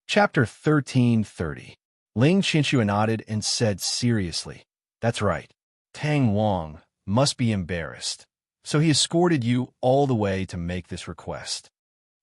Chapter 1330. Ling Qinshu nodded and said seriously, "That's right. Tang Wang must be embarrassed. So he escorted you all the way to make this request.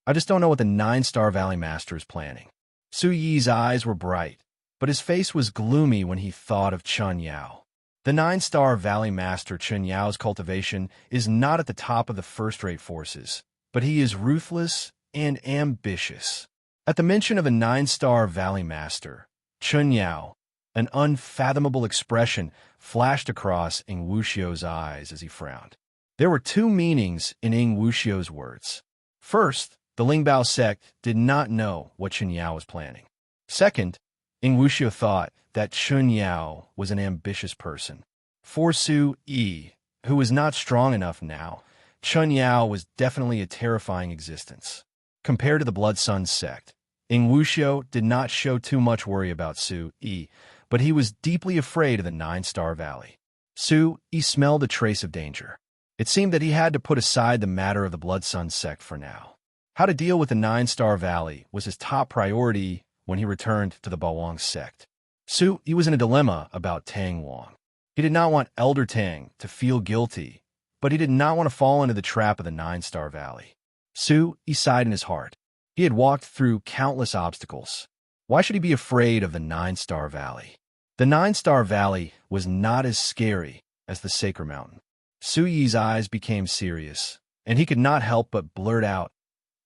I just don't know what the Nine-Star Valley Master is planning." Su Yi's eyes were bright, but his face was gloomy when he thought of Chun Yao. The Nine-Star Valley Master Chun Yao's cultivation is not at the top of the first-rate forces, but he is ruthless and ambitious. At the mention of a Nine-Star Valley Master, Chun Yao, an unfathomable expression flashed across Ing Wuxiu's eyes as he frowned. There were two meanings in Ing Wuxiu's words. First, the Lingbao sect did not know what Chun Yao was planning. Second, Ing Wuxiu thought that Chun Yao was an ambitious person. For Su Yi, who was not strong enough now, Chun Yao was definitely a terrifying existence. Compared to the Blood Sun sect, Ing Wuxiu did not show too much worry about Su Yi, but he was deeply afraid of the Nine-Star Valley. Su Yi smelled a trace of danger. It seemed that he had to put aside the matter of the Blood Sun sect for now. How to deal with the Nine-Star Valley was his top priority when he returned to the Bawang sect. Su Yi was in a dilemma about Tang Wang. He did not want Elder Tang to feel guilty, but he did not want to fall into the trap of the Nine-Star Valley. Su Yi sighed in his heart. He had walked through countless obstacles. Why should he be afraid of the Nine-Star Valley? The Nine-Star Valley was not as scary as the Sacred Mountain. Su Yi's eyes became serious, and he could not help but blurt out,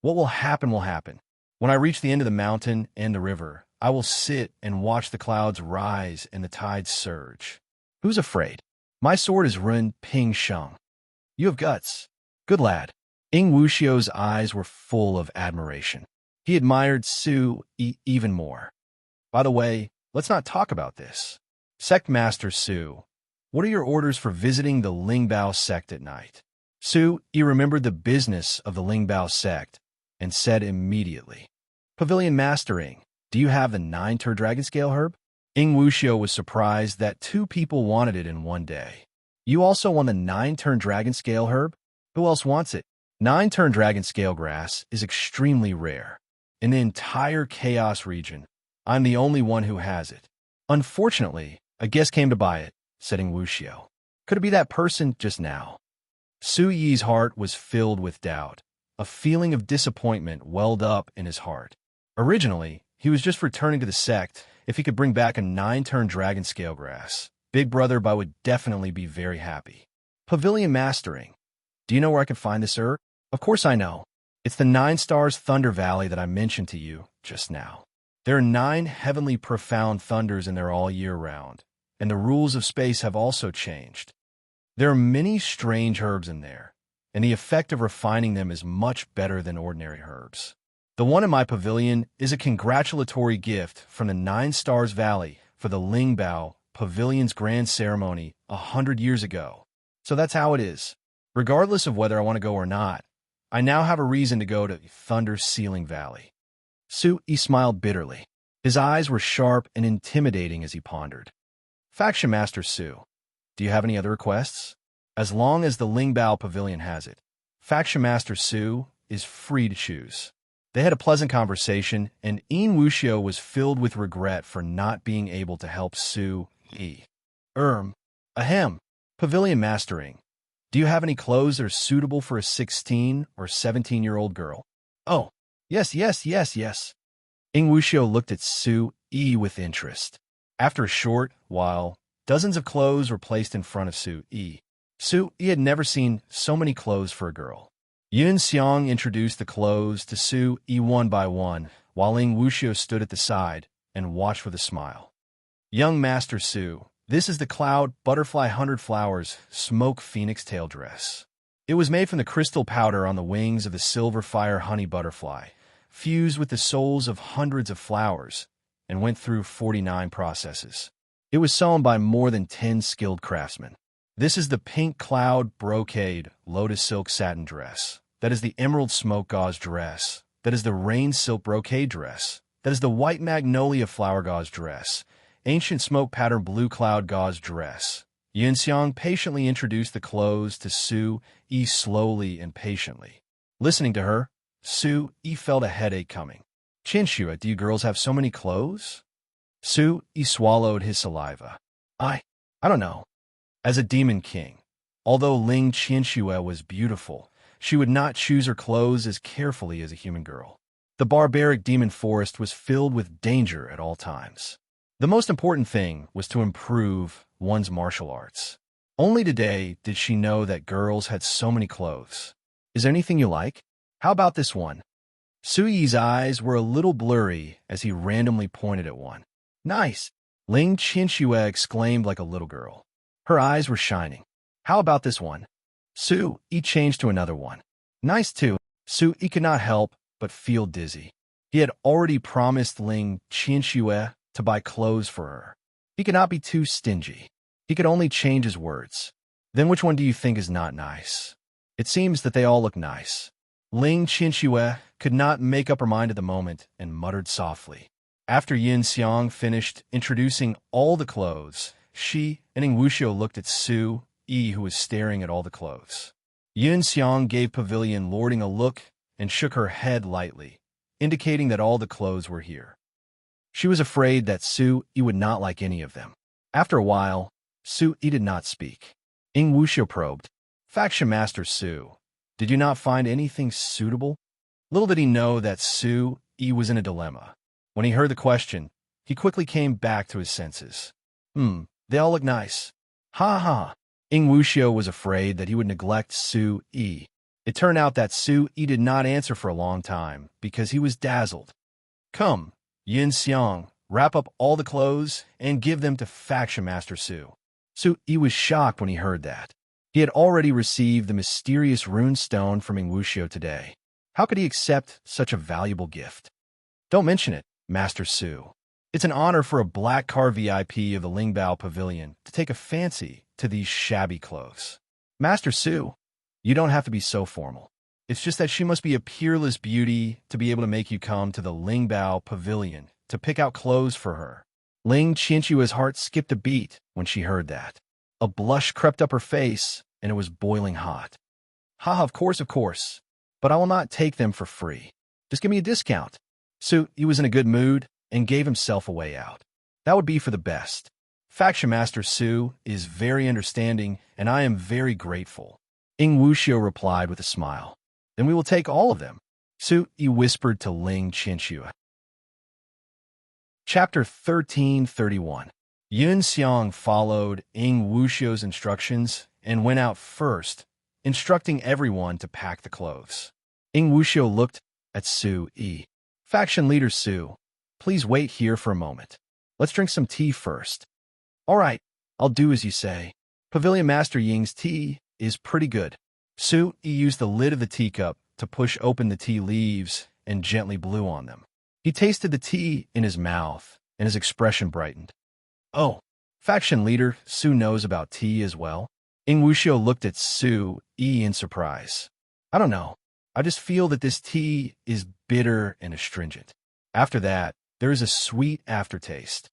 "What will happen will happen. When I reach the end of the mountain and the river, I will sit and watch the clouds rise and the tides surge. Who's afraid? My sword is Run Ping Sheng. You have guts. Good lad." Ing Wuxiu's eyes were full of admiration. He admired Su Yi even more. "By the way, let's not talk about this. Sect Master Su, what are your orders for visiting the Lingbao sect at night?" Su Yi remembered the business of the Lingbao sect and said immediately, "Pavilion Mastering, do you have the 9-tur dragon scale herb?" Ing Wuxiu was surprised that two people wanted it in one day. "You also want the 9-turn dragon scale herb? Who else wants it?" 9-turn dragon scale grass is extremely rare. In the entire Chaos region, I'm the only one who has it. Unfortunately, a guest came to buy it, said Ing Wuxiu. Could it be that person just now? Su Yi's heart was filled with doubt. A feeling of disappointment welled up in his heart. Originally, he was just returning to the sect if he could bring back a 9-turn dragon scale grass. Big Brother Bai would definitely be very happy. Pavilion Mastering. Do you know where I can find this herb? Of course I know. It's the 9 Stars Thunder Valley that I mentioned to you just now. There are 9 heavenly profound thunders in there all year round, and the rules of space have also changed. There are many strange herbs in there, and the effect of refining them is much better than ordinary herbs. The one in my pavilion is a congratulatory gift from the 9 Stars Valley for the Lingbao Pavilion's grand ceremony 100 years ago. So that's how it is. Regardless of whether I want to go or not, I now have a reason to go to Thunder Ceiling Valley. Su Yi smiled bitterly. His eyes were sharp and intimidating as he pondered. Faction Master Su, do you have any other requests? As long as the Lingbao Pavilion has it, Faction Master Su is free to choose. They had a pleasant conversation, and Ing Wuxiu was filled with regret for not being able to help Su Yi. Ahem. Pavilion Mastering. Do you have any clothes that are suitable for a 16 or 17-year-old girl? Oh, yes. Ing Wuxiu looked at Su Yi with interest. After a short while, dozens of clothes were placed in front of Su Yi. Su Yi had never seen so many clothes for a girl. Yun Xiang introduced the clothes to Su Yi one by one, while Ing Wuxiu stood at the side and watched with a smile. Young Master Su, this is the Cloud Butterfly 100 Flowers Smoke Phoenix Tail Dress. It was made from the crystal powder on the wings of the Silver Fire Honey Butterfly, fused with the souls of hundreds of flowers, and went through 49 processes. It was sewn by more than 10 skilled craftsmen. This is the Pink Cloud Brocade Lotus Silk Satin Dress. That is the Emerald Smoke Gauze Dress. That is the Rain Silk Brocade Dress. That is the White Magnolia Flower Gauze Dress. Ancient Smoke Pattern Blue Cloud Gauze Dress. Yun Xiang patiently introduced the clothes to Su Yi slowly and patiently. Listening to her, Su Yi felt a headache coming. Chinchua, do you girls have so many clothes? Su Yi swallowed his saliva. I don't know. As a demon king, although Ling Chinchua was beautiful, she would not choose her clothes as carefully as a human girl. The barbaric demon forest was filled with danger at all times. The most important thing was to improve one's martial arts. Only today did she know that girls had so many clothes. Is there anything you like? How about this one? Su Yi's eyes were a little blurry as he randomly pointed at one. Nice! Ling Chinchua exclaimed like a little girl. Her eyes were shining. How about this one? Su Yi changed to another one. Nice too. Su Yi could not help but feel dizzy. He had already promised Ling Chinchua to buy clothes for her. He could not be too stingy. He could only change his words. Then which one do you think is not nice? It seems that they all look nice. Ling Chinchua could not make up her mind at the moment and muttered softly. After Yin Xiang finished introducing all the clothes, she and Ing Wuxiu looked at Su Yi, who was staring at all the clothes. Yin Xiang gave Pavilion Lording a look and shook her head lightly, indicating that all the clothes were here. She was afraid that Su Yi would not like any of them. After a while, Su Yi did not speak. Ing Wuxiu probed, Faction Master Su, did you not find anything suitable? Little did he know that Su Yi was in a dilemma. When he heard the question, he quickly came back to his senses. They all look nice. Ha ha. Ing Wuxiu was afraid that he would neglect Su Yi. It turned out that Su Yi did not answer for a long time because he was dazzled. Come, Yin Xiang, wrap up all the clothes and give them to Faction Master Su. Su Yi was shocked when he heard that. He had already received the mysterious rune stone from Ing Wuxiu today. How could he accept such a valuable gift? Don't mention it, Master Su. It's an honor for a black car VIP of the Lingbao Pavilion to take a fancy to these shabby clothes. Master Su, you don't have to be so formal. It's just that she must be a peerless beauty to be able to make you come to the Lingbao Pavilion to pick out clothes for her. Ling Chinchua's heart skipped a beat when she heard that. A blush crept up her face, and it was boiling hot. Ha, of course. But I will not take them for free. Just give me a discount. Su Yi was in a good mood and gave himself a way out. That would be for the best. Faction Master Su is very understanding, and I am very grateful. Ing Wuxiu replied with a smile. Then we will take all of them. Su Yi whispered to Ling Chinchua. Chapter 1331. Yun Xiang followed Ing Wuxiu's instructions and went out first, instructing everyone to pack the clothes. Ing Wuxiu looked at Su Yi. Faction Leader Su, please wait here for a moment. Let's drink some tea first. All right, I'll do as you say. Pavilion Master Ying's tea is pretty good. Su Yi used the lid of the teacup to push open the tea leaves and gently blew on them. He tasted the tea in his mouth, and his expression brightened. Oh, Faction Leader Su knows about tea as well. Ing Wuxiu looked at Su Yi in surprise. I don't know. I just feel that this tea is bitter and astringent. After that, there is a sweet aftertaste.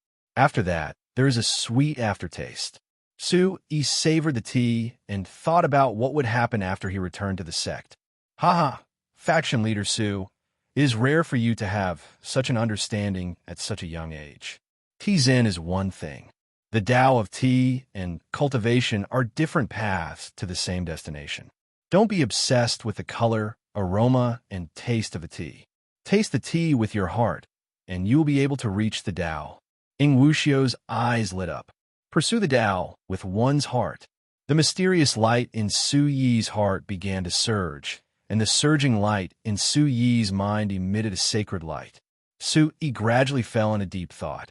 Su Yi savored the tea and thought about what would happen after he returned to the sect. Haha, Faction Leader Su, it is rare for you to have such an understanding at such a young age. Tea Zen is one thing. The Tao of tea and cultivation are different paths to the same destination. Don't be obsessed with the color, aroma, and taste of a tea. Taste the tea with your heart, and you will be able to reach the Tao. Ing Wuxiu's eyes lit up. Pursue the Tao with one's heart. The mysterious light in Su Yi's heart began to surge, and the surging light in Su Yi's mind emitted a sacred light. Su Yi gradually fell into deep thought.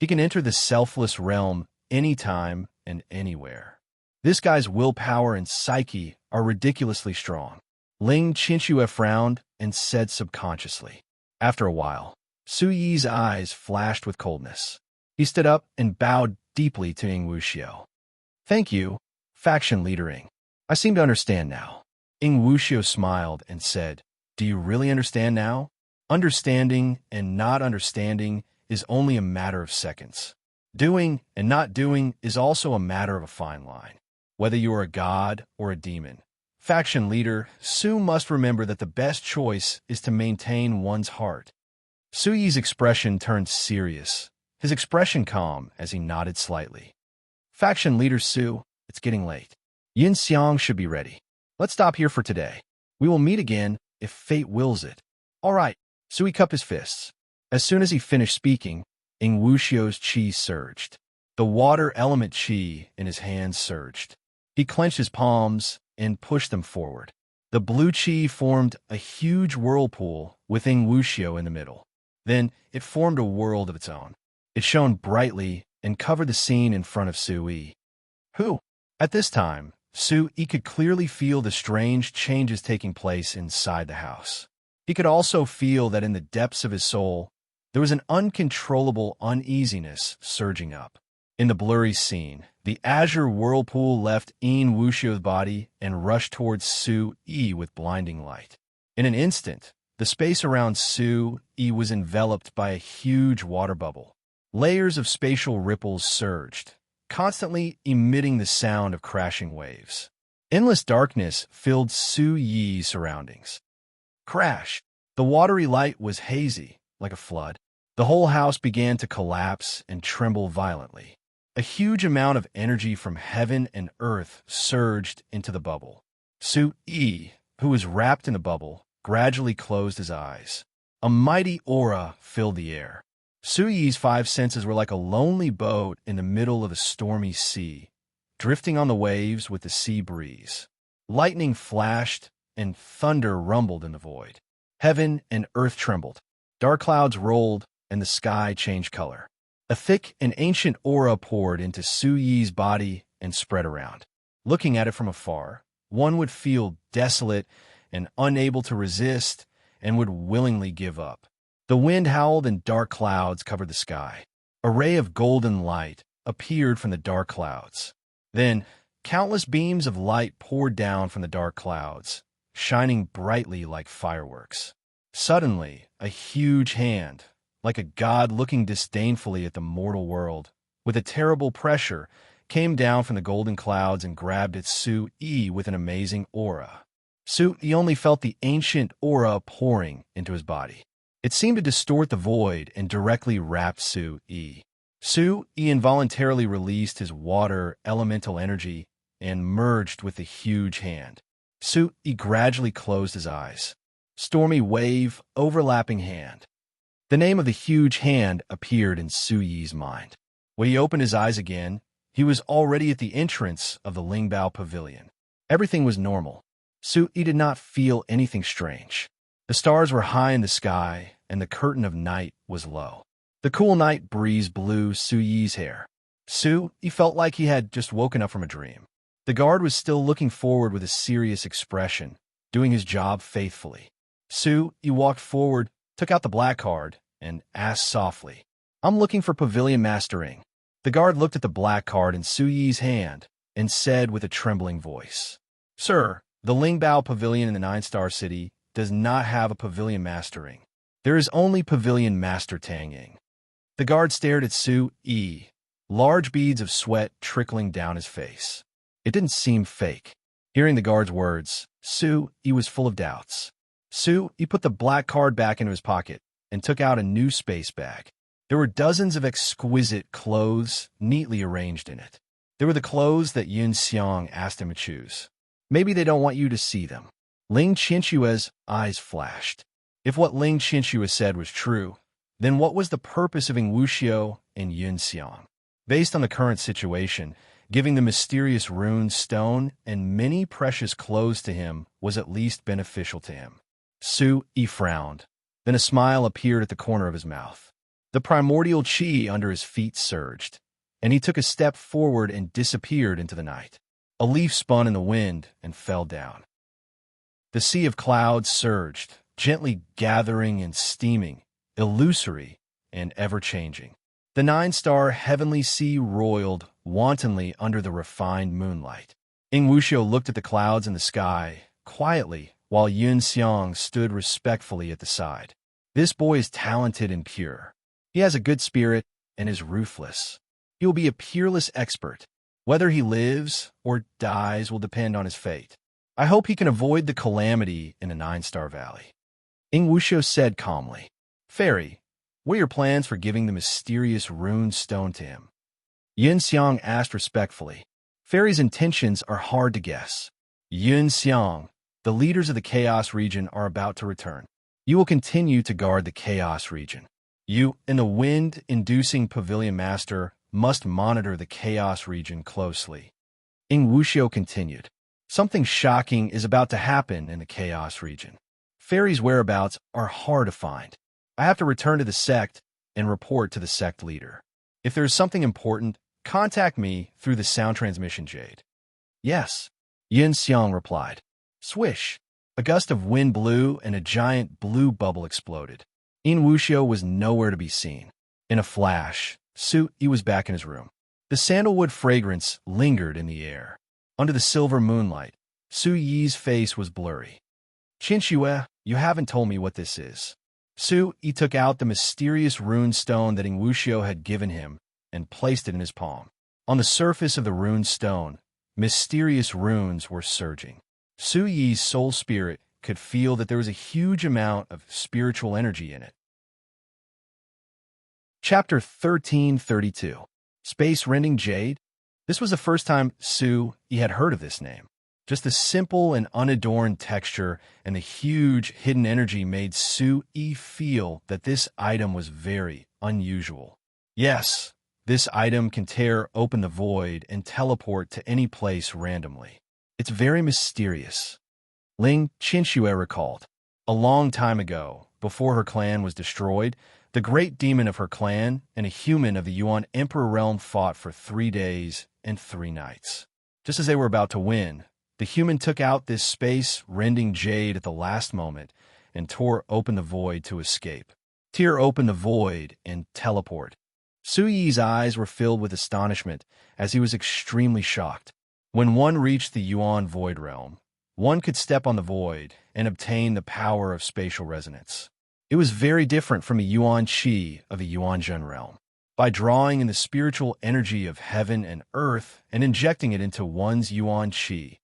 He can enter the selfless realm anytime and anywhere. This guy's willpower and psyche are ridiculously strong. Ling Chinchua frowned and said subconsciously. After a while, Su Yi's eyes flashed with coldness. He stood up and bowed deeply to Ing Wuxiu. Thank you, Faction Leader Ing. I seem to understand now. Ing Wuxiu smiled and said, Do you really understand now? Understanding and not understanding is only a matter of seconds. Doing and not doing is also a matter of a fine line. Whether you are a god or a demon, Faction Leader Su must remember that the best choice is to maintain one's heart. Su Yi's expression turned serious, his expression calm as he nodded slightly. Faction leader Su, it's getting late. Yin Xiang should be ready. Let's stop here for today. We will meet again if fate wills it. All right. Sui cupped his fists. As soon as he finished speaking, Ing Wuxiu's qi surged. The water element qi in his hands surged. He clenched his palms and pushed them forward. The blue qi formed a huge whirlpool with Ing Wuxiu in the middle. Then it formed a world of its own. It shone brightly and covered the scene in front of Su Yi. Who? At this time, Su Yi could clearly feel the strange changes taking place inside the house. He could also feel that in the depths of his soul, there was an uncontrollable uneasiness surging up. In the blurry scene, the azure whirlpool left Ing Wuxiu's body and rushed towards Su Yi with blinding light. In an instant, the space around Su Yi was enveloped by a huge water bubble. Layers of spatial ripples surged, constantly emitting the sound of crashing waves. Endless darkness filled Su Yi's surroundings. Crash! The watery light was hazy, like a flood. The whole house began to collapse and tremble violently. A huge amount of energy from heaven and earth surged into the bubble. Su Yi, who was wrapped in the bubble, gradually closed his eyes. A mighty aura filled the air. Su Yi's five senses were like a lonely boat in the middle of a stormy sea, drifting on the waves with the sea breeze. Lightning flashed and thunder rumbled in the void. Heaven and earth trembled. Dark clouds rolled and the sky changed color. A thick and ancient aura poured into Su Yi's body and spread around. Looking at it from afar, one would feel desolate and unable to resist and would willingly give up. The wind howled and dark clouds covered the sky. A ray of golden light appeared from the dark clouds. Then, countless beams of light poured down from the dark clouds, shining brightly like fireworks. Suddenly, a huge hand, like a god looking disdainfully at the mortal world, with a terrible pressure, came down from the golden clouds and grabbed at Su Yi with an amazing aura. Su Yi only felt the ancient aura pouring into his body. It seemed to distort the void and directly wrapped Su Yi. Su Yi involuntarily released his water elemental energy and merged with the huge hand. Su Yi gradually closed his eyes. Stormy wave, overlapping hand. The name of the huge hand appeared in Su Yi's mind. When he opened his eyes again, he was already at the entrance of the Lingbao Pavilion. Everything was normal. Su Yi did not feel anything strange. The stars were high in the sky, and the curtain of night was low. The cool night breeze blew Su Yi's hair. Su Yi felt like he had just woken up from a dream. The guard was still looking forward with a serious expression, doing his job faithfully. Su Yi walked forward, took out the black card, and asked softly, "I'm looking for Pavilion Master Ing." The guard looked at the black card in Su Yi's hand and said with a trembling voice, "Sir, the Lingbao Pavilion in the Nine-Star City does not have a Pavilion Master Ing. There is only Pavilion Master Tang Ing." The guard stared at Su Yi, large beads of sweat trickling down his face. It didn't seem fake. Hearing the guard's words, Su Yi was full of doubts. Su Yi put the black card back into his pocket and took out a new space bag. There were dozens of exquisite clothes neatly arranged in it. They were the clothes that Yin Xiang asked him to choose. Maybe they don't want you to see them. Ling Qinshua's eyes flashed. If what Ling Qinshu said was true, then what was the purpose of Ing Wuxiu and Yin Xiang? Based on the current situation, giving the mysterious rune stone and many precious clothes to him was at least beneficial to him. Su Yi frowned. Then a smile appeared at the corner of his mouth. The primordial qi under his feet surged, and he took a step forward and disappeared into the night. A leaf spun in the wind and fell down. The sea of clouds surged, gently gathering and steaming, illusory and ever-changing. The nine-star heavenly sea roiled wantonly under the refined moonlight. Ing Wuxiu looked at the clouds in the sky, quietly, while Yun Xiang stood respectfully at the side. This boy is talented and pure. He has a good spirit and is ruthless. He will be a peerless expert. Whether he lives or dies will depend on his fate. I hope he can avoid the calamity in the Nine-Star Valley. Ing Wuxiu said calmly. Fairy, What are your plans for giving the mysterious rune stone to him? Yun Xiang asked respectfully. Fairy's intentions are hard to guess. Yun Xiang, the leaders of the Chaos region are about to return. You will continue to guard the Chaos region. You and the wind-inducing pavilion master must monitor the Chaos region closely. Ing Wuxiu continued. Something shocking is about to happen in the Chaos region. Fairy's whereabouts are hard to find. I have to return to the sect and report to the sect leader. If there is something important, contact me through the sound transmission jade. Yes, Yin Xiang replied. Swish! A gust of wind blew and a giant blue bubble exploded. In Wuxiu was nowhere to be seen. In a flash, Su Yi was back in his room. The sandalwood fragrance lingered in the air. Under the silver moonlight, Su Yi's face was blurry. Qinxue, you haven't told me what this is. Su Yi took out the mysterious rune stone that Ing Wuxiu had given him and placed it in his palm. On the surface of the rune stone, mysterious runes were surging. Su Yi's soul spirit could feel that there was a huge amount of spiritual energy in it. Chapter 1332. Space-rending jade? This was the first time Su Yi had heard of this name. Just the simple and unadorned texture and the huge hidden energy made Su Yi feel that this item was very unusual. Yes, this item can tear open the void and teleport to any place randomly. It's very mysterious. Ling Qinxue recalled. A long time ago, before her clan was destroyed, the great demon of her clan and a human of the Yuan Emperor realm fought for 3 days and 3 nights. Just as they were about to win, the human took out this space-rending jade at the last moment and tore open the void to escape. Tear open the void and teleport. Su Yi's eyes were filled with astonishment as he was extremely shocked. When one reached the Yuan void realm, one could step on the void and obtain the power of spatial resonance. It was very different from a Yuan Qi of the Yuanzhen realm. By drawing in the spiritual energy of heaven and earth and injecting it into one's Yuan Qi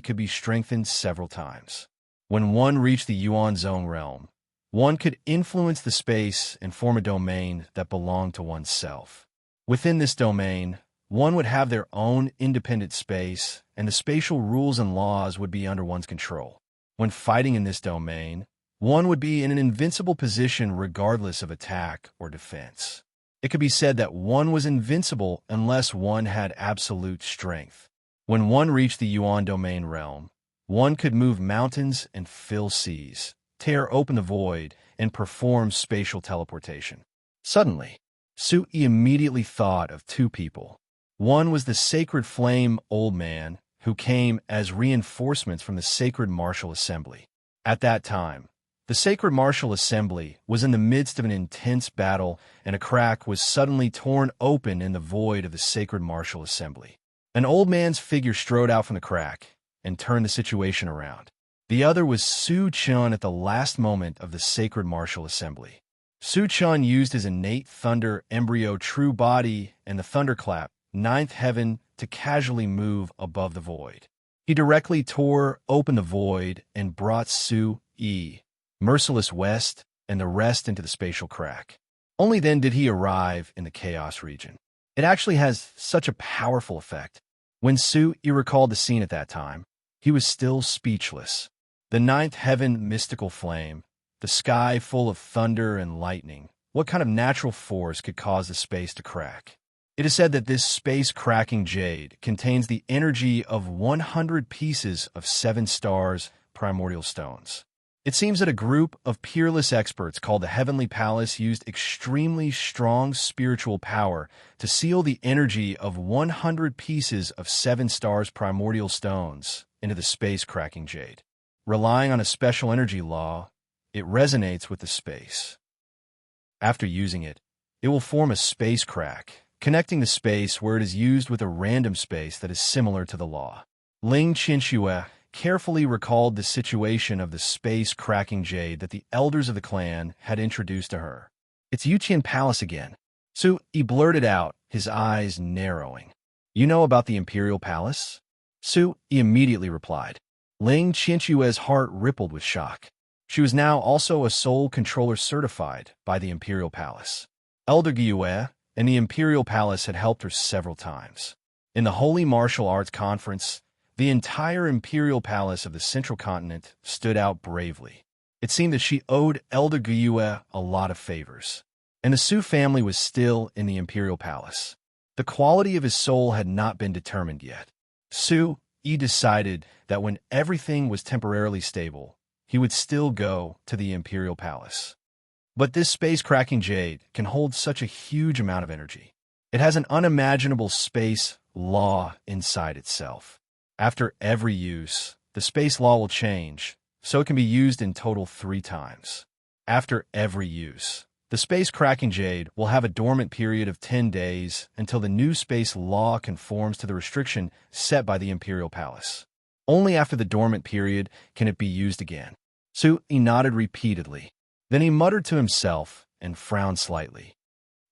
could be strengthened several times. When one reached the Yuan Zone realm, one could influence the space and form a domain that belonged to oneself. Within this domain, one would have their own independent space, and the spatial rules and laws would be under one's control. When fighting in this domain, one would be in an invincible position regardless of attack or defense. It could be said that one was invincible unless one had absolute strength. When one reached the Yuan domain realm, one could move mountains and fill seas, tear open the void, and perform spatial teleportation. Suddenly, Su Yi immediately thought of 2 people. One was the Sacred Flame Old Man, who came as reinforcements from the Sacred Martial Assembly. At that time, the Sacred Martial Assembly was in the midst of an intense battle, and a crack was suddenly torn open in the void of the Sacred Martial Assembly. An old man's figure strode out from the crack and turned the situation around. The other was Su Chun at the last moment of the Sacred Martial Assembly. Su Chun used his innate thunder embryo true body and the thunderclap, 9th heaven, to casually move above the void. He directly tore open the void and brought Su Yi, Merciless West, and the rest into the spatial crack. Only then did he arrive in the Chaos region. It actually has such a powerful effect. When Su Yi recalled the scene at that time, he was still speechless. The 9th heaven mystical flame, the sky full of thunder and lightning. What kind of natural force could cause the space to crack? It is said that this space-cracking jade contains the energy of 100 pieces of 7 stars primordial stones. It seems that a group of peerless experts called the Heavenly Palace used extremely strong spiritual power to seal the energy of 100 pieces of 7 stars primordial stones into the space-cracking jade. Relying on a special energy law, it resonates with the space. After using it, it will form a space crack, connecting the space where it is used with a random space that is similar to the law. Ling Qinxue carefully recalled the situation of the space-cracking jade that the elders of the clan had introduced to her. It's Yuqian Palace again. Su Yi blurted out, his eyes narrowing. You know about the Imperial Palace? Su Yi immediately replied. Ling Qinxue's heart rippled with shock. She was now also a soul controller certified by the Imperial Palace. Elder Gyue and the Imperial Palace had helped her several times. In the Holy Martial Arts Conference, the entire Imperial Palace of the Central Continent stood out bravely. It seemed that she owed Elder Gyue a lot of favors. And the Su family was still in the Imperial Palace. The quality of his soul had not been determined yet. Su decided that when everything was temporarily stable, he would still go to the Imperial Palace. But this space-cracking jade can hold such a huge amount of energy. It has an unimaginable space law inside itself. After every use, the space law will change, so it can be used in total 3 times. After every use, the space-cracking jade will have a dormant period of 10 days until the new space law conforms to the restriction set by the Imperial Palace. Only after the dormant period can it be used again. Su nodded repeatedly. Then he muttered to himself and frowned slightly.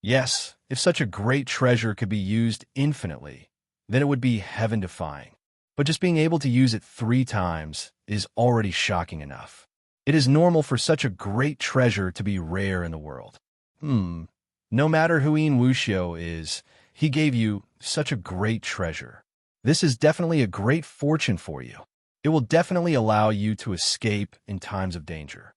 Yes, if such a great treasure could be used infinitely, then it would be heaven-defying. But just being able to use it 3 times is already shocking enough. It is normal for such a great treasure to be rare in the world. No matter who Yin Wuxiu is, he gave you such a great treasure. This is definitely a great fortune for you. It will definitely allow you to escape in times of danger.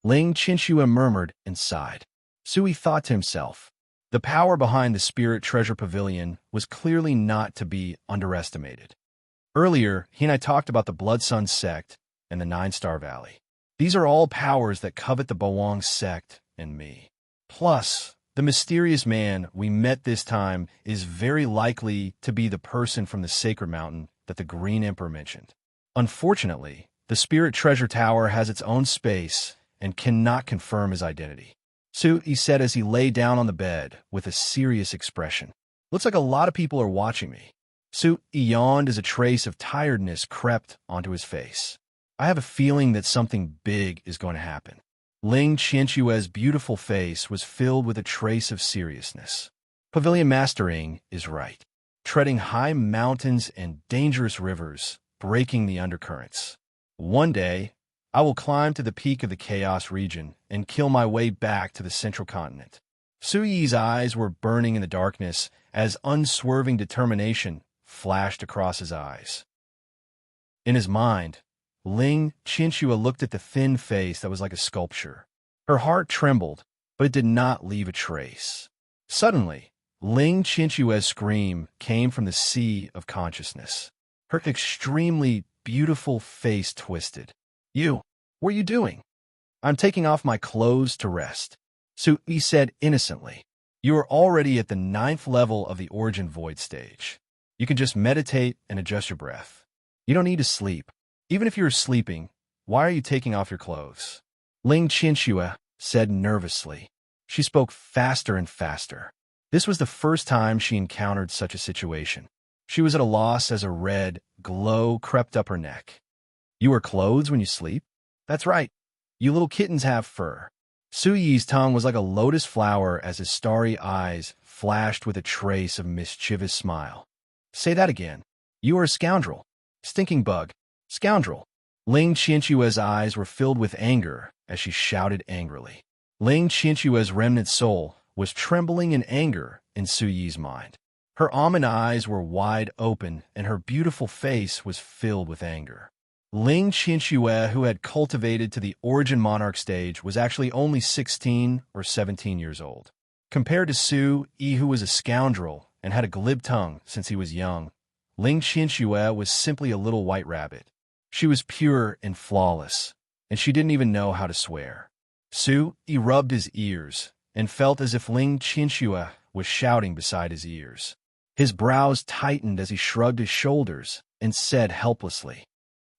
Ling Qinxue murmured and sighed. Sui thought to himself, the power behind the Spirit Treasure Pavilion was clearly not to be underestimated. Earlier, he and I talked about the Blood Sun sect and the 9-Star Valley. These are all powers that covet the Bawang sect and me. Plus, the mysterious man we met this time is very likely to be the person from the Sacred Mountain that the Green Emperor mentioned. Unfortunately, the Spirit Treasure Tower has its own space and cannot confirm his identity. He said as he lay down on the bed with a serious expression. Looks like a lot of people are watching me. Su yawned as a trace of tiredness crept onto his face. I have a feeling that something big is going to happen. Ling Qianxue's beautiful face was filled with a trace of seriousness. Pavilion Mastering is right. Treading high mountains and dangerous rivers, breaking the undercurrents. One day, I will climb to the peak of the Chaos region and kill my way back to the Central Continent. Su Yi's eyes were burning in the darkness as unswerving determination flashed across his eyes. In his mind, Ling Qianxue looked at the thin face that was like a sculpture. Her heart trembled, but it did not leave a trace. Suddenly, Ling Qianxue's scream came from the sea of consciousness. Her extremely beautiful face twisted. What are you doing? I'm taking off my clothes to rest. Su Yi said innocently. You are already at the 9th level of the Origin Void stage. You can just meditate and adjust your breath. You don't need to sleep. Even if you're sleeping, why are you taking off your clothes? Ling Qianxue said nervously. She spoke faster and faster. This was the first time she encountered such a situation. She was at a loss as a red glow crept up her neck. You wear clothes when you sleep? That's right. You little kittens have fur. Su Yi's tongue was like a lotus flower as his starry eyes flashed with a trace of mischievous smile. Say that again. You are a scoundrel. Stinking bug. Scoundrel. Ling Qianxue's eyes were filled with anger as she shouted angrily. Ling Qianxue's remnant soul was trembling in anger in Su Yi's mind. Her almond eyes were wide open and her beautiful face was filled with anger. Ling Qianxue, who had cultivated to the Origin Monarch stage, was actually only 16 or 17 years old. Compared to Su Yi, who was a scoundrel and had a glib tongue since he was young, Ling Qianxue was simply a little white rabbit. She was pure and flawless, and she didn't even know how to swear. Su Yi rubbed his ears and felt as if Ling Qianxue was shouting beside his ears. His brows tightened as he shrugged his shoulders and said helplessly,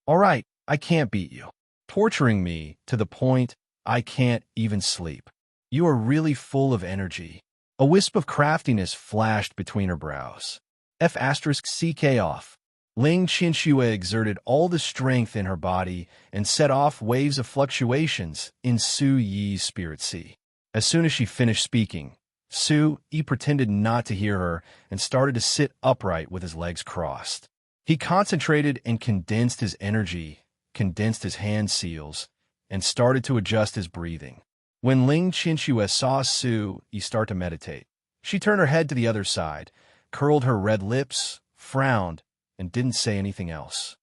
All right, I can't beat you. Torturing me to the point I can't even sleep. You are really full of energy. A wisp of craftiness flashed between her brows. F***ck off. Ling Qianxue exerted all the strength in her body and set off waves of fluctuations in Su Yi's spirit sea. As soon as she finished speaking, Su Yi pretended not to hear her and started to sit upright with his legs crossed. He concentrated and condensed his energy, condensed his hand seals, and started to adjust his breathing. When Ling Qinshui saw Su Yi start to meditate, she turned her head to the other side, curled her red lips, frowned, and didn't say anything else.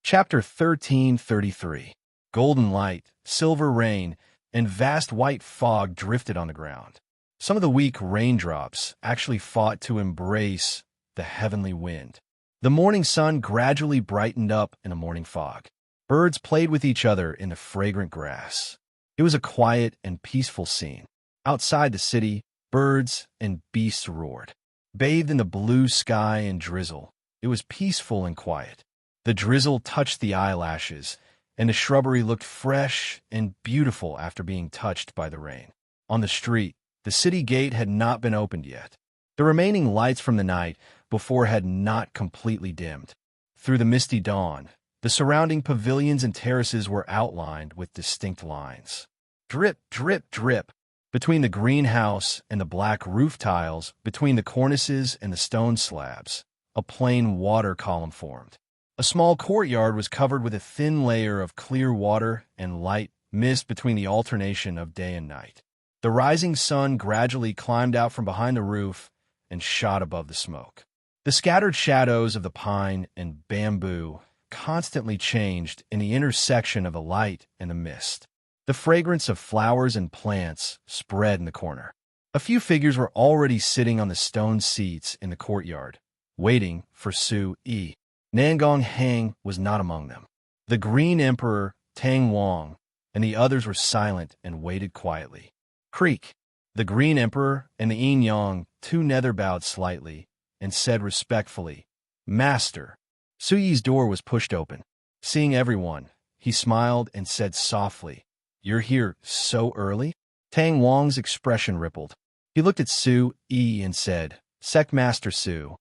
Chapter 1333. Golden light, silver rain, and vast white fog drifted on the ground. Some of the weak raindrops actually fought to embrace the heavenly wind. The morning sun gradually brightened up in a morning fog. Birds played with each other in the fragrant grass. It was a quiet and peaceful scene. Outside the city, birds and beasts roared. Bathed in the blue sky and drizzle, it was peaceful and quiet. The drizzle touched the eyelashes, and the shrubbery looked fresh and beautiful after being touched by the rain. On the street, the city gate had not been opened yet. The remaining lights from the night before had not completely dimmed. Through the misty dawn, the surrounding pavilions and terraces were outlined with distinct lines. Drip, drip, drip. Between the greenhouse and the black roof tiles, between the cornices and the stone slabs, a plain water column formed. A small courtyard was covered with a thin layer of clear water and light mist between the alternation of day and night. The rising sun gradually climbed out from behind the roof and shot above the smoke. The scattered shadows of the pine and bamboo constantly changed in the intersection of the light and the mist. The fragrance of flowers and plants spread in the corner. A few figures were already sitting on the stone seats in the courtyard, waiting for Su Yi. Nangong Hang was not among them. The Green Emperor, Tang Wang, and the others were silent and waited quietly. Creak. The Green Emperor and the Yin Yang two nether bowed slightly and said respectfully, "Master." Su Yi's door was pushed open. Seeing everyone, he smiled and said softly, "You're here so early?" Tang Wang's expression rippled. He looked at Su Yi and said, "Sect Master Su,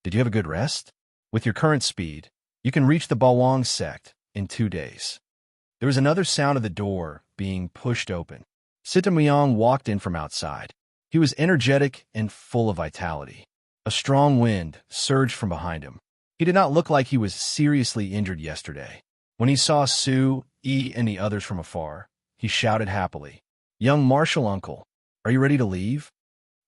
did you have a good rest? With your current speed, you can reach the Bawang sect in 2 days." There was another sound of the door being pushed open. Sita Muyang walked in from outside. He was energetic and full of vitality. A strong wind surged from behind him. He did not look like he was seriously injured yesterday. When he saw Su Yi and the others from afar, he shouted happily, "Young martial uncle, are you ready to leave?"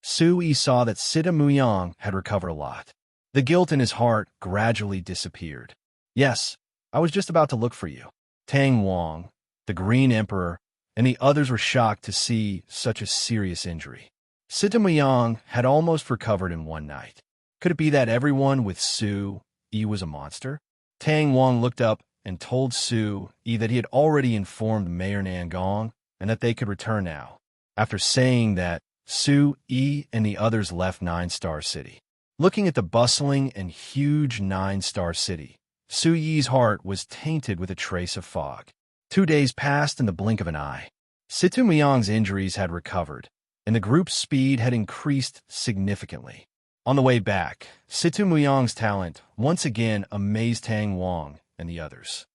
Su Yi saw that Sita Muyang had recovered a lot. The guilt in his heart gradually disappeared. "Yes, I was just about to look for you." Tang Wang, the Green Emperor, and the others were shocked to see such a serious injury. Sita Muyang had almost recovered in 1 night. Could it be that everyone with Su Yi was a monster? Tang Wang looked up and told Su Yi that he had already informed Mayor Nangong and that they could return now. After saying that, Su Yi and the others left 9-Star City. Looking at the bustling and huge 9-Star City, Su Yi's heart was tainted with a trace of fog. 2 days passed in the blink of an eye. Sita Muyang's injuries had recovered, and the group's speed had increased significantly. On the way back, Sita Muyang's talent once again amazed Tang Wang and the others.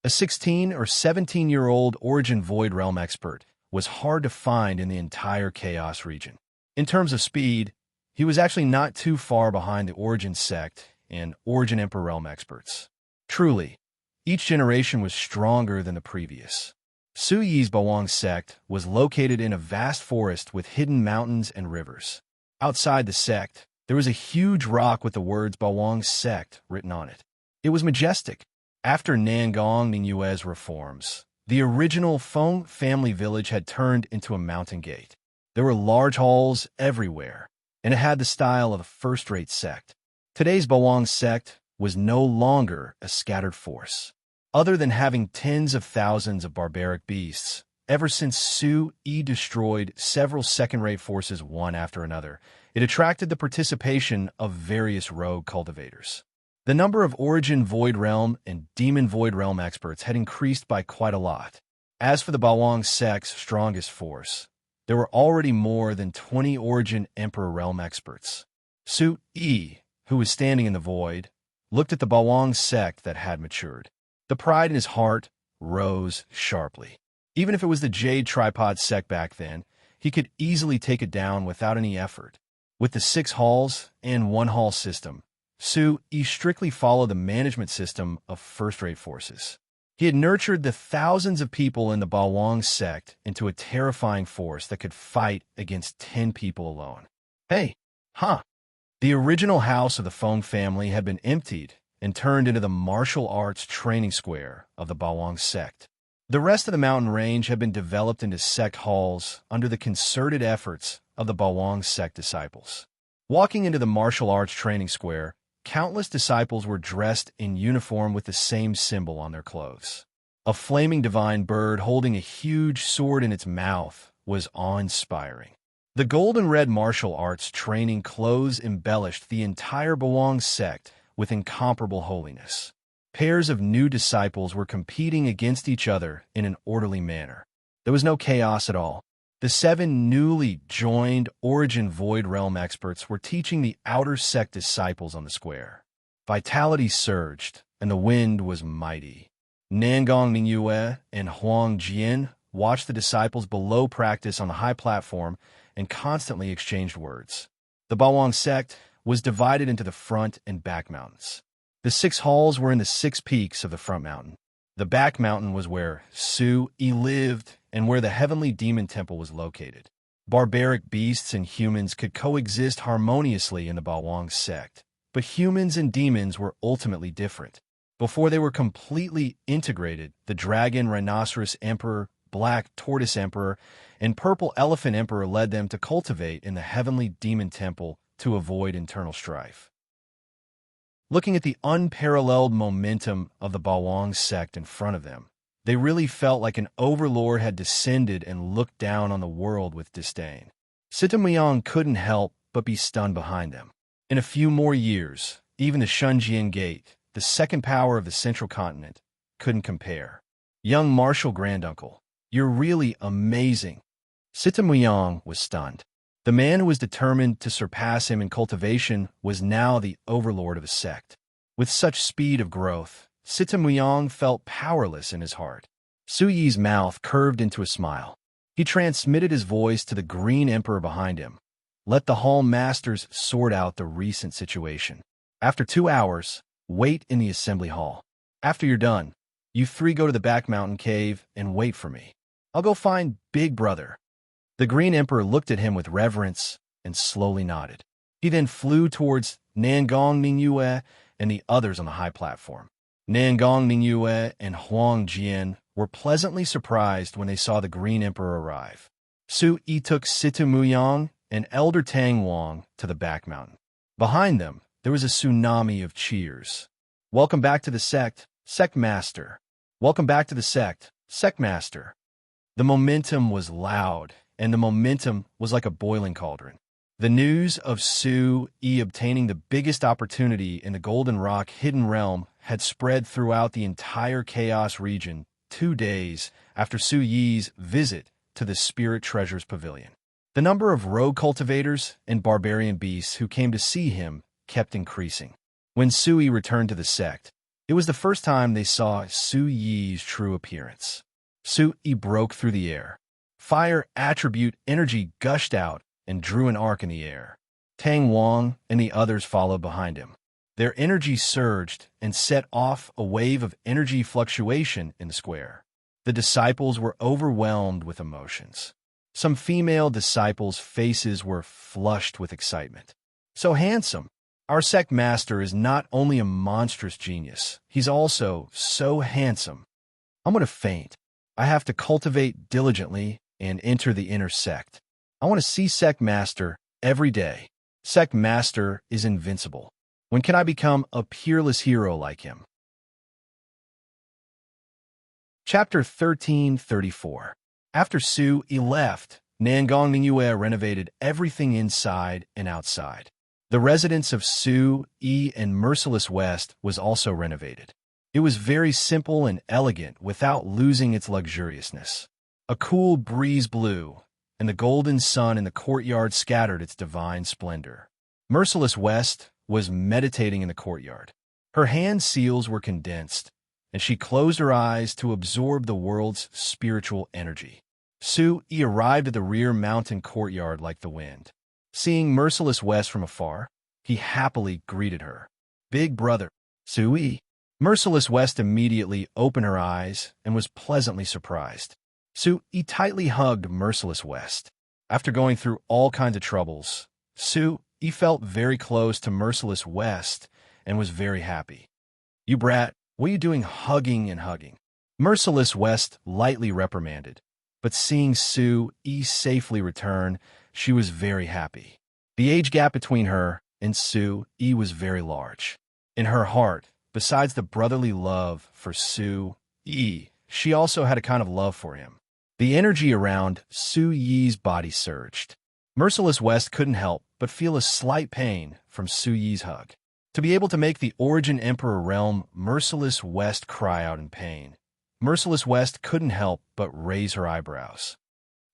A 16 or 17-year-old Origin Void Realm expert was hard to find in the entire Chaos region. In terms of speed, he was actually not too far behind the Origin Sect and Origin Emperor Realm experts. Truly, each generation was stronger than the previous. Su Yi's Bawang sect was located in a vast forest with hidden mountains and rivers. Outside the sect, there was a huge rock with the words Bawang sect written on it. It was majestic. After Nangong Ningyue's reforms, the original Feng family village had turned into a mountain gate. There were large halls everywhere, and it had the style of a first-rate sect. Today's Bawang sect was no longer a scattered force. Other than having tens of thousands of barbaric beasts, ever since Su Yi destroyed several second-rate forces one after another, it attracted the participation of various rogue cultivators. The number of Origin Void Realm and Demon Void Realm experts had increased by quite a lot. As for the Bawang sect's strongest force, there were already more than 20 Origin Emperor Realm experts. Su Yi, who was standing in the void, looked at the Bawang sect that had matured. The pride in his heart rose sharply. Even if it was the Jade Tripod sect back then, he could easily take it down without any effort. With the 6 halls and 1 hall system, Su Yi strictly followed the management system of first-rate forces. He had nurtured the thousands of people in the Bawang sect into a terrifying force that could fight against 10 people alone. Hey, huh? The original house of the Feng family had been emptied and turned into the martial arts training square of the Bawang sect. The rest of the mountain range had been developed into sect halls under the concerted efforts of the Bawang sect disciples. Walking into the martial arts training square, countless disciples were dressed in uniform with the same symbol on their clothes. A flaming divine bird holding a huge sword in its mouth was awe-inspiring. The gold and red martial arts training clothes embellished the entire Bawang sect with incomparable holiness. Pairs of new disciples were competing against each other in an orderly manner. There was no chaos at all. The 7 newly joined Origin Void Realm experts were teaching the outer sect disciples on the square. Vitality surged, and the wind was mighty. Nangong Ningyue and Huang Jian watched the disciples below practice on the high platform and constantly exchanged words. The Bawang sect was divided into the front and back mountains. The 6 halls were in the 6 peaks of the front mountain. The back mountain was where Su-Yi lived and where the heavenly demon temple was located. Barbaric beasts and humans could coexist harmoniously in the Bawang sect, but humans and demons were ultimately different. Before they were completely integrated, the Dragon Rhinoceros Emperor, Black Tortoise Emperor, and Purple Elephant Emperor led them to cultivate in the heavenly demon temple to avoid internal strife. Looking at the unparalleled momentum of the Bawang sect in front of them, they really felt like an overlord had descended and looked down on the world with disdain. Sitamayang couldn't help but be stunned behind them. In a few more years, even the Shunjian Gate, the second power of the central continent, couldn't compare. Young Martial Granduncle, you're really amazing. Sitamayang was stunned. The man who was determined to surpass him in cultivation was now the overlord of a sect. With such speed of growth, Sitamayang felt powerless in his heart. Su-Yi's mouth curved into a smile. He transmitted his voice to the Green Emperor behind him. Let the Hall Masters sort out the recent situation. After 2 hours, wait in the assembly hall. After you're done, you 3 go to the back mountain cave and wait for me. I'll go find Big Brother. The Green Emperor looked at him with reverence and slowly nodded. He then flew towards Nangong Ningyue and the others on the high platform. Nangong Ningyue and Huang Jian were pleasantly surprised when they saw the Green Emperor arrive. Su-Yi took Situmuyang and Elder Tang Wang to the back mountain. Behind them, there was a tsunami of cheers. Welcome back to the sect, Sect Master. Welcome back to the sect, Sect Master. The momentum was loud, and the momentum was like a boiling cauldron. The news of Su-Yi obtaining the biggest opportunity in the Golden Rock Hidden Realm had spread throughout the entire Chaos region 2 days after Su-Yi's visit to the Spirit Treasures Pavilion. The number of rogue cultivators and barbarian beasts who came to see him kept increasing. When Su-Yi returned to the sect, it was the first time they saw Su-Yi's true appearance. Su-Yi broke through the air. Fire attribute energy gushed out and drew an arc in the air. Tang Wang and the others followed behind him. Their energy surged and set off a wave of energy fluctuation in the square. The disciples were overwhelmed with emotions. Some female disciples' faces were flushed with excitement. So handsome! Our sect master is not only a monstrous genius, he's also so handsome. I'm going to faint. I have to cultivate diligently and enter the inner sect. I want to see Sect Master every day. Sect Master is invincible. When can I become a peerless hero like him? Chapter 1334. After Su-Yi left, Nangong Ningyue renovated everything inside and outside. The residence of Su-Yi and Merciless West was also renovated. It was very simple and elegant without losing its luxuriousness. A cool breeze blew, and the golden sun in the courtyard scattered its divine splendor. Merciless West was meditating in the courtyard. Her hand seals were condensed, and she closed her eyes to absorb the world's spiritual energy. Su-Yi arrived at the rear mountain courtyard like the wind. Seeing Merciless West from afar, he happily greeted her. Big brother, Su-Yi. Merciless West immediately opened her eyes and was pleasantly surprised. Su-yi tightly hugged Merciless West. After going through all kinds of troubles, Su-yi felt very close to Merciless West and was very happy. "You brat, what are you doing hugging and hugging?" Merciless West lightly reprimanded, but seeing Su-yi safely return, she was very happy. The age gap between her and Su-yi was very large. In her heart, besides the brotherly love for Su-yi, she also had a kind of love for him. The energy around Su-yi's body surged. Merciless West couldn't help but feel a slight pain from Su-yi's hug. To be able to make the Origin Emperor realm Merciless West cry out in pain, Merciless West couldn't help but raise her eyebrows.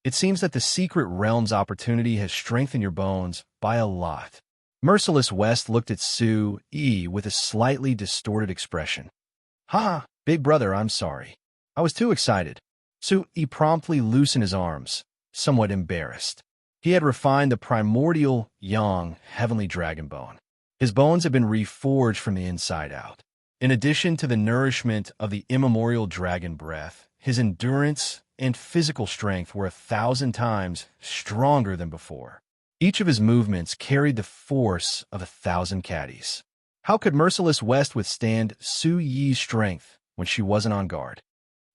"It seems that the secret realm's opportunity has strengthened your bones by a lot." Merciless West looked at Su-yi with a slightly distorted expression. "Ha, big brother, I'm sorry. I was too excited." Su-yi promptly loosened his arms, somewhat embarrassed. He had refined the primordial yang heavenly dragon bone. His bones had been reforged from the inside out. In addition to the nourishment of the immemorial dragon breath, his endurance and physical strength were 1,000 times stronger than before. Each of his movements carried the force of 1,000 caddies. How could Merciless West withstand Su-yi's strength when she wasn't on guard?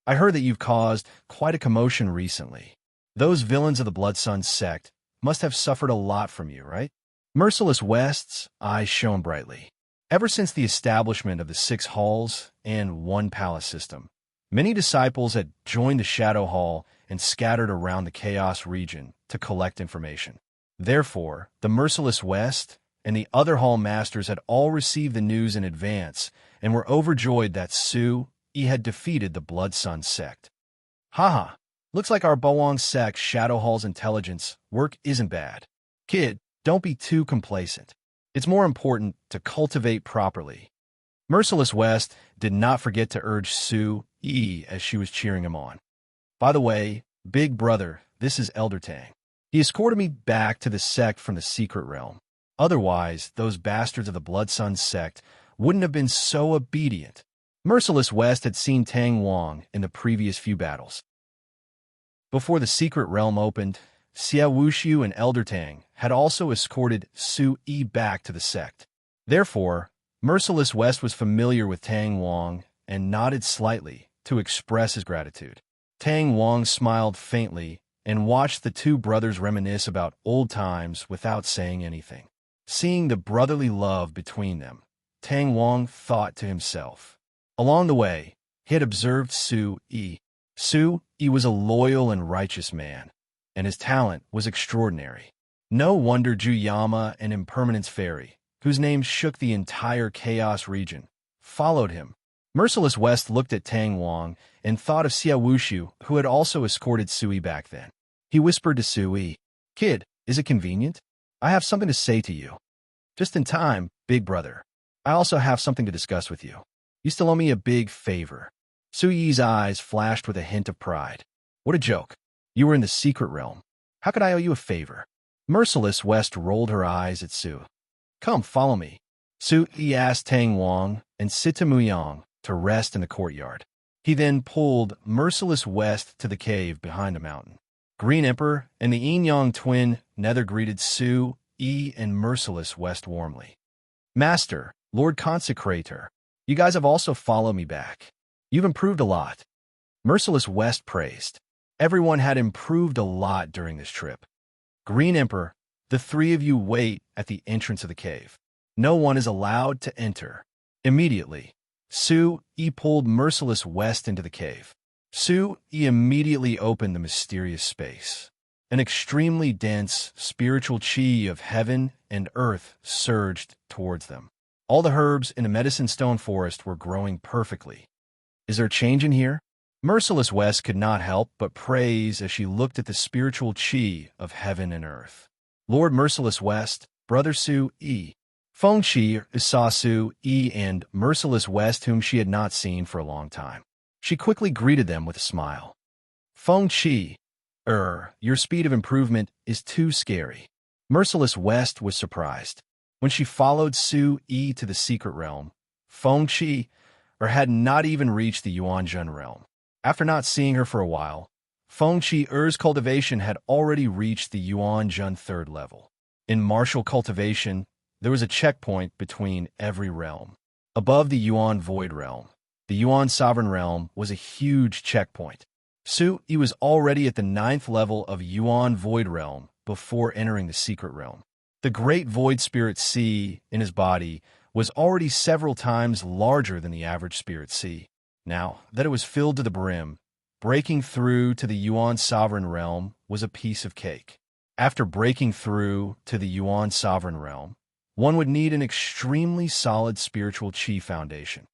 "I heard that you've caused quite a commotion recently. Those villains of the Blood Sun sect must have suffered a lot from you, right?" Merciless West's eyes shone brightly. Ever since the establishment of the 6 halls and 1 palace system, many disciples had joined the Shadow Hall and scattered around the Chaos region to collect information. Therefore, the Merciless West and the other hall masters had all received the news in advance and were overjoyed that Su-yi had defeated the Blood Sun sect. "Haha, looks like our Boang sect Shadow Hall's intelligence work isn't bad. Kid, don't be too complacent. It's more important to cultivate properly." Merciless West did not forget to urge Su-yi as she was cheering him on. "By the way, big brother, this is Elder Tang. He escorted me back to the sect from the secret realm. Otherwise, those bastards of the Blood Sun sect wouldn't have been so obedient." Merciless West had seen Tang Wang in the previous few battles. Before the secret realm opened, Xiao Wuxiu and Elder Tang had also escorted Su-yi back to the sect. Therefore, Merciless West was familiar with Tang Wang and nodded slightly to express his gratitude. Tang Wang smiled faintly and watched the two brothers reminisce about old times without saying anything. Seeing the brotherly love between them, Tang Wang thought to himself. Along the way, he had observed Su-yi. Su-yi was a loyal and righteous man, and his talent was extraordinary. No wonder Juyama and Impermanence Fairy, whose name shook the entire Chaos region, followed him. Merciless West looked at Tang Wang and thought of Xiao Wuxiu, who had also escorted Sui back then. He whispered to Sui, "Kid, is it convenient? I have something to say to you." "Just in time, big brother. I also have something to discuss with you. You still owe me a big favor." Sui's eyes flashed with a hint of pride. "What a joke. You were in the secret realm. How could I owe you a favor?" Merciless West rolled her eyes at Su. "Come, follow me." Sui asked Tang Wang and Sita Muyang to rest in the courtyard. He then pulled Merciless West to the cave behind the mountain. Green Emperor and the Yin-Yang twin nether greeted Su-yi and Merciless West warmly. "Master, Lord Consecrator, you guys have also followed me back. You've improved a lot." Merciless West praised. Everyone had improved a lot during this trip. Green Emperor, the three of you wait at the entrance of the cave. No one is allowed to enter. Immediately, Su-yi pulled Merciless West into the cave. Su-yi immediately opened the mysterious space. An extremely dense spiritual chi of heaven and earth surged towards them. All the herbs in the Medicine Stone Forest were growing perfectly. "Is there a change in here?" Merciless West could not help but praise as she looked at the spiritual chi of heaven and earth. "Lord Merciless West, Brother Su-yi." Feng Qi saw Su-yi and Merciless West, whom she had not seen for a long time. She quickly greeted them with a smile. "Feng Qi, your speed of improvement is too scary." Merciless West was surprised. When she followed Su-yi to the secret realm, Feng Qi, or had not even reached the Yuanzhen realm. After not seeing her for a while, Feng Qi-er's cultivation had already reached the Yuanzhen third level. In martial cultivation, there was a checkpoint between every realm. Above the Yuan Void Realm, the Yuan Sovereign Realm was a huge checkpoint. Su Yi was already at the 9th level of Yuan Void Realm before entering the Secret Realm. The Great Void Spirit Sea in his body was already several times larger than the average Spirit Sea. Now that it was filled to the brim, breaking through to the Yuan Sovereign Realm was a piece of cake. After breaking through to the Yuan Sovereign Realm, one would need an extremely solid spiritual qi foundation.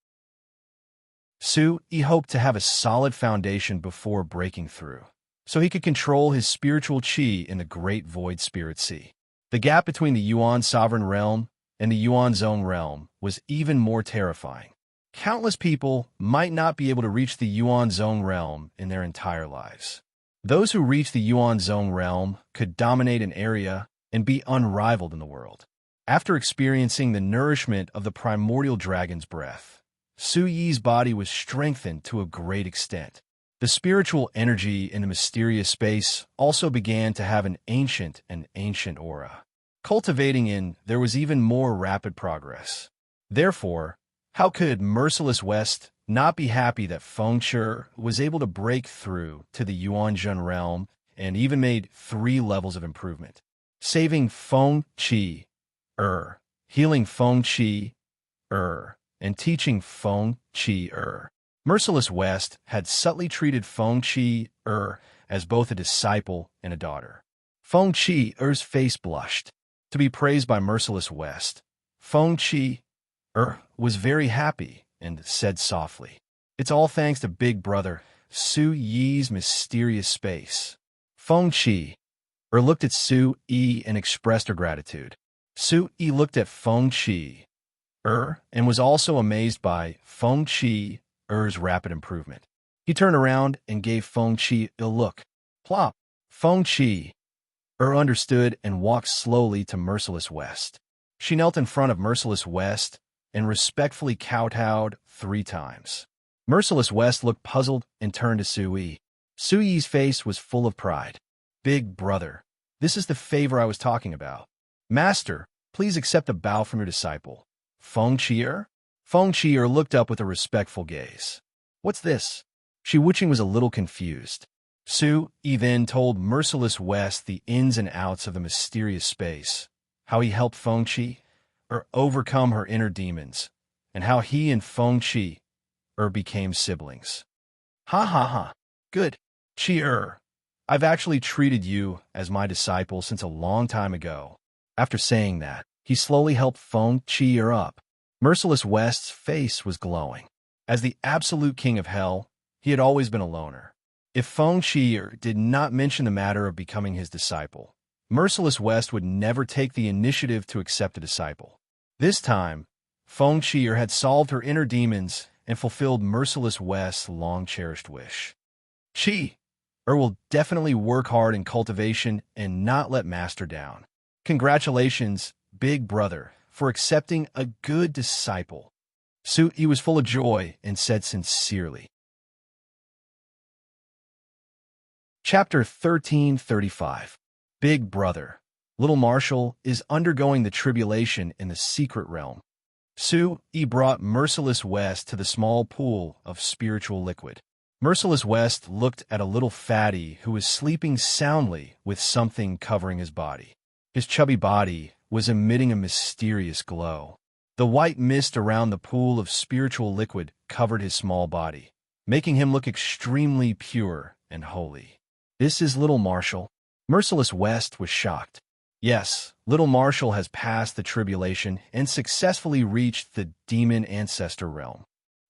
Su Yi hoped to have a solid foundation before breaking through, so he could control his spiritual qi in the Great Void Spirit Sea. The gap between the Yuan Sovereign Realm and the Yuan Zone Realm was even more terrifying. Countless people might not be able to reach the Yuan Zone Realm in their entire lives. Those who reached the Yuan Zone Realm could dominate an area and be unrivaled in the world. After experiencing the nourishment of the primordial dragon's breath, Su Yi's body was strengthened to a great extent. The spiritual energy in the mysterious space also began to have an ancient aura. Cultivating in, there was even more rapid progress. Therefore, how could Merciless West not be happy that Feng Qi was able to break through to the Yuanzhen realm and even made 3 levels of improvement? Saving Feng Qi, healing Feng Qi, and teaching Feng Qi. Merciless West had subtly treated Feng Qi as both a disciple and a daughter. Feng Qi-er's face blushed. To be praised by Merciless West, Feng Qi was very happy and said softly, "It's all thanks to Big Brother, Su Yi's mysterious space." Feng Qi looked at Su Yi and expressed her gratitude. Su Yi looked at Feng Qi and was also amazed by Feng Qi-er's rapid improvement. He turned around and gave Feng Qi a look. Plop! Feng Qi understood and walked slowly to Merciless West. She knelt in front of Merciless West and respectfully kowtowed 3 times. Merciless West looked puzzled and turned to Su Yi. Su Yi's face was full of pride. "Big Brother, this is the favor I was talking about. Master, please accept a bow from your disciple. Feng Qi-er?" Feng Qi-er looked up with a respectful gaze. "What's this?" Shi Wuqing was a little confused. Su Yi then told Merciless West the ins and outs of the mysterious space, how he helped Feng Qi overcome her inner demons, and how he and Feng Qi became siblings. "Ha ha ha. Good. Qi I've actually treated you as my disciple since a long time ago." After saying that, he slowly helped Feng Qi up. Merciless West's face was glowing. As the absolute king of hell, he had always been a loner. If Feng Qi did not mention the matter of becoming his disciple, Merciless West would never take the initiative to accept a disciple. This time, Feng Qi had solved her inner demons and fulfilled Merciless West's long-cherished wish. Qi will definitely work hard in cultivation and not let Master down. Congratulations, Big Brother, for accepting a good disciple. Su Yi was full of joy and said sincerely. Chapter 1335. Big Brother. Little Marshall is undergoing the tribulation in the secret realm. Su Yi brought Merciless West to the small pool of spiritual liquid. Merciless West looked at a little fatty who was sleeping soundly with something covering his body. His chubby body was emitting a mysterious glow. The white mist around the pool of spiritual liquid covered his small body, making him look extremely pure and holy. "This is Little Marshall." Merciless West was shocked. Yes, Little Marshall has passed the tribulation and successfully reached the demon ancestor realm.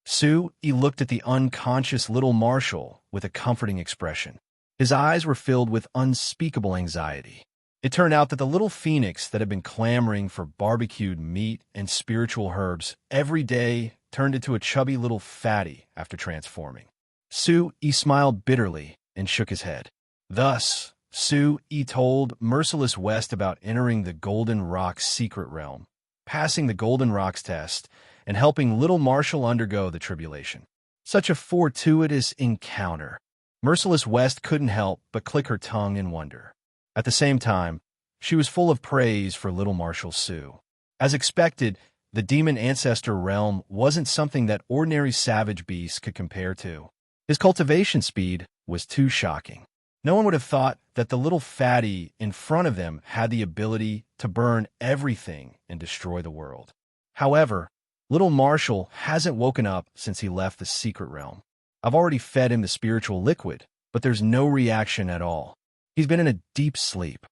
Su Yi looked at the unconscious Little Marshall with a comforting expression. His eyes were filled with unspeakable anxiety. It turned out that the little phoenix that had been clamoring for barbecued meat and spiritual herbs every day turned into a chubby little fatty after transforming. Su Yi smiled bitterly and shook his head. Thus, Su Yi told Merciless West about entering the Golden Rock's secret realm, passing the Golden Rock's test, and helping little Marshall undergo the tribulation. Such a fortuitous encounter. Merciless West couldn't help but click her tongue in wonder. At the same time, she was full of praise for little Marshall Sue. As expected, the demon ancestor realm wasn't something that ordinary savage beasts could compare to. His cultivation speed was too shocking. No one would have thought that the little fatty in front of them had the ability to burn everything and destroy the world. However, little Marshall hasn't woken up since he left the secret realm. I've already fed him the spiritual liquid, but there's no reaction at all. He's been in a deep sleep.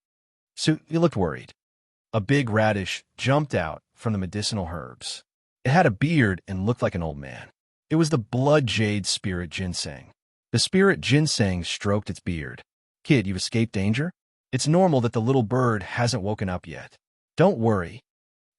So he looked worried. A big radish jumped out from the medicinal herbs. It had a beard and looked like an old man. It was the blood jade spirit ginseng. The spirit ginseng stroked its beard. Kid, you've escaped danger? It's normal that the little bird hasn't woken up yet. Don't worry.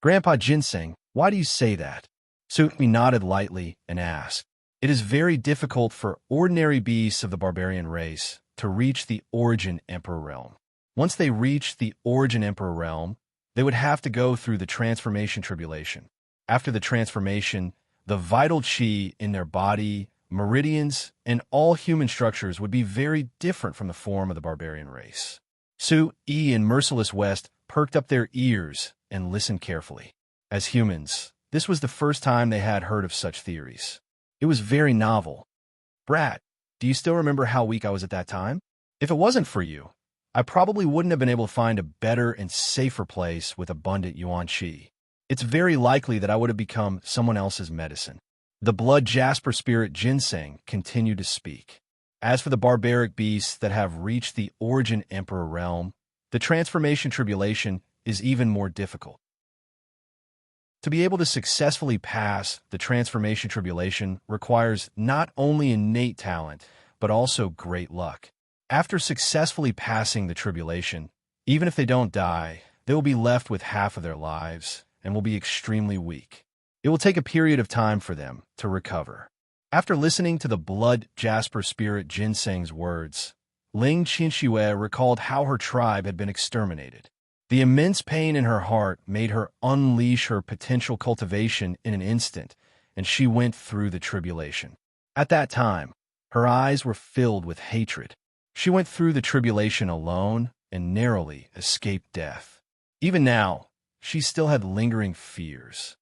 Grandpa Ginseng, why do you say that? Suitmi nodded lightly and asked, it is very difficult for ordinary beasts of the barbarian race to reach the Origin Emperor realm. Once they reach the Origin Emperor realm, they would have to go through the transformation tribulation. After the transformation, the vital chi in their body, meridians, and all human structures would be very different from the form of the barbarian race. Su-E and Merciless West perked up their ears and listened carefully. As humans, this was the first time they had heard of such theories. It was very novel. Brat, do you still remember how weak I was at that time? If it wasn't for you, I probably wouldn't have been able to find a better and safer place with abundant yuan qi. It's very likely that I would have become someone else's medicine. The blood jasper spirit ginseng continued to speak. As for the barbaric beasts that have reached the Origin Emperor realm, the transformation tribulation is even more difficult. To be able to successfully pass the transformation tribulation requires not only innate talent, but also great luck. After successfully passing the tribulation, even if they don't die, they will be left with half of their lives and will be extremely weak. It will take a period of time for them to recover. After listening to the blood jasper spirit ginseng's words, Ling Qinxue recalled how her tribe had been exterminated. The immense pain in her heart made her unleash her potential cultivation in an instant, and she went through the tribulation. At that time, her eyes were filled with hatred. She went through the tribulation alone and narrowly escaped death. Even now, she still had lingering fears.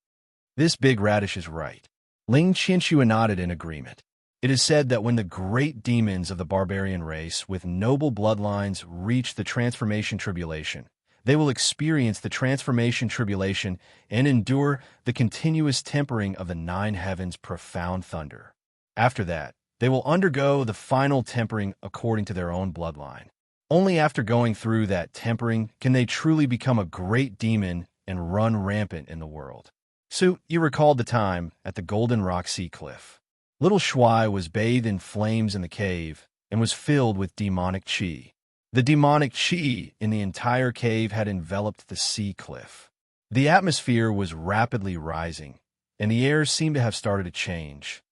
This big radish is right. Ling Qinxue nodded in agreement. It is said that when the great demons of the barbarian race with noble bloodlines reach the transformation tribulation, they will experience the transformation tribulation and endure the continuous tempering of the nine heavens' profound thunder. After that, they will undergo the final tempering according to their own bloodline. Only after going through that tempering can they truly become a great demon and run rampant in the world. So, you recalled the time at the Golden Rock Sea Cliff. Little Shuai was bathed in flames in the cave and was filled with demonic chi. The demonic chi in the entire cave had enveloped the sea cliff. The atmosphere was rapidly rising, and the air seemed to have started to change.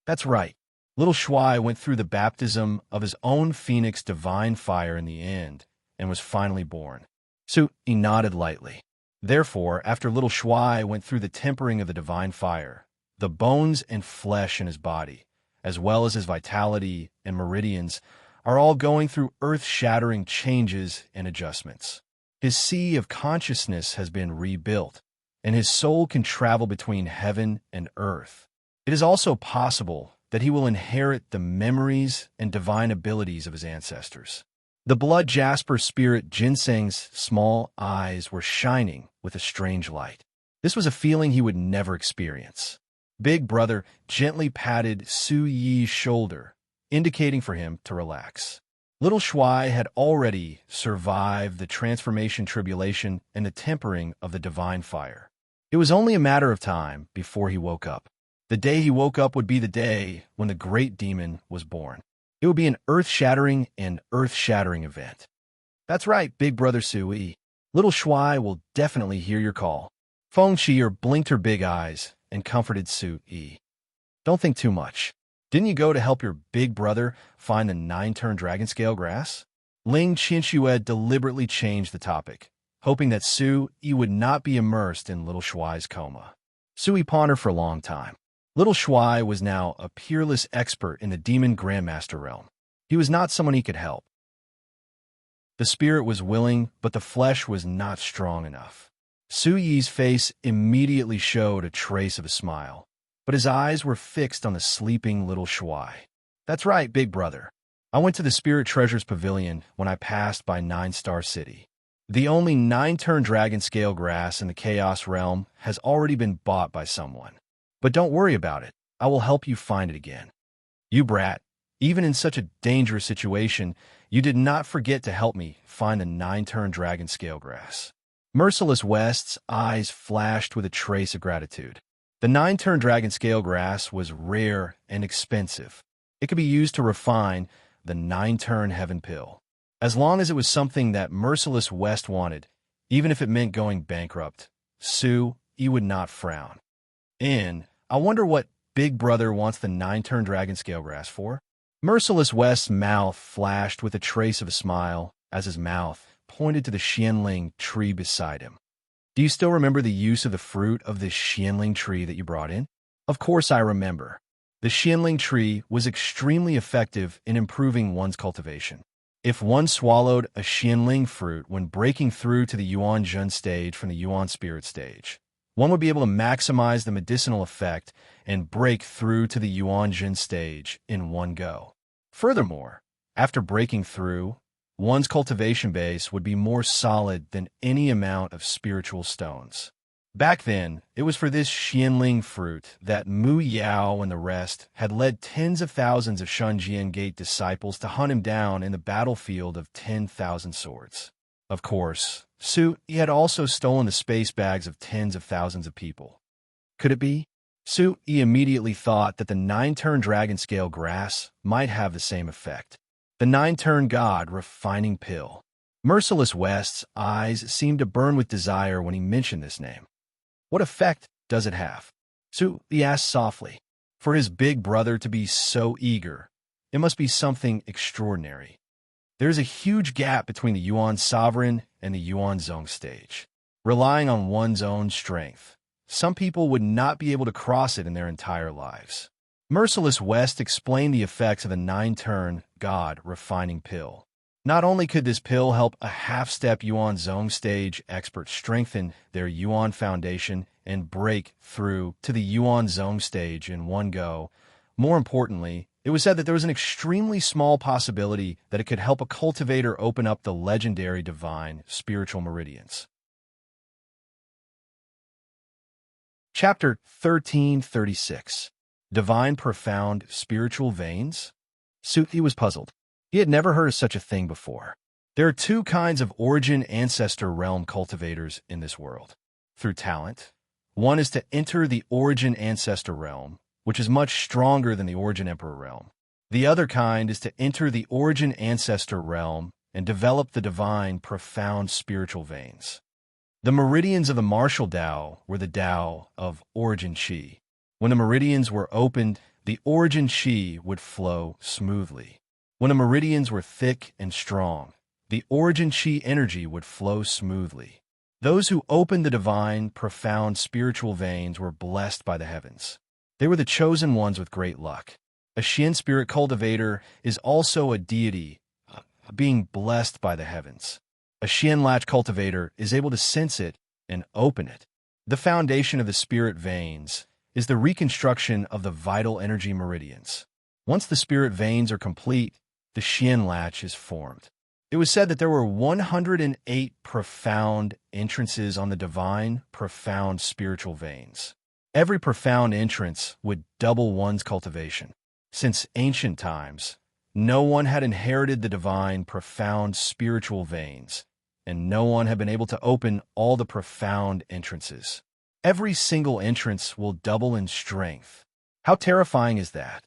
That's right. Little Shuai went through the baptism of his own phoenix divine fire in the end and was finally born. So he nodded lightly. Therefore, after little Shuai went through the tempering of the divine fire, the bones and flesh in his body, as well as his vitality and meridians, are all going through earth-shattering changes and adjustments. His sea of consciousness has been rebuilt, and his soul can travel between heaven and earth. It is also possible that he will inherit the memories and divine abilities of his ancestors. The blood jasper spirit ginseng's small eyes were shining with a strange light. This was a feeling he would never experience. Big Brother gently patted Su Yi's shoulder, indicating for him to relax. Little Shuai had already survived the transformation tribulation and the tempering of the divine fire. It was only a matter of time before he woke up. The day he woke up would be the day when the great demon was born. It would be an earth-shattering event. That's right, Big Brother Sui. Little Shuai will definitely hear your call. Feng Qi'er blinked her big eyes and comforted Sui. Don't think too much. Didn't you go to help your big brother find the 9-turn dragon scale grass? Ling Qinxue deliberately changed the topic, hoping that Sui would not be immersed in little Shuai's coma. Sui pondered for a long time. Little Shuai was now a peerless expert in the demon grandmaster realm. He was not someone he could help. The spirit was willing, but the flesh was not strong enough. Suyi's face immediately showed a trace of a smile, but his eyes were fixed on the sleeping little Shuai. That's right, big brother. I went to the Spirit Treasures Pavilion when I passed by 9-Star City. The only 9-turn dragon scale grass in the Chaos Realm has already been bought by someone. But don't worry about it. I will help you find it again. You brat, even in such a dangerous situation, you did not forget to help me find the 9-turn dragon scale grass. Merciless West's eyes flashed with a trace of gratitude. The 9-turn dragon scale grass was rare and expensive. It could be used to refine the 9-turn heaven pill. As long as it was something that Merciless West wanted, even if it meant going bankrupt, Sue, he would not frown. I wonder what Big Brother wants the 9-turn dragon scale grass for? Merciless West's mouth flashed with a trace of a smile as his mouth pointed to the Xianling tree beside him. Do you still remember the use of the fruit of this Xianling tree that you brought in? Of course I remember. The Xianling tree was extremely effective in improving one's cultivation. If one swallowed a Xianling fruit when breaking through to the Yuan Zhen stage from the Yuan Spirit stage, one would be able to maximize the medicinal effect and break through to the Yuan Zhen stage in one go. Furthermore, after breaking through, one's cultivation base would be more solid than any amount of spiritual stones. Back then, it was for this Xianling fruit that Mu Yao and the rest had led tens of thousands of Shunjian Gate disciples to hunt him down in the battlefield of 10,000 swords. Of course, Su had also stolen the space bags of tens of thousands of people. Could it be? Su immediately thought that the 9-turn dragon scale grass might have the same effect. The 9-turn god refining pill. Merciless West's eyes seemed to burn with desire when he mentioned this name. What effect does it have? Su asked softly. For his big brother to be so eager, it must be something extraordinary. There is a huge gap between the Yuan Sovereign and the Yuan Zong stage. Relying on one's own strength, some people would not be able to cross it in their entire lives. Merciless West explained the effects of the 9-turn god refining pill. Not only could this pill help a half-step Yuan Zong stage expert strengthen their Yuan foundation and break through to the Yuan Zong stage in one go, more importantly, it was said that there was an extremely small possibility that it could help a cultivator open up the legendary divine spiritual meridians. Chapter 1336. Divine Profound Spiritual Veins? Suthi was puzzled. He had never heard of such a thing before. There are two kinds of origin ancestor realm cultivators in this world. Through talent, one is to enter the origin ancestor realm, which is much stronger than the origin emperor realm. The other kind is to enter the origin ancestor realm and develop the divine profound spiritual veins. The meridians of the martial Tao were the Tao of origin Qi. When the meridians were opened, the origin Qi would flow smoothly. When the meridians were thick and strong, the origin Qi energy would flow smoothly. Those who opened the divine, profound spiritual veins were blessed by the heavens. They were the chosen ones with great luck. A Xian spirit cultivator is also a deity, being blessed by the heavens. A Xian latch cultivator is able to sense it and open it. The foundation of the spirit veins is the reconstruction of the vital energy meridians. Once the spirit veins are complete, the Xian latch is formed. It was said that there were 108 profound entrances on the divine, profound spiritual veins. Every profound entrance would double one's cultivation. Since ancient times, no one had inherited the divine, profound spiritual veins, and no one had been able to open all the profound entrances. Every single entrance will double in strength. How terrifying is that?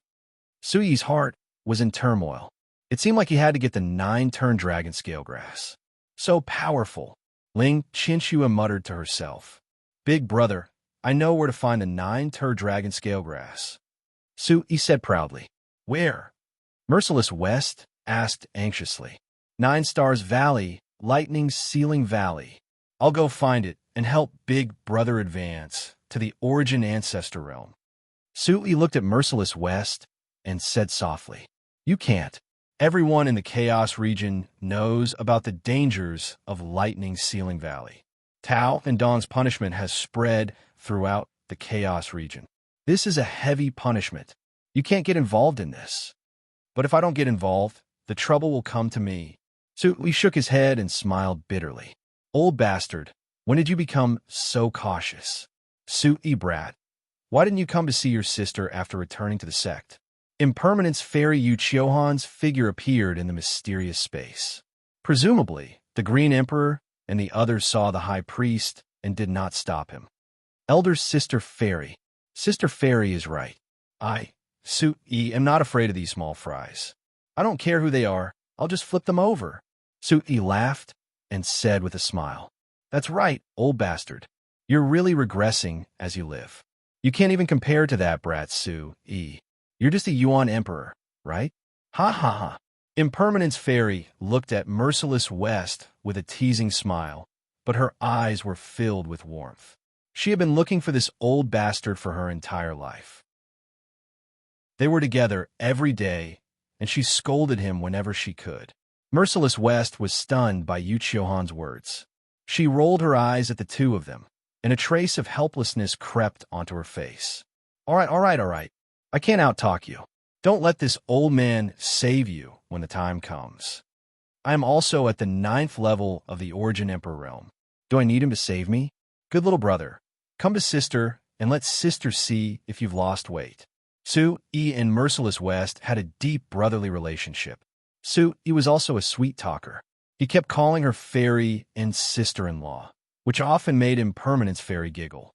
Suyi's heart was in turmoil. It seemed like he had to get the 9-turn dragon scale grass. So powerful. Ling Chinchua muttered to herself. Big brother, I know where to find the 9-turn dragon scale grass. Suyi said proudly. Where? Merciless West asked anxiously. 9 Stars Valley, Lightning's Ceiling Valley. I'll go find it and help Big Brother advance to the origin ancestor realm. Sui looked at Merciless West and said softly, "You can't. Everyone in the Chaos region knows about the dangers of Lightning Sealing Valley. Tao and Dawn's punishment has spread throughout the Chaos region. This is a heavy punishment. You can't get involved in this. But if I don't get involved, the trouble will come to me." Sui shook his head and smiled bitterly. "Old bastard, when did you become so cautious?" "Sui brat, why didn't you come to see your sister after returning to the sect?" Impermanence Fairy Yu Chiohan's figure appeared in the mysterious space. Presumably, the Green Emperor and the others saw the High Priest and did not stop him. "Elder Sister Fairy. Sister Fairy is right. Sui, am not afraid of these small fries. I don't care who they are. I'll just flip them over." Sui laughed and said with a smile, "That's right, old bastard. You're really regressing as you live. You can't even compare to that brat, Sui. You're just a Yuan Emperor, right? Ha ha ha." Impermanence Fairy looked at Merciless West with a teasing smile, but her eyes were filled with warmth. She had been looking for this old bastard for her entire life. They were together every day, and she scolded him whenever she could. Merciless West was stunned by Yu Chiohan's words. She rolled her eyes at the two of them, and a trace of helplessness crept onto her face. All right. I can't outtalk you. Don't let this old man save you when the time comes. I am also at the 9th level of the Origin Emperor realm. Do I need him to save me? Good little brother, come to sister and let sister see if you've lost weight." Sui and Merciless West had a deep brotherly relationship. Sui was also a sweet talker. He kept calling her fairy and sister-in-law, which often made Impermanence Fairy giggle.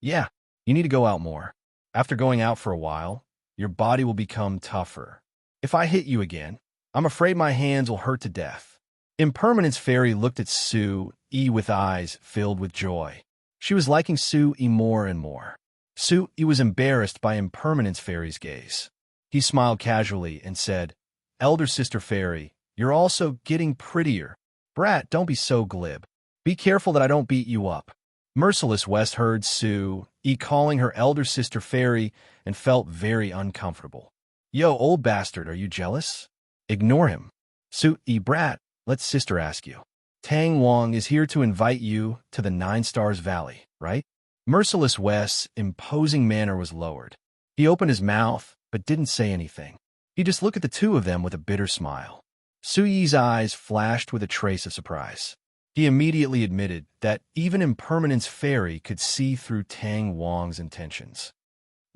"Yeah, you need to go out more. After going out for a while, your body will become tougher. If I hit you again, I'm afraid my hands will hurt to death." Impermanence Fairy looked at Sui with eyes filled with joy. She was liking Sui more and more. Sui was embarrassed by Impermanence Fairy's gaze. He smiled casually and said, "Elder Sister Fairy, you're also getting prettier. Brat, don't be so glib. Be careful that I don't beat you up." Merciless West heard Sui calling her Elder Sister Fairy and felt very uncomfortable. "Yo, old bastard, are you jealous? Ignore him." "Sui, brat, let sister ask you. Tang Wang is here to invite you to the 9 Stars Valley, right?" Merciless West's imposing manner was lowered. He opened his mouth, but didn't say anything. He just looked at the two of them with a bitter smile. Sui's eyes flashed with a trace of surprise. He immediately admitted that even Impermanence Fairy could see through Tang Wang's intentions.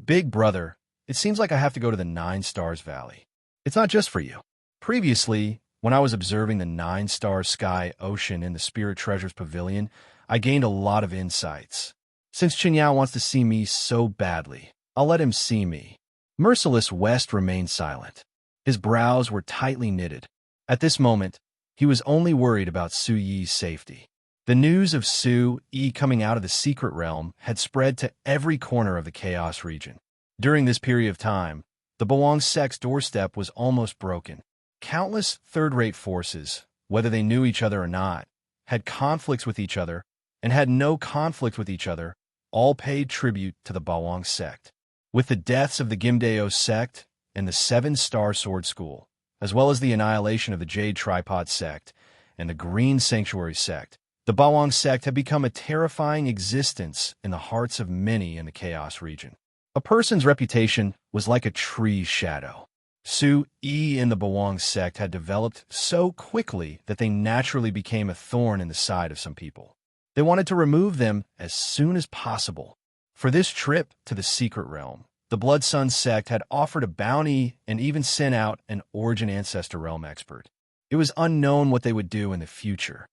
"Big brother, it seems like I have to go to the 9 Stars Valley. It's not just for you. Previously, when I was observing the 9 Star Sky Ocean in the Spirit Treasures Pavilion, I gained a lot of insights. Since Qinyao wants to see me so badly, I'll let him see me." Merciless West remained silent. His brows were tightly knitted. At this moment, he was only worried about Sui's safety. The news of Sui coming out of the secret realm had spread to every corner of the Chaos region. During this period of time, the Bawang sect's doorstep was almost broken. Countless third-rate forces, whether they knew each other or not, had conflicts with each other and had no conflict with each other, all paid tribute to the Bawang sect. With the deaths of the Gimdeo sect and the 7 Star Sword School, as well as the annihilation of the Jade Tripod sect and the Green Sanctuary sect, the Bawang sect had become a terrifying existence in the hearts of many in the Chaos region. A person's reputation was like a tree's shadow. Sui and the Bawang sect had developed so quickly that they naturally became a thorn in the side of some people. They wanted to remove them as soon as possible. For this trip to the secret realm, the Blood Sun sect had offered a bounty and even sent out an Origin Ancestor Realm expert. It was unknown what they would do in the future.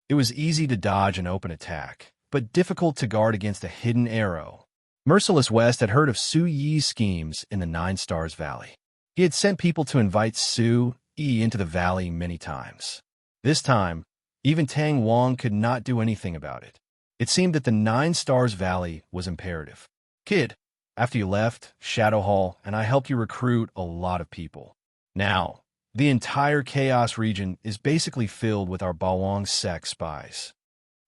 It was easy to dodge an open attack, but difficult to guard against a hidden arrow. Merciless West had heard of Sui's schemes in the 9 Stars Valley. He had sent people to invite Sui into the valley many times. This time, even Tang Wang could not do anything about it. It seemed that the 9 Stars Valley was imperative. "Kid, after you left Shadow Hall and I helped you recruit a lot of people. Now, the entire Chaos region is basically filled with our Bawang sect spies.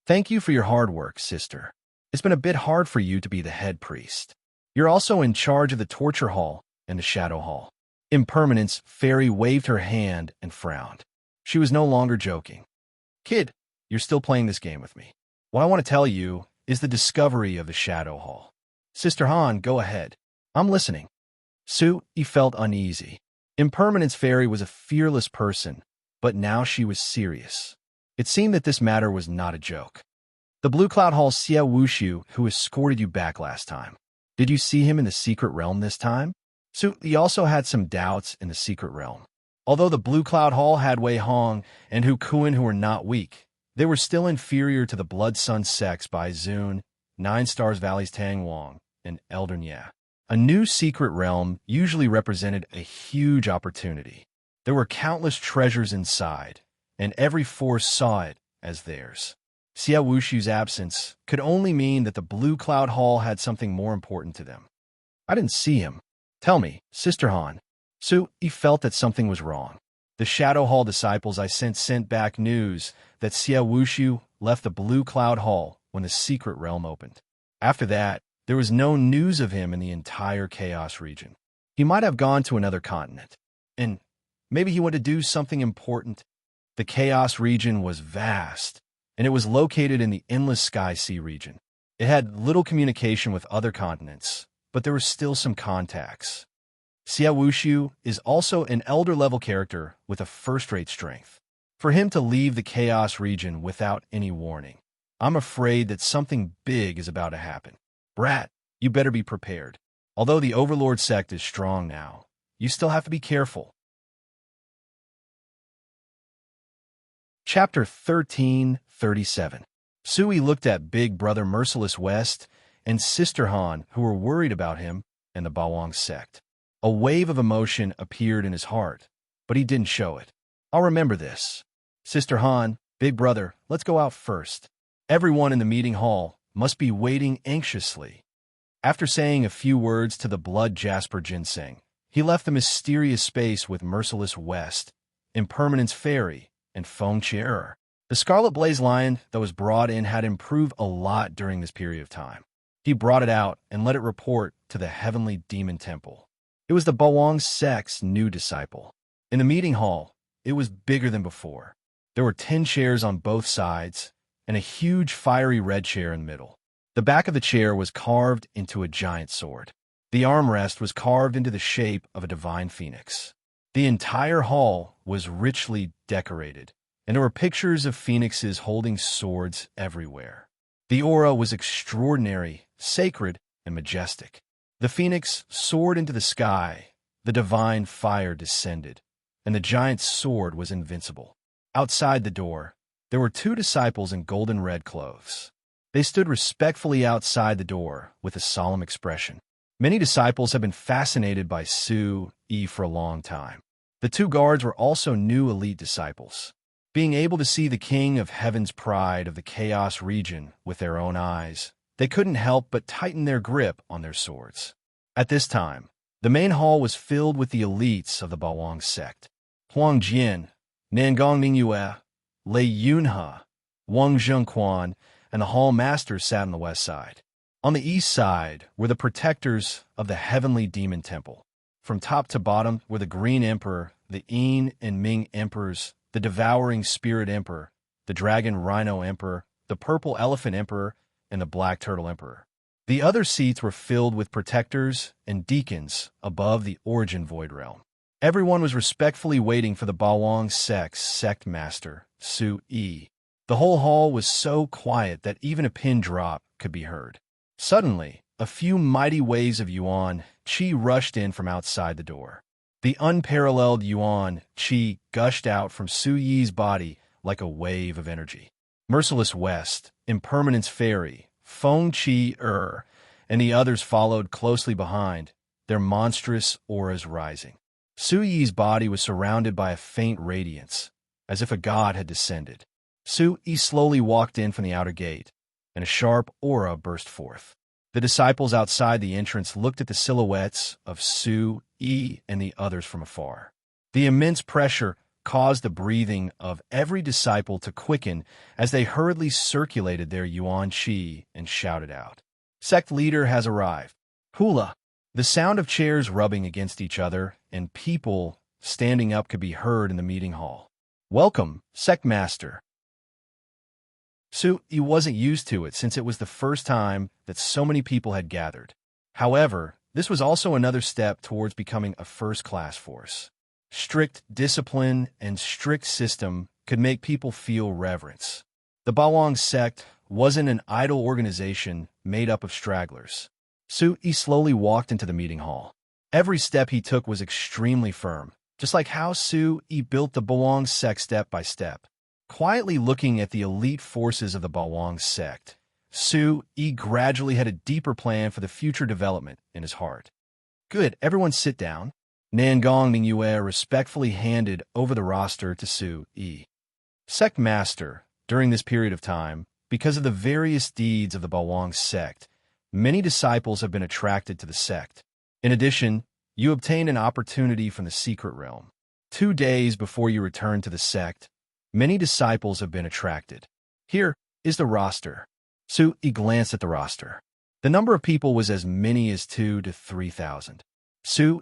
Thank you for your hard work, sister. It's been a bit hard for you to be the head priest. You're also in charge of the torture hall and the shadow hall. Impermanence Fairy waved her hand and frowned. She was no longer joking. Kid, you're still playing this game with me. What I want to tell you is the discovery of the shadow hall. Sister Han, go ahead. I'm listening. He felt uneasy. Impermanence Fairy was a fearless person, but now she was serious. It seemed that this matter was not a joke. The Blue Cloud Hall Xia Wushu, who escorted you back last time. Did you see him in the secret realm this time? He also had some doubts in the secret realm. Although the Blue Cloud Hall had Wei Hong and Hu Kuan who were not weak, they were still inferior to the Blood Sun sects by Zun, Nine Stars Valley's Tang Wang, and Elder Nya. A new secret realm usually represented a huge opportunity. There were countless treasures inside, and every force saw it as theirs. Xia Wushu's absence could only mean that the Blue Cloud Hall had something more important to them. I didn't see him. Tell me, Sister Han. He felt that something was wrong. The Shadow Hall disciples I sent back news that Xia Wushu left the Blue Cloud Hall when the secret realm opened. After that, there was no news of him in the entire Chaos region. He might have gone to another continent. And maybe he went to do something important. The Chaos region was vast, and it was located in the Endless Sky Sea region. It had little communication with other continents, but there were still some contacts. Xia Wushu is also an elder-level character with a first-rate strength. For him to leave the Chaos region without any warning, I'm afraid that something big is about to happen. Brat, you better be prepared. Although the Overlord sect is strong now, you still have to be careful. Chapter 1337. Sui looked at Big Brother Merciless West and Sister Han, who were worried about him and the Bawang sect. A wave of emotion appeared in his heart, but he didn't show it. I'll remember this. Sister Han, Big Brother, let's go out first. Everyone in the meeting hall must be waiting anxiously. After saying a few words to the Blood Jasper Ginseng, he left the mysterious space with Merciless West, Impermanence Fairy, and Feng Chier. The Scarlet Blaze Lion that was brought in had improved a lot during this period of time. He brought it out and let it report to the Heavenly Demon Temple. It was the Bawang sect's new disciple. In the meeting hall, it was bigger than before. There were 10 chairs on both sides, and a huge fiery red chair in the middle. The back of the chair was carved into a giant sword. The armrest was carved into the shape of a divine phoenix. The entire hall was richly decorated, and there were pictures of phoenixes holding swords everywhere. The aura was extraordinary, sacred, and majestic. The phoenix soared into the sky, the divine fire descended, and the giant sword was invincible. Outside the door, there were 2 disciples in golden red clothes. They stood respectfully outside the door with a solemn expression. Many disciples have been fascinated by Yi for a long time. The 2 guards were also new elite disciples. Being able to see the King of Heaven's pride of the Chaos region with their own eyes, they couldn't help but tighten their grip on their swords. At this time, the main hall was filled with the elites of the Bawang sect. Huang Jian, Nangong Mingyue, Lei Yunhe, Wang Zhengquan, and the hall masters sat on the west side. On the east side were the protectors of the Heavenly Demon Temple. From top to bottom were the Green Emperor, the Yin and Ming Emperors, the Devouring Spirit Emperor, the Dragon Rhino Emperor, the Purple Elephant Emperor, and the Black Turtle Emperor. The other seats were filled with protectors and deacons above the Origin Void Realm. Everyone was respectfully waiting for the Bawang sect's sect master, Yi. The whole hall was so quiet that even a pin drop could be heard. Suddenly, a few mighty waves of Yuan Qi rushed in from outside the door. The unparalleled Yuan Qi gushed out from Yi's body like a wave of energy. Merciless West, Impermanence Fairy, Feng Chier, and the others followed closely behind, their monstrous auras rising. Yi's body was surrounded by a faint radiance, as if a god had descended. Yi slowly walked in from the outer gate, and a sharp aura burst forth. The disciples outside the entrance looked at the silhouettes of Yi and the others from afar. The immense pressure caused the breathing of every disciple to quicken as they hurriedly circulated their yuan qi and shouted out, "Sect leader has arrived." Hula! The sound of chairs rubbing against each other and people standing up could be heard in the meeting hall. "Welcome, sect master." He wasn't used to it since it was the first time that so many people had gathered. However, this was also another step towards becoming a first-class force. Strict discipline and strict system could make people feel reverence. The Bawang sect wasn't an idle organization made up of stragglers. He slowly walked into the meeting hall. Every step he took was extremely firm, just like how he built the Bawang sect step by step. Quietly looking at the elite forces of the Bawang sect, he gradually had a deeper plan for the future development in his heart. "Good, everyone sit down." Nangong Ningyue respectfully handed over the roster to Su-yi. Sect master, during this period of time, because of the various deeds of the Bawang sect, many disciples have been attracted to the sect. In addition, you obtained an opportunity from the secret realm. 2 days before you return to the sect, many disciples have been attracted. Here is the roster. He glanced at the roster. The number of people was as many as 2,000 to 3,000.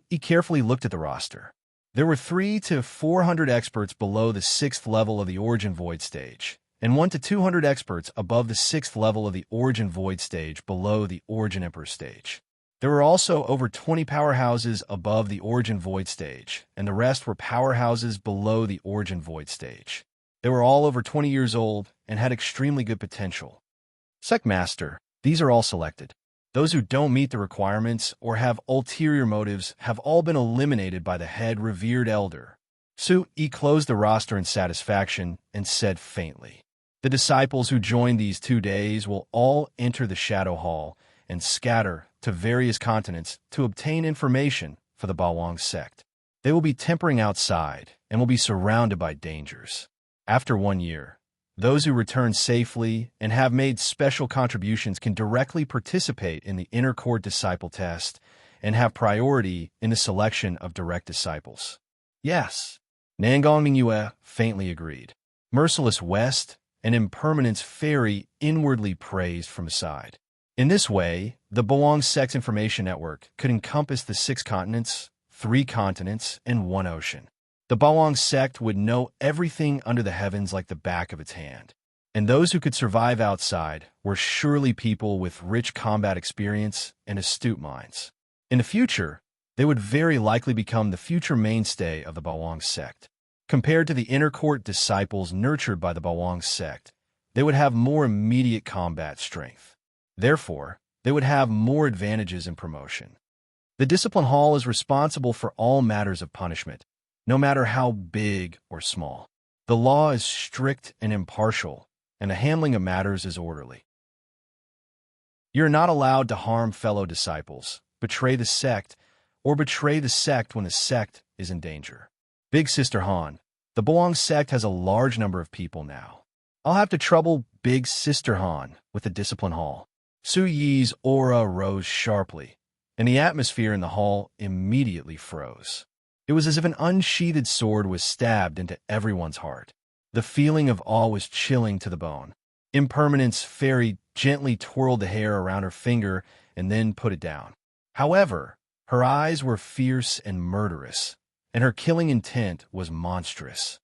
He carefully looked at the roster. There were 300 to 400 experts below the 6th level of the Origin Void stage, and 100 to 200 experts above the 6th level of the Origin Void stage below the Origin Emperor stage. There were also over 20 powerhouses above the Origin Void stage, and the rest were powerhouses below the Origin Void stage. They were all over 20 years old and had extremely good potential. Sect Master, these are all selected. Those who don't meet the requirements or have ulterior motives have all been eliminated by the head revered elder. He closed the roster in satisfaction and said faintly, "The disciples who join these 2 days will all enter the Shadow Hall and scatter to various continents to obtain information for the Bawang sect. They will be tempering outside and will be surrounded by dangers. After 1 year, those who return safely and have made special contributions can directly participate in the Inner Court Disciple Test and have priority in the selection of direct disciples." "Yes," Nangong Mingyue faintly agreed. Merciless West and Impermanence Fairy inwardly praised from aside. In this way, the Bawang Sect's information network could encompass the 6 continents, 3 continents, and 1 ocean. The Bawang sect would know everything under the heavens like the back of its hand. And those who could survive outside were surely people with rich combat experience and astute minds. In the future, they would very likely become the future mainstay of the Bawang sect. Compared to the inner court disciples nurtured by the Bawang sect, they would have more immediate combat strength. Therefore, they would have more advantages in promotion. The Discipline Hall is responsible for all matters of punishment, no matter how big or small. The law is strict and impartial, and the handling of matters is orderly. You're not allowed to harm fellow disciples, betray the sect, or betray the sect when the sect is in danger. Big Sister Han, the Bawang sect has a large number of people now. I'll have to trouble Big Sister Han with the Discipline Hall. Su Yi's aura rose sharply, and the atmosphere in the hall immediately froze. It was as if an unsheathed sword was stabbed into everyone's heart. The feeling of awe was chilling to the bone. Impermanence Fairy gently twirled the hair around her finger and then put it down. However, her eyes were fierce and murderous, and her killing intent was monstrous.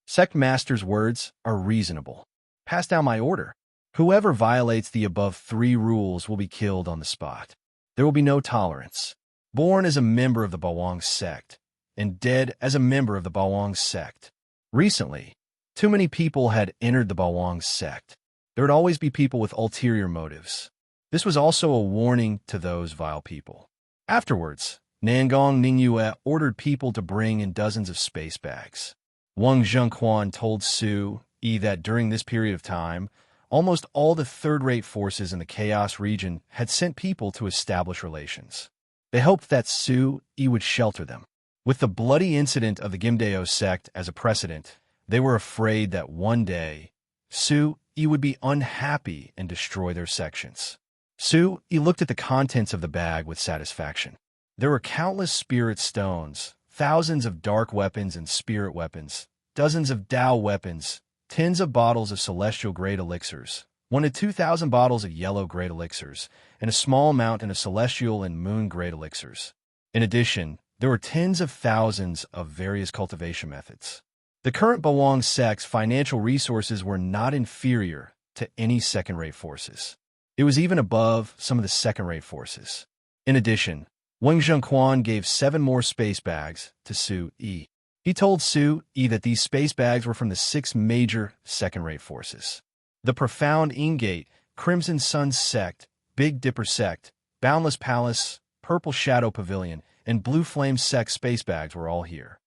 Sect Master's words are reasonable. Pass down my order. Whoever violates the above 3 rules will be killed on the spot. There will be no tolerance. Born as a member of the Bawang sect, and dead as a member of the Bawang sect. Recently, too many people had entered the Bawang sect. There would always be people with ulterior motives. This was also a warning to those vile people. Afterwards, Nangong Ningyue ordered people to bring in dozens of space bags. Wang Zhengquan told Su Yi that during this period of time, almost all the third-rate forces in the Chaos region had sent people to establish relations. They hoped that Su Yi would shelter them. With the bloody incident of the Gimdeo sect as a precedent, they were afraid that one day, Su Yi would be unhappy and destroy their sections. Su Yi looked at the contents of the bag with satisfaction. There were countless spirit stones, thousands of dark weapons and spirit weapons, dozens of Tao weapons, tens of bottles of celestial-grade elixirs, 1 to 2,000 bottles of yellow-grade elixirs, and a small mountain of celestial and moon-grade elixirs. In addition, there were tens of thousands of various cultivation methods. The current Bawang sect's financial resources were not inferior to any second-rate forces. It was even above some of the second-rate forces. In addition, Wang Zhengquan gave 7 more space bags to Su Yi. He told Su Yi that these space bags were from the 6 major second-rate forces. The Profound Ingate, Crimson Sun Sect, Big Dipper Sect, Boundless Palace, Purple Shadow Pavilion, and Blue Flame Sect space bags were all here.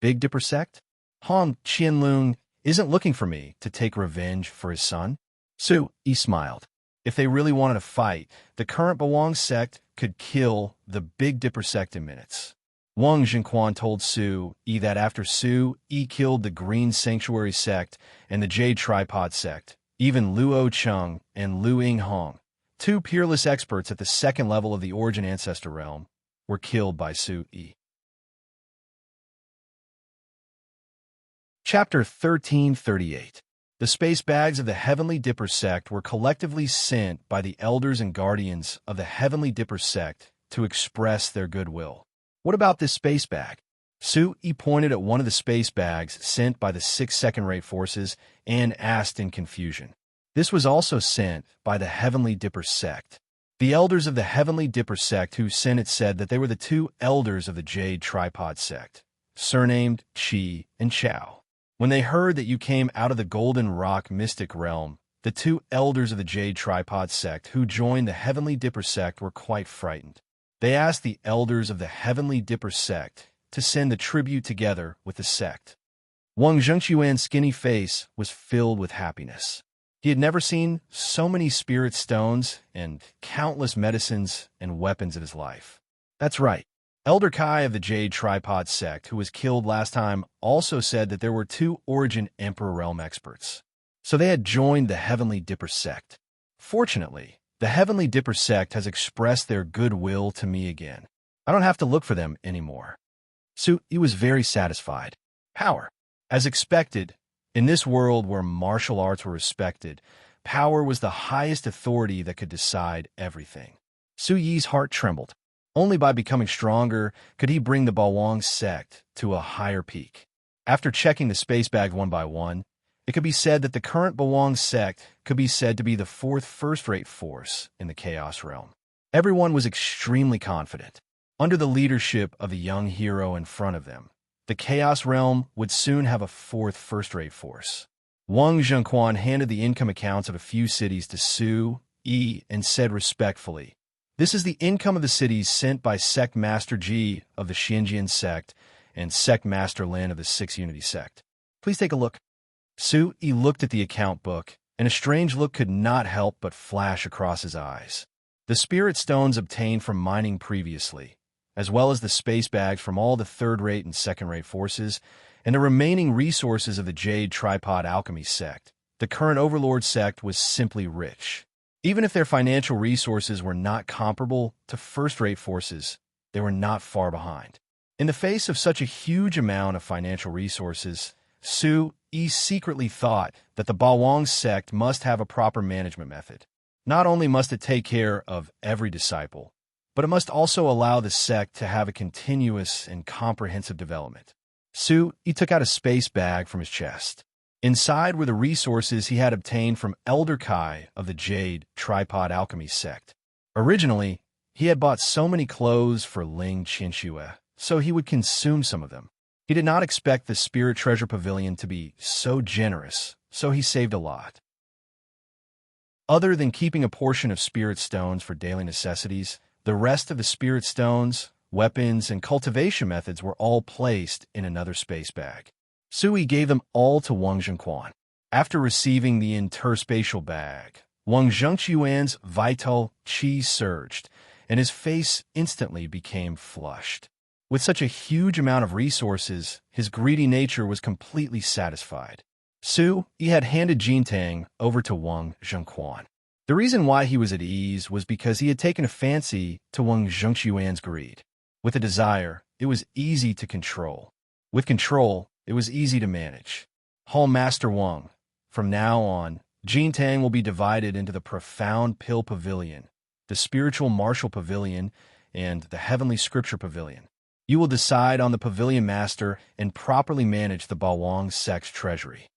Big Dipper Sect? Hong Qianlong isn't looking for me to take revenge for his son? Su Yi smiled. If they really wanted to fight, the current Bawang sect could kill the Big Dipper sect in minutes. Wang Zhengquan told Su Yi that after Su Yi killed the Green Sanctuary sect and the Jade Tripod sect, even Luo Cheng and Lu Yinghong, 2 peerless experts at the 2nd level of the Origin Ancestor realm, were killed by Su Yi. Chapter 1338. The space bags of the Heavenly Dipper sect were collectively sent by the elders and guardians of the Heavenly Dipper sect to express their goodwill. What about this space bag? Su Yi pointed at one of the space bags sent by the 6 second-rate forces and asked in confusion. This was also sent by the Heavenly Dipper sect. The elders of the Heavenly Dipper sect who sent it said that they were the 2 elders of the Jade Tripod sect, surnamed Qi and Chao. When they heard that you came out of the Golden Rock mystic realm, the 2 elders of the Jade Tripod sect who joined the Heavenly Dipper sect were quite frightened. They asked the elders of the Heavenly Dipper sect to send the tribute together with the sect. Wang Zhengquan's skinny face was filled with happiness. He had never seen so many spirit stones and countless medicines and weapons in his life. That's right. Elder Kai of the Jade Tripod sect, who was killed last time, also said that there were 2 Origin Emperor Realm experts. So they had joined the Heavenly Dipper sect. Fortunately, the Heavenly Dipper sect has expressed their goodwill to me again. I don't have to look for them anymore. Su Yi was very satisfied. Power. As expected, in this world where martial arts were respected, power was the highest authority that could decide everything. Su Yi's heart trembled. Only by becoming stronger could he bring the Bawang sect to a higher peak. After checking the space bag one by one, it could be said that the current Bawang sect could be said to be the 4th first-rate force in the Chaos Realm. Everyone was extremely confident. Under the leadership of the young hero in front of them, the Chaos Realm would soon have a 4th first-rate force. Wang Zhengquan handed the income accounts of a few cities to Su Yi and said respectfully, "This is the income of the cities sent by Sect Master Ji of the Xinjian sect and Sect Master Lin of the 6 Unity sect. Please take a look." Su Yi looked at the account book, and a strange look could not help but flash across his eyes. The spirit stones obtained from mining previously, as well as the space bags from all the 3rd-rate and 2nd-rate forces, and the remaining resources of the Jade Tripod Alchemy sect, the current Overlord sect was simply rich. Even if their financial resources were not comparable to first-rate forces, they were not far behind. In the face of such a huge amount of financial resources, Su Yi secretly thought that the Bawang sect must have a proper management method. Not only must it take care of every disciple, but it must also allow the sect to have a continuous and comprehensive development. Su Yi took out a space bag from his chest. Inside were the resources he had obtained from Elder Kai of the Jade Tripod Alchemy sect. Originally, he had bought so many clothes for Ling Qianxue, so he would consume some of them. He did not expect the Spirit Treasure Pavilion to be so generous, so he saved a lot. Other than keeping a portion of spirit stones for daily necessities, the rest of the spirit stones, weapons, and cultivation methods were all placed in another space bag. Su Yi gave them all to Wang Zhengquan. After receiving the interspatial bag, Wang Zhengquan's vital qi surged, and his face instantly became flushed. With such a huge amount of resources, his greedy nature was completely satisfied. Su Yi had handed Jintang over to Wang Zhengquan. The reason why he was at ease was because he had taken a fancy to Wang Zhengquan's greed. With a desire, it was easy to control. With control, It was easy to manage. Hall Master Wang, from now on, Jintang will be divided into the Profound Pill Pavilion, the Spiritual Martial Pavilion, and the Heavenly Scripture Pavilion. You will decide on the Pavilion Master and properly manage the Bawang sect's treasury.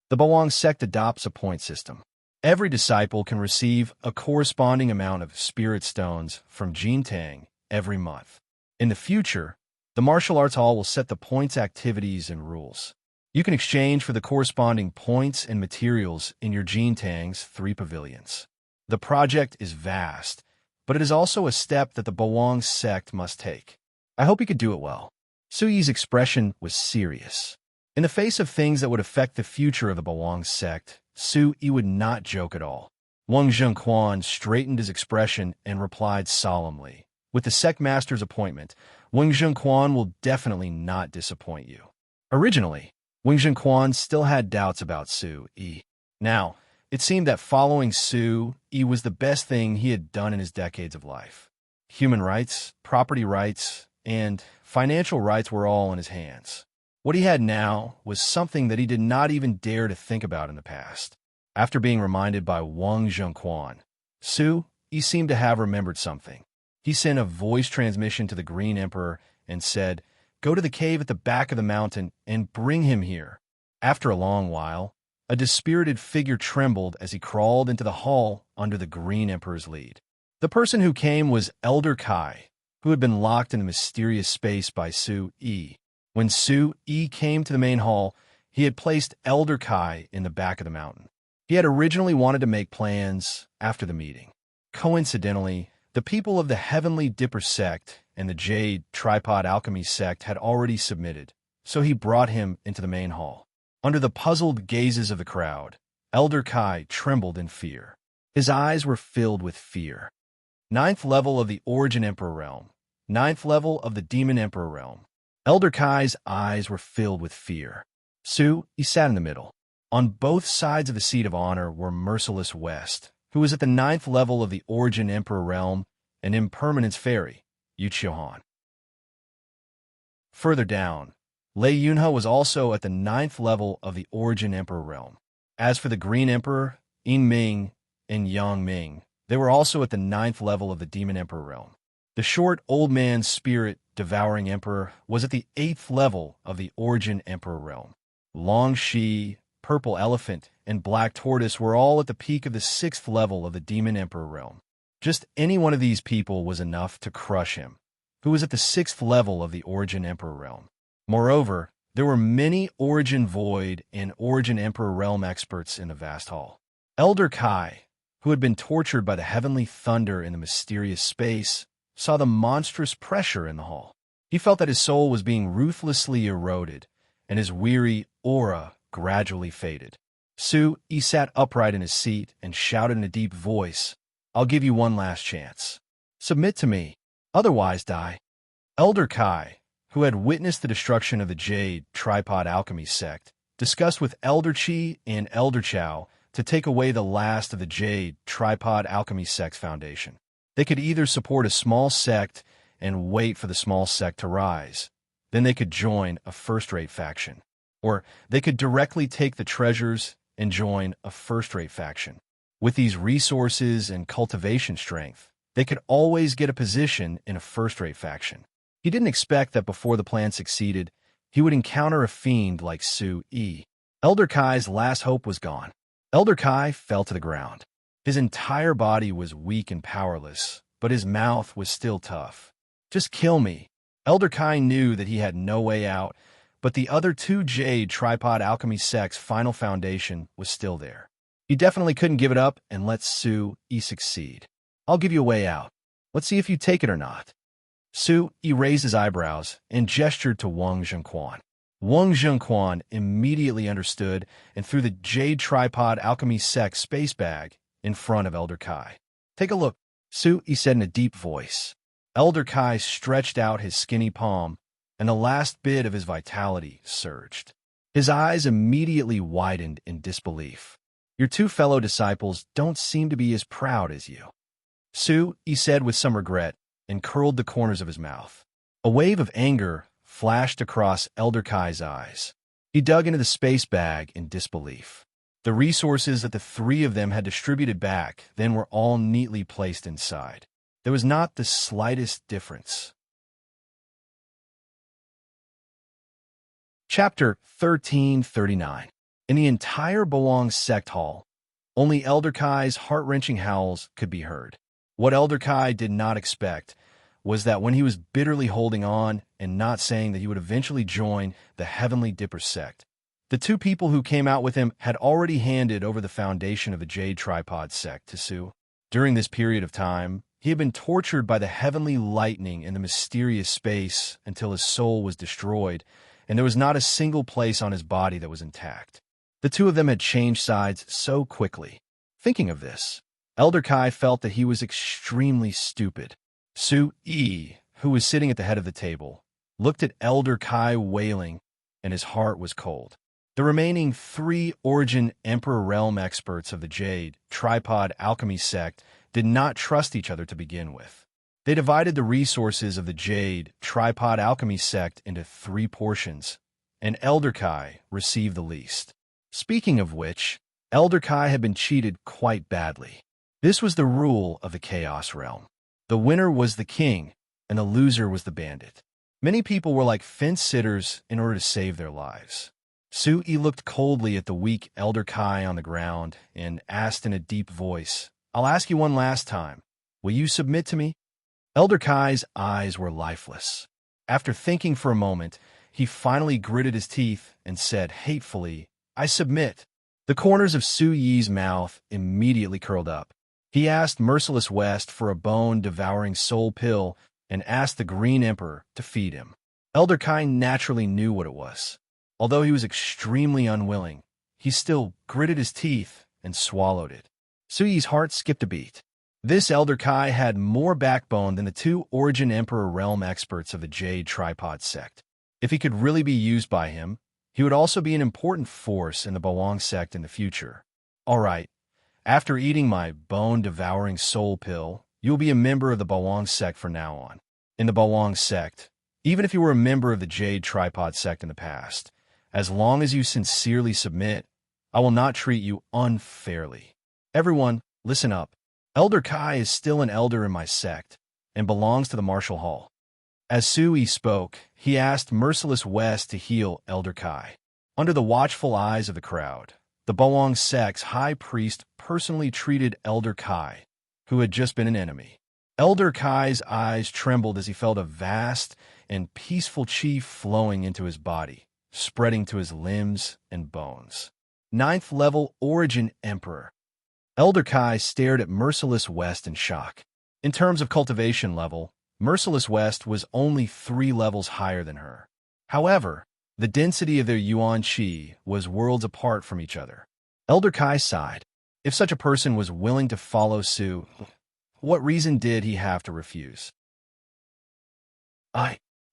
The Bawang sect adopts a point system. Every disciple can receive a corresponding amount of spirit stones from Jintang every month. In the future, the martial arts hall will set the points, activities, and rules. You can exchange for the corresponding points and materials in your Jintang's 3 pavilions. The project is vast, but it is also a step that the Bawang sect must take. I hope you could do it well. Suyi's expression was serious. In the face of things that would affect the future of the Bawang sect, Su-yi would not joke at all. Wang Zhengquan straightened his expression and replied solemnly, "With the sect master's appointment, Wang Zhengquan will definitely not disappoint you." Originally, Wang Zhengquan still had doubts about Su-yi. Now, it seemed that following Su-yi was the best thing he had done in his decades of life. Human rights, property rights, and financial rights were all in his hands. What he had now was something that he did not even dare to think about in the past. After being reminded by Wang Zhengquan, Su-yi seemed to have remembered something. He sent a voice transmission to the Green Emperor and said, "Go to the cave at the back of the mountain and bring him here." After a long while, a dispirited figure trembled as he crawled into the hall under the Green Emperor's lead. The person who came was Elder Kai, who had been locked in the mysterious space by Su-yi. When Su-yi came to the main hall, he had placed Elder Kai in the back of the mountain. He had originally wanted to make plans after the meeting. Coincidentally, the people of the Heavenly Dipper sect and the Jade Tripod Alchemy sect had already submitted, so he brought him into the main hall. Under the puzzled gazes of the crowd, Elder Kai trembled in fear. His eyes were filled with fear. 9th level of the Origin Emperor realm. 9th level of the Demon Emperor realm. Elder Kai's eyes were filled with fear. Su-yi sat in the middle. On both sides of the seat of honor were Merciless West, who was at the 9th level of the Origin Emperor realm, and Impermanence Fairy, Yu Chiohan. Further down, Lei Yunhe was also at the 9th level of the Origin Emperor realm. As for the Green Emperor, Yin Ming, and Yang Ming, they were also at the 9th level of the Demon Emperor realm. The short old man spirit devouring emperor was at the 8th level of the Origin Emperor realm. Long Shi, Purple Elephant, and Black Tortoise were all at the peak of the 6th level of the Demon Emperor realm. Just any one of these people was enough to crush him, who was at the 6th level of the Origin Emperor realm. Moreover, there were many Origin Void and Origin Emperor realm experts in the vast hall. Elder Kai, who had been tortured by the heavenly thunder in the mysterious space, saw the monstrous pressure in the hall. He felt that his soul was being ruthlessly eroded, and his weary aura gradually faded. Su-yi sat upright in his seat and shouted in a deep voice, "I'll give you one last chance. Submit to me, otherwise die." Elder Kai, who had witnessed the destruction of the Jade Tripod Alchemy sect, discussed with Elder Chi and Elder Chao to take away the last of the Jade Tripod Alchemy sect's foundation. They could either support a small sect and wait for the small sect to rise, then they could join a first-rate faction, or they could directly take the treasures and join a first-rate faction. With these resources and cultivation strength, they could always get a position in a first-rate faction. He didn't expect that before the plan succeeded, he would encounter a fiend like Su-yi. Elder Kai's last hope was gone. Elder Kai fell to the ground. His entire body was weak and powerless, but his mouth was still tough. "Just kill me." Elder Kai knew that he had no way out, but the other 2 Jade Tripod Alchemy sect's final foundation was still there. He definitely couldn't give it up and let Su-yi succeed. "I'll give you a way out. Let's see if you take it or not." Su-yi raised his eyebrows and gestured to Wang Zhengquan. Wang Zhengquan immediately understood and threw the Jade Tripod Alchemy sect space bag in front of Elder Kai. "Take a look," Su-yi said in a deep voice. Elder Kai stretched out his skinny palm, and the last bit of his vitality surged. His eyes immediately widened in disbelief. "Your 2 fellow disciples don't seem to be as proud as you," Su-yi said with some regret, and curled the corners of his mouth. A wave of anger flashed across Elder Kai's eyes. He dug into the space bag in disbelief. The resources that the three of them had distributed back then were all neatly placed inside. There was not the slightest difference. Chapter 1339. In the entire Bawang sect hall, only Elder Kai's heart-wrenching howls could be heard. What Elder Kai did not expect was that when he was bitterly holding on and not saying that he would eventually join the Heavenly Dipper sect, the two people who came out with him had already handed over the foundation of the Jade Tripod sect to Su. During this period of time, he had been tortured by the heavenly lightning in the mysterious space until his soul was destroyed, and there was not a single place on his body that was intact. The two of them had changed sides so quickly. Thinking of this, Elder Kai felt that he was extremely stupid. Su-yi, who was sitting at the head of the table, looked at Elder Kai wailing, and his heart was cold. The remaining three Origin Emperor Realm experts of the Jade Tripod Alchemy sect did not trust each other to begin with. They divided the resources of the Jade Tripod Alchemy sect into three portions, and Elder Kai received the least. Speaking of which, Elder Kai had been cheated quite badly. This was the rule of the Chaos Realm. The winner was the king, and the loser was the bandit. Many people were like fence-sitters in order to save their lives. Su-yi looked coldly at the weak Elder Kai on the ground and asked in a deep voice, "I'll ask you one last time. Will you submit to me?" Elder Kai's eyes were lifeless. After thinking for a moment, he finally gritted his teeth and said hatefully, "I submit." The corners of Su-yi's mouth immediately curled up. He asked Merciless West for a bone-devouring soul pill and asked the Green Emperor to feed him. Elder Kai naturally knew what it was. Although he was extremely unwilling, he still gritted his teeth and swallowed it. Su-yi's heart skipped a beat. This Elder Kai had more backbone than the two Origin Emperor Realm experts of the Jade Tripod sect. If he could really be used by him, he would also be an important force in the Bawang sect in the future. All right, after eating my bone-devouring soul pill, you will be a member of the Bawang sect from now on. In the Bawang sect, even if you were a member of the Jade Tripod sect in the past, as long as you sincerely submit, I will not treat you unfairly. Everyone, listen up. Elder Kai is still an elder in my sect and belongs to the Martial Hall. As Su-yi spoke, he asked Merciless West to heal Elder Kai. Under the watchful eyes of the crowd, the Bawang sect's high priest personally treated Elder Kai, who had just been an enemy. Elder Kai's eyes trembled as he felt a vast and peaceful chi flowing into his body, spreading to his limbs and bones. 9th level Origin Emperor. Elder Kai stared at Merciless West in shock. In terms of cultivation level, Merciless West was only 3 levels higher than her. However, the density of their Yuan Qi was worlds apart from each other. Elder Kai sighed. If such a person was willing to follow Su, what reason did he have to refuse?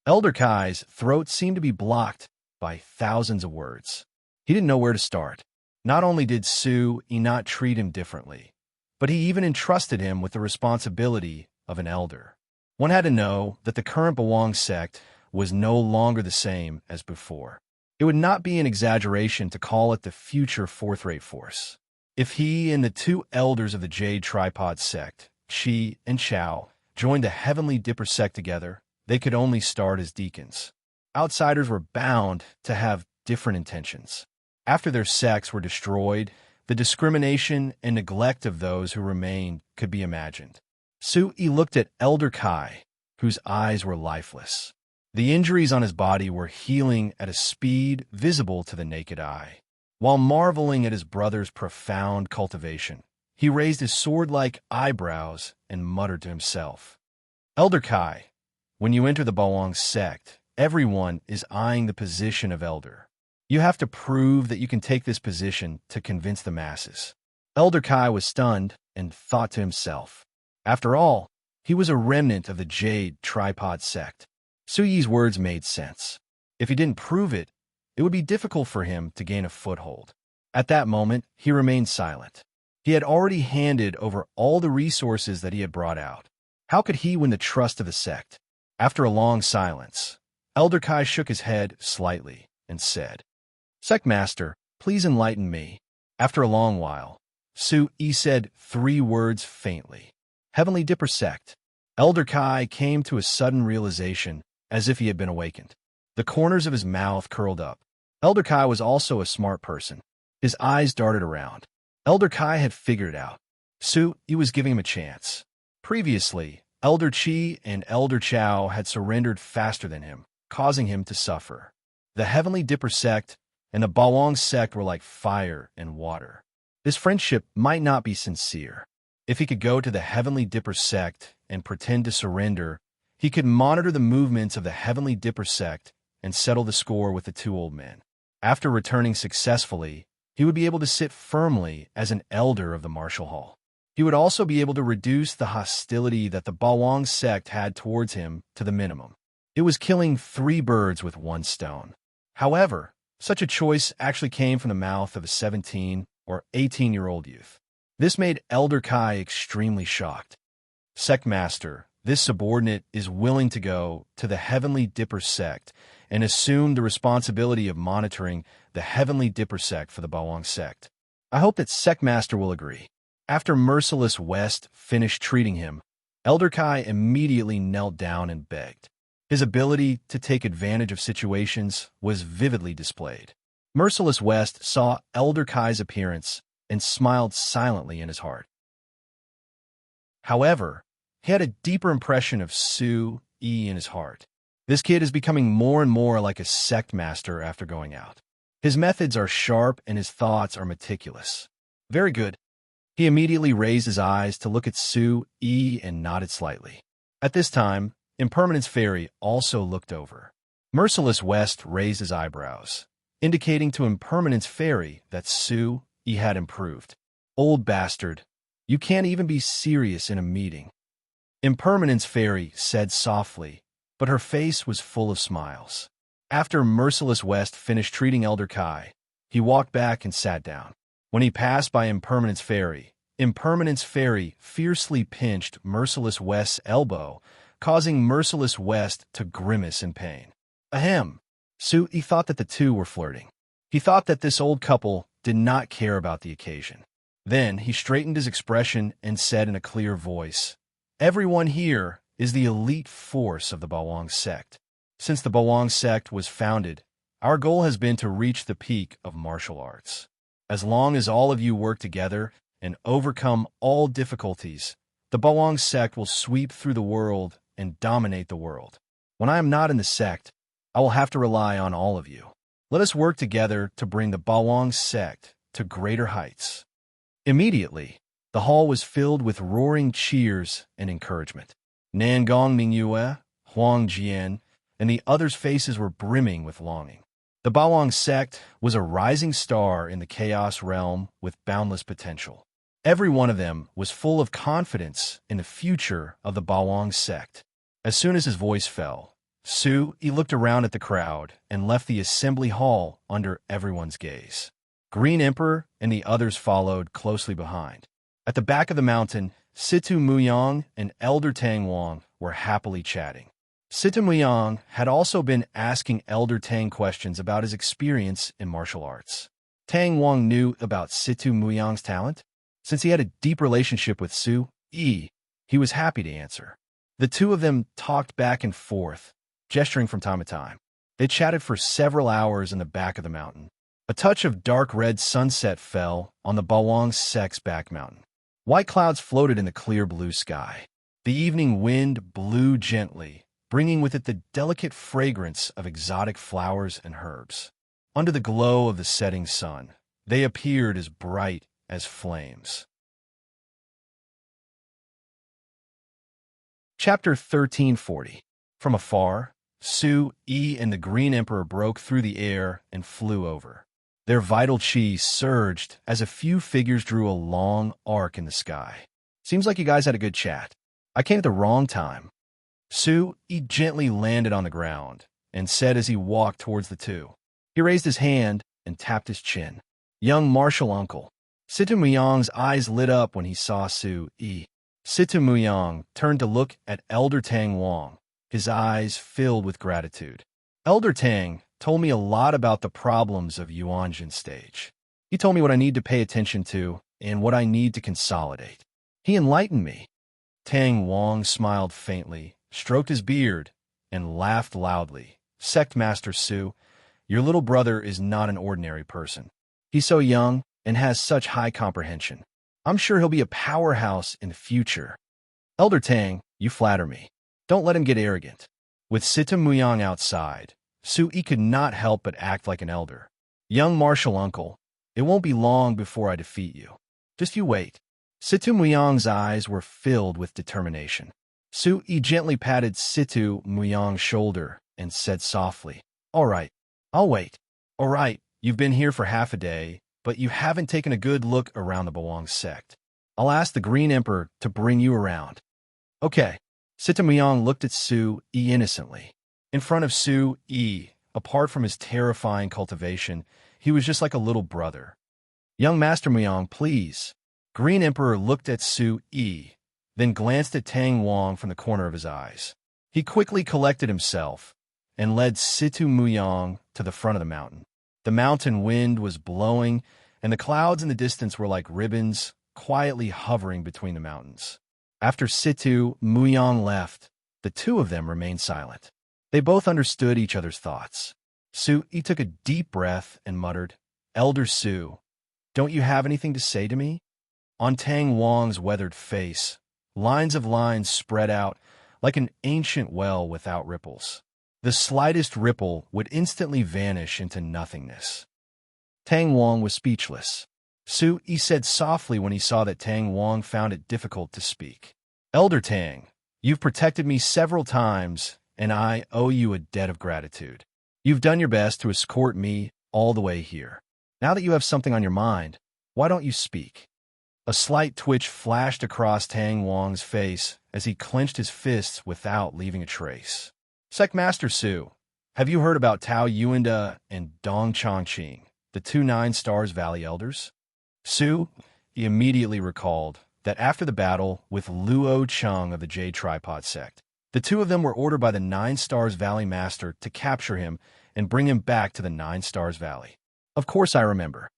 Elder Kai's throat seemed to be blocked by thousands of words. He didn't know where to start. Not only did Su-yi not treat him differently, but he even entrusted him with the responsibility of an elder. One had to know that the current Bawang sect was no longer the same as before. It would not be an exaggeration to call it the future fourth-rate force. If he and the two elders of the Jade Tripod sect, Qi and Chao, joined the Heavenly Dipper sect together, they could only start as deacons. Outsiders were bound to have different intentions. After their sects were destroyed, the discrimination and neglect of those who remained could be imagined. Su-yi looked at Elder Kai, whose eyes were lifeless. The injuries on his body were healing at a speed visible to the naked eye. While marveling at his brother's profound cultivation, he raised his sword-like eyebrows and muttered to himself, "Elder Kai, when you enter the Bawang sect, everyone is eyeing the position of elder. You have to prove that you can take this position to convince the masses." Elder Kai was stunned and thought to himself, after all, he was a remnant of the Jade Tripod sect. Su-yi's words made sense. If he didn't prove it, it would be difficult for him to gain a foothold. At that moment, he remained silent. He had already handed over all the resources that he had brought out. How could he win the trust of the sect? After a long silence, Elder Kai shook his head slightly and said, Sect Master, please enlighten me. After a long while, Su-Yi said 3 words faintly. Heavenly Dipper Sect. Elder Kai came to a sudden realization, as if he had been awakened. The corners of his mouth curled up. Elder Kai was also a smart person. His eyes darted around. Elder Kai had figured it out. Su-Yi was giving him a chance. Previously, Elder Chi and Elder Chao had surrendered faster than him, causing him to suffer. The Heavenly Dipper Sect and the Bawang Sect were like fire and water. This friendship might not be sincere. If he could go to the Heavenly Dipper Sect and pretend to surrender, he could monitor the movements of the Heavenly Dipper Sect and settle the score with the 2 old men. After returning successfully, he would be able to sit firmly as an elder of the Martial Hall. He would also be able to reduce the hostility that the Bawang Sect had towards him to the minimum. It was killing 3 birds with 1 stone. However, such a choice actually came from the mouth of a 17 or 18-year-old youth. This made Elder Kai extremely shocked. Sect Master, this subordinate is willing to go to the Heavenly Dipper Sect and assume the responsibility of monitoring the Heavenly Dipper Sect for the Bawang Sect. I hope that Sect Master will agree. After Merciless West finished treating him, Elder Kai immediately knelt down and begged. His ability to take advantage of situations was vividly displayed. Merciless West saw Elder Kai's appearance and smiled silently in his heart. However, he had a deeper impression of Su-Yi in his heart. This kid is becoming more and more like a sect master after going out. His methods are sharp and his thoughts are meticulous. Very good. He immediately raised his eyes to look at Su-Yi and nodded slightly. At this time, Impermanence Fairy also looked over. Merciless West raised his eyebrows, indicating to Impermanence Fairy that Su-Yi had improved. Old bastard, you can't even be serious in a meeting. Impermanence Fairy said softly, but her face was full of smiles. After Merciless West finished treating Elder Kai, he walked back and sat down. When he passed by Impermanence Fairy fiercely pinched Merciless West's elbow, causing Merciless West to grimace in pain. Ahem. Su-Yi thought that the 2 were flirting. He thought that this old couple did not care about the occasion. Then he straightened his expression and said in a clear voice, "Everyone here is the elite force of the Bawang Sect. Since the Bawang Sect was founded, our goal has been to reach the peak of martial arts. As long as all of you work together and overcome all difficulties, the Bawang Sect will sweep through the world and dominate the world. When I am not in the sect, I will have to rely on all of you. Let us work together to bring the Bawang Sect to greater heights." Immediately, the hall was filled with roaring cheers and encouragement. Nangong Mingyue, Huang Jian, and the others' faces were brimming with longing. The Bawang Sect was a rising star in the chaos realm with boundless potential. Every one of them was full of confidence in the future of the Bawang Sect. As soon as his voice fell, Su-Yi looked around at the crowd and left the assembly hall under everyone's gaze. Green Emperor and the others followed closely behind. At the back of the mountain, Situ Muyang and Elder Tang Wang were happily chatting. Situ Muyang had also been asking Elder Tang questions about his experience in martial arts. Tang Wang knew about Situ Muyang's talent. Since he had a deep relationship with Su-Yi, he was happy to answer. The 2 of them talked back and forth, gesturing from time to time. They chatted for several hours in the back of the mountain. A touch of dark red sunset fell on the Bawang Sect's back mountain. White clouds floated in the clear blue sky. The evening wind blew gently, bringing with it the delicate fragrance of exotic flowers and herbs. Under the glow of the setting sun, they appeared as bright as flames. Chapter 1340. From afar, Su-Yi and the Green Emperor broke through the air and flew over. Their vital chi surged as a few figures drew a long arc in the sky. "Seems like you guys had a good chat. I came at the wrong time." Su-Yi gently landed on the ground and said as he walked towards the 2. He raised his hand and tapped his chin. "Young martial uncle." Situ Muyang's eyes lit up when he saw Su-Yi. Situ Muyang turned to look at Elder Tang Wang, his eyes filled with gratitude. Elder Tang, told me a lot about the problems of Yuanjin stage. He told me what I need to pay attention to and what I need to consolidate. He enlightened me. Tang Wang smiled faintly, stroked his beard, and laughed loudly. Sect Master Su, your little brother is not an ordinary person. He's so young and has such high comprehension. I'm sure he'll be a powerhouse in the future. Elder Tang, you flatter me. Don't let him get arrogant. With Sita Muyang outside, Su Yi could not help but act like an elder. Young martial uncle, it won't be long before I defeat you. Just you wait. Situ Muyang's eyes were filled with determination. Su Yi gently patted Situ Muyang's shoulder and said softly, "All right, I'll wait. All right, you've been here for half a day, but you haven't taken a good look around the Bawang sect. I'll ask the Green Emperor to bring you around." Okay. Situ Muyang looked at Su Yi innocently. In front of Su Yi, apart from his terrifying cultivation, he was just like a little brother. "Young Master Muyang, please." Green Emperor looked at Su Yi, then glanced at Tang Wang from the corner of his eyes. He quickly collected himself and led Situ Muyang to the front of the mountain. The mountain wind was blowing, and the clouds in the distance were like ribbons, quietly hovering between the mountains. After Situ Muyang left, the two of them remained silent. They both understood each other's thoughts. Su Yi took a deep breath and muttered, "Elder Su, don't you have anything to say to me?" On Tang Wang's weathered face, lines of lines spread out like an ancient well without ripples. The slightest ripple would instantly vanish into nothingness. Tang Wang was speechless. Su Yi said softly when he saw that Tang Wang found it difficult to speak. "Elder Tang, you've protected me several times, and I owe you a debt of gratitude. You've done your best to escort me all the way here. Now that you have something on your mind, why don't you speak?" A slight twitch flashed across Tang Wang's face as he clenched his fists without leaving a trace. "Sect Master Su, have you heard about Tao Yuanda and Dong Chongqing, the two Nine Stars Valley elders?" Su Yi immediately recalled that after the battle with Luo Cheng of the Jade Tripod sect, the two of them were ordered by the Nine Stars Valley Master to capture him and bring him back to the Nine Stars Valley. Of course I remember.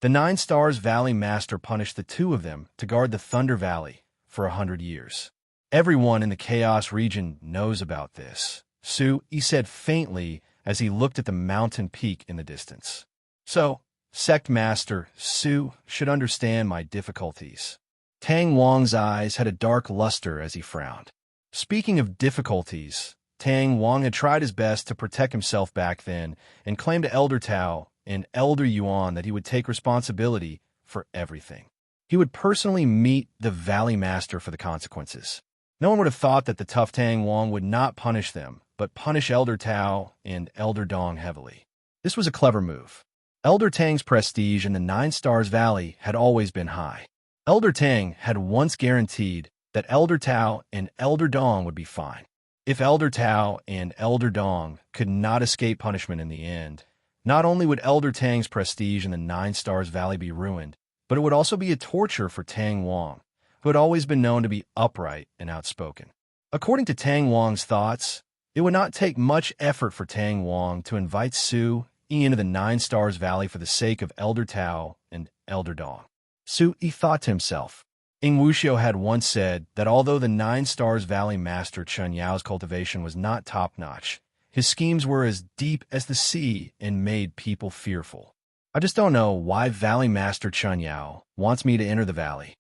The Nine Stars Valley Master punished the two of them to guard the Thunder Valley for 100 years. Everyone in the Chaos region knows about this, Su Yi said faintly as he looked at the mountain peak in the distance. So, Sect Master Su should understand my difficulties. Tang Wang's eyes had a dark luster as he frowned. Speaking of difficulties, Tang Wang had tried his best to protect himself back then and claimed to Elder Tao and Elder Yuan that he would take responsibility for everything. He would personally meet the Valley Master for the consequences. No one would have thought that the tough Tang Wang would not punish them, but punish Elder Tao and Elder Dong heavily. This was a clever move. Elder Tang's prestige in the Nine Stars Valley had always been high. Elder Tang had once guaranteed that Elder Tao and Elder Dong would be fine. If Elder Tao and Elder Dong could not escape punishment in the end, not only would Elder Tang's prestige in the Nine Stars Valley be ruined, but it would also be a torture for Tang Wang, who had always been known to be upright and outspoken. According to Tang Wang's thoughts, it would not take much effort for Tang Wang to invite Su Yi into the Nine Stars Valley for the sake of Elder Tao and Elder Dong. Su Yi thought to himself. Ing Wuxiu had once said that although the Nine Stars Valley Master Chen Yao's cultivation was not top-notch, his schemes were as deep as the sea and made people fearful. I just don't know why Valley Master Chen Yao wants me to enter the valley.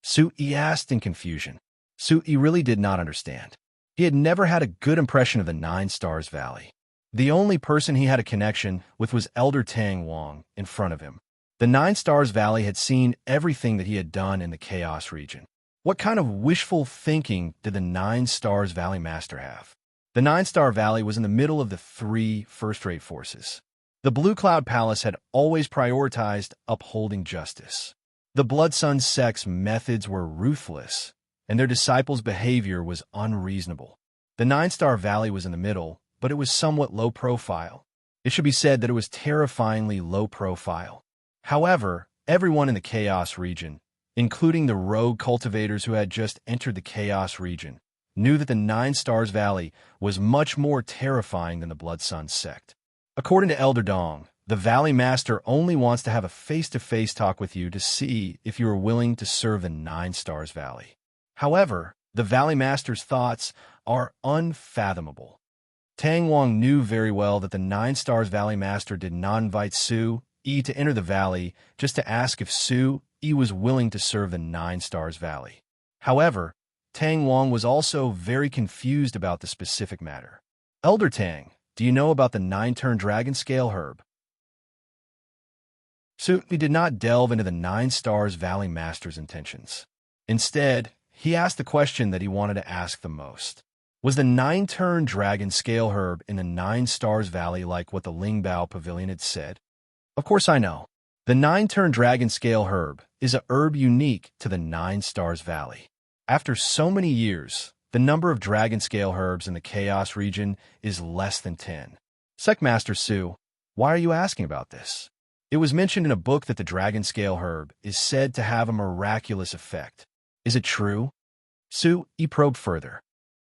Su Yi asked in confusion. Su Yi really did not understand. He had never had a good impression of the Nine Stars Valley. The only person he had a connection with was Elder Tang Wang in front of him. The Nine Stars Valley had seen everything that he had done in the Chaos region. What kind of wishful thinking did the Nine Stars Valley Master have? The Nine Star Valley was in the middle of the three first-rate forces. The Blue Cloud Palace had always prioritized upholding justice. The Blood Sun sect's methods were ruthless, and their disciples' behavior was unreasonable. The Nine Star Valley was in the middle, but it was somewhat low profile. It should be said that it was terrifyingly low profile. However, everyone in the Chaos region, including the rogue cultivators who had just entered the Chaos region, knew that the Nine Stars Valley was much more terrifying than the Blood Sun sect. According to Elder Dong, the Valley Master only wants to have a face-to-face talk with you to see if you are willing to serve the Nine Stars Valley. However, the Valley Master's thoughts are unfathomable. Tang Wang knew very well that the Nine Stars Valley Master did not invite Su Yi to enter the valley just to ask if Su Yi was willing to serve the Nine Stars Valley. However, Tang Wang was also very confused about the specific matter. Elder Tang, do you know about the Nine-Turn Dragon Scale Herb? Su Yi did not delve into the Nine Stars Valley Master's intentions. Instead, he asked the question that he wanted to ask the most. Was the Nine-Turn Dragon Scale Herb in the Nine Stars Valley like what the Lingbao Pavilion had said? Of course I know. The Nine-Turn Dragon Scale Herb is a herb unique to the Nine Stars Valley. After so many years, the number of dragon scale herbs in the Chaos region is less than 10. Sectmaster Su, why are you asking about this? It was mentioned in a book that the dragon scale herb is said to have a miraculous effect. Is it true? Su Yi probed further.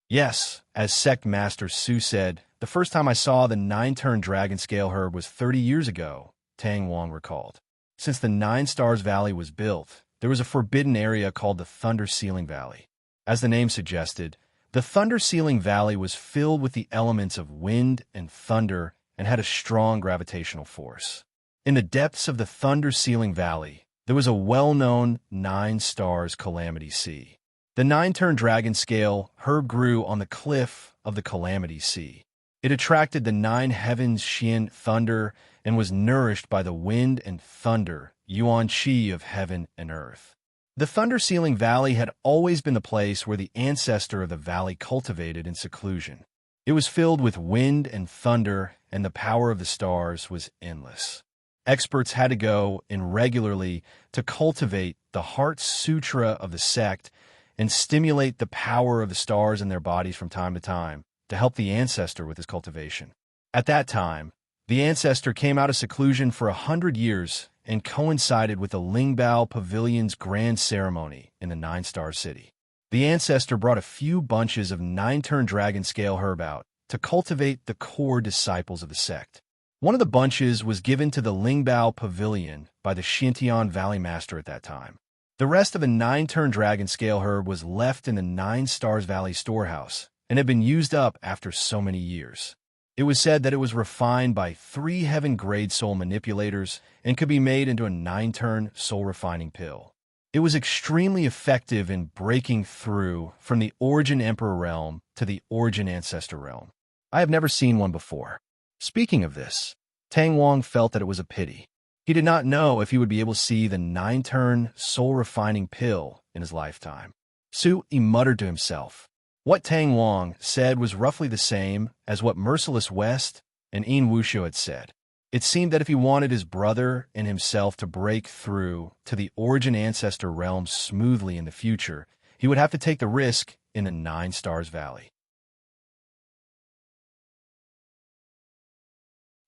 Yes, as Sectmaster Su said, the first time I saw the Nine-Turn Dragon Scale Herb was 30 years ago, Tang Wang recalled. Since the Nine Stars Valley was built, there was a forbidden area called the Thunder Ceiling Valley. As the name suggested, the Thunder Ceiling Valley was filled with the elements of wind and thunder and had a strong gravitational force. In the depths of the Thunder Ceiling Valley, there was a well-known Nine Stars Calamity Sea. The Nine-Turn Dragon Scale Herb grew on the cliff of the Calamity Sea. It attracted the Nine Heavens Xian thunder and was nourished by the wind and thunder Yuan Qi of heaven and earth. The Thunder Ceiling Valley had always been the place where the ancestor of the valley cultivated in seclusion. It was filled with wind and thunder, and the power of the stars was endless. Experts had to go in regularly to cultivate the Heart Sutra of the sect and stimulate the power of the stars in their bodies from time to time to help the ancestor with his cultivation. At that time, the ancestor came out of seclusion for 100 years and coincided with the Lingbao Pavilion's grand ceremony in the Nine Star City. The ancestor brought a few bunches of Nine-Turn Dragon Scale Herb out to cultivate the core disciples of the sect. One of the bunches was given to the Lingbao Pavilion by the Xintian Valley Master at that time. The rest of the Nine-Turn Dragon Scale Herb was left in the Nine Stars Valley storehouse and had been used up after so many years. It was said that it was refined by 3 heaven-grade soul manipulators and could be made into a 9-turn soul-refining pill. It was extremely effective in breaking through from the Origin Emperor realm to the Origin Ancestor realm. I have never seen one before. Speaking of this, Tang Wang felt that it was a pity. He did not know if he would be able to see the 9-turn soul-refining pill in his lifetime. Su Yi muttered to himself. What Tang Wang said was roughly the same as what Merciless West and Yin Wuxiu had said. It seemed that if he wanted his brother and himself to break through to the Origin Ancestor realm smoothly in the future, he would have to take the risk in the Nine Stars Valley.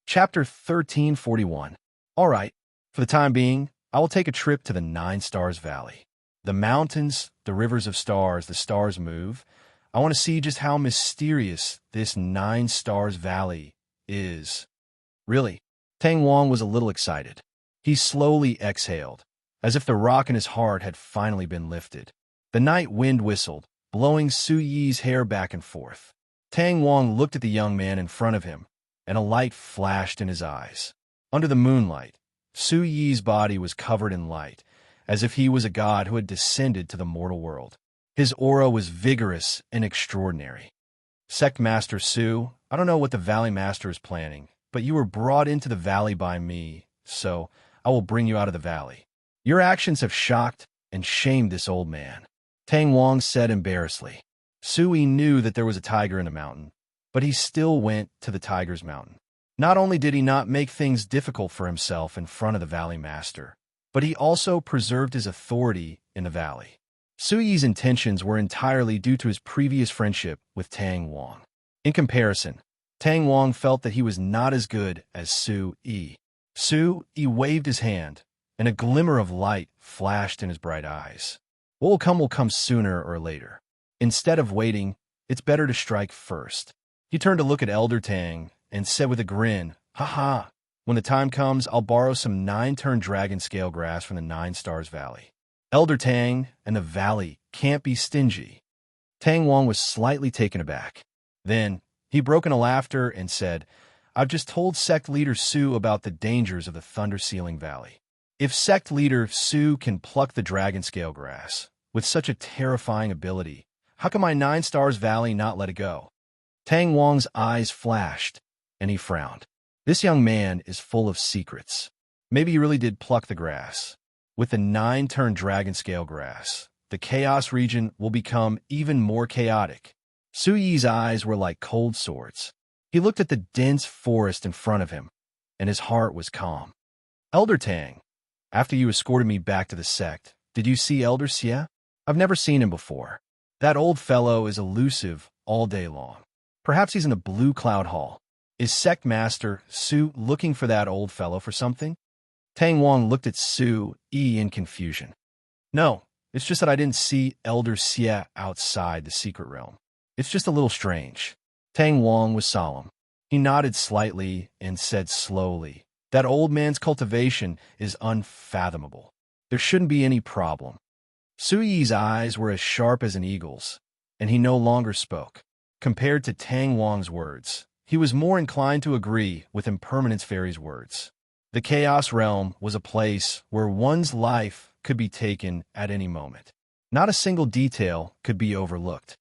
Chapter 1341. All right, for the time being, I will take a trip to the Nine Stars Valley. The mountains, the rivers of stars, the stars move. I want to see just how mysterious this Nine Stars Valley is. Really, Tang Wang was a little excited. He slowly exhaled, as if the rock in his heart had finally been lifted. The night wind whistled, blowing Su Yi's hair back and forth. Tang Wang looked at the young man in front of him, and a light flashed in his eyes. Under the moonlight, Su Yi's body was covered in light, as if he was a god who had descended to the mortal world. His aura was vigorous and extraordinary. Sect Master Su, I don't know what the Valley Master is planning, but you were brought into the valley by me, so I will bring you out of the valley. Your actions have shocked and shamed this old man. Tang Wang said embarrassedly. Su Yi knew that there was a tiger in the mountain, but he still went to the tiger's mountain. Not only did he not make things difficult for himself in front of the Valley Master, but he also preserved his authority in the valley. Su Yi's intentions were entirely due to his previous friendship with Tang Wang. In comparison, Tang Wang felt that he was not as good as Su Yi. Su Yi waved his hand, and a glimmer of light flashed in his bright eyes. What will come sooner or later. Instead of waiting, It's better to strike first. He turned to look at Elder Tang and said with a grin, "Ha ha. When the time comes, I'll borrow some 9-turn dragon scale grass from the 9 Stars Valley." Elder Tang and the valley can't be stingy. Tang Wong was slightly taken aback. Then he broke into laughter and said, "I've just told sect leader Su about the dangers of the Thunder Sealing Valley. If sect leader Su can pluck the dragon scale grass with such a terrifying ability, how can my 9 Stars Valley not let it go?" Tang Wong's eyes flashed, and he frowned. This young man is full of secrets. Maybe he really did pluck the grass. With the 9-turn dragon scale grass, the chaos region will become even more chaotic. Su Yi's eyes were like cold swords. He looked at the dense forest in front of him, and his heart was calm. "Elder Tang, after you escorted me back to the sect, did you see Elder Xie? I've never seen him before. That old fellow is elusive all day long. Perhaps he's in a blue cloud hall. Is Sect Master Su looking for that old fellow for something?" Tang Wong looked at Su Yi in confusion. "No, it's just that I didn't see Elder Xie outside the secret realm. It's just a little strange." Tang Wong was solemn. He nodded slightly and said slowly, "That old man's cultivation is unfathomable. There shouldn't be any problem." Su Yi's eyes were as sharp as an eagle's, and he no longer spoke. Compared to Tang Wong's words, he was more inclined to agree with Impermanence Fairy's words. The Chaos Realm was a place where one's life could be taken at any moment. Not a single detail could be overlooked.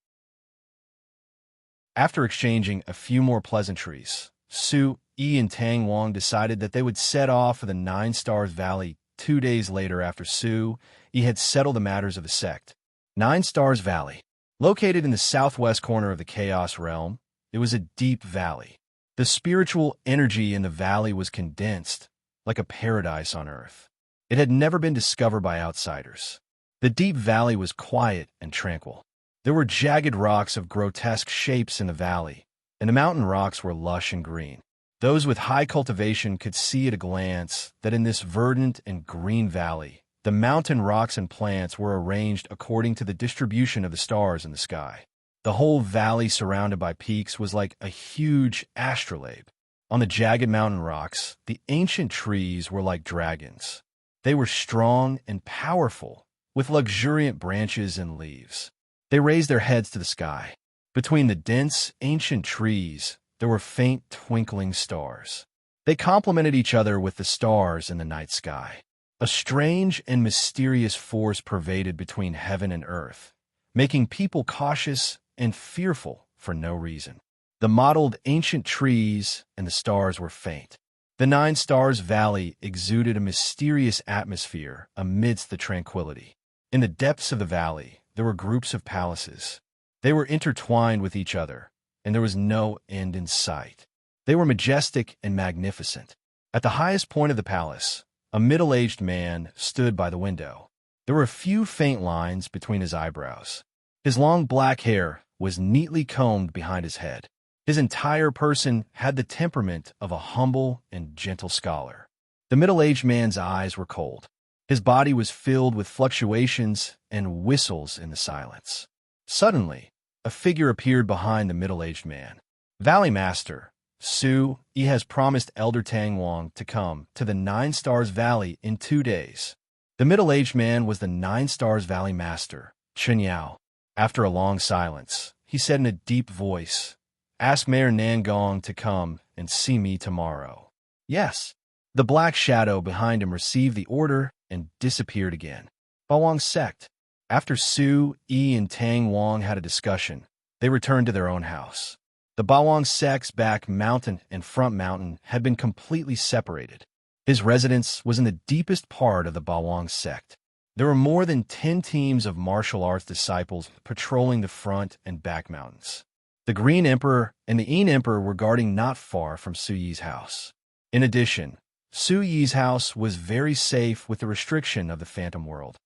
After exchanging a few more pleasantries, Su Yi and Tang Wong decided that they would set off for the 9 Stars Valley 2 days later after Su Yi had settled the matters of the sect. 9 Stars Valley. Located in the southwest corner of the Chaos Realm, it was a deep valley. The spiritual energy in the valley was condensed, like a paradise on earth. It had never been discovered by outsiders. The deep valley was quiet and tranquil. There were jagged rocks of grotesque shapes in the valley, and the mountain rocks were lush and green. Those with high cultivation could see at a glance that in this verdant and green valley, the mountain rocks and plants were arranged according to the distribution of the stars in the sky. The whole valley surrounded by peaks was like a huge astrolabe. On the jagged mountain rocks, the ancient trees were like dragons. They were strong and powerful, with luxuriant branches and leaves. They raised their heads to the sky. Between the dense, ancient trees, there were faint twinkling stars. They complemented each other with the stars in the night sky. A strange and mysterious force pervaded between heaven and earth, making people cautious and fearful for no reason. The mottled ancient trees and the stars were faint. The 9 Stars Valley exuded a mysterious atmosphere amidst the tranquility. In the depths of the valley, there were groups of palaces. They were intertwined with each other, and there was no end in sight. They were majestic and magnificent. At the highest point of the palace, a middle-aged man stood by the window. There were a few faint lines between his eyebrows. His long black hair was neatly combed behind his head. His entire person had the temperament of a humble and gentle scholar. The middle-aged man's eyes were cold. His body was filled with fluctuations and whistles in the silence. Suddenly, a figure appeared behind the middle-aged man. "Valley Master, Su Yi has promised Elder Tang Wong to come to the 9 Stars Valley in 2 days." The middle-aged man was the 9 Stars Valley Master, Chen Yao. After a long silence, he said in a deep voice, "Ask Mayor Nangong to come and see me tomorrow." "Yes." The black shadow behind him received the order and disappeared again. Bawang's sect. After Su Yi and Tang Wong had a discussion, they returned to their own house. The Bawang sect's back mountain and front mountain had been completely separated. His residence was in the deepest part of the Bawang sect. There were more than 10 teams of martial arts disciples patrolling the front and back mountains. The Green Emperor and the Yin Emperor were guarding not far from Su Yi's house. In addition, Su Yi's house was very safe with the restriction of the Phantom World.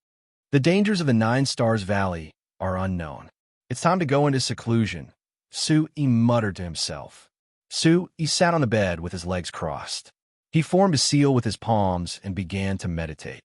The dangers of the 9 Stars Valley are unknown. It's time to go into seclusion, Su Yi muttered to himself. Su Yi sat on the bed with his legs crossed. He formed a seal with his palms and began to meditate.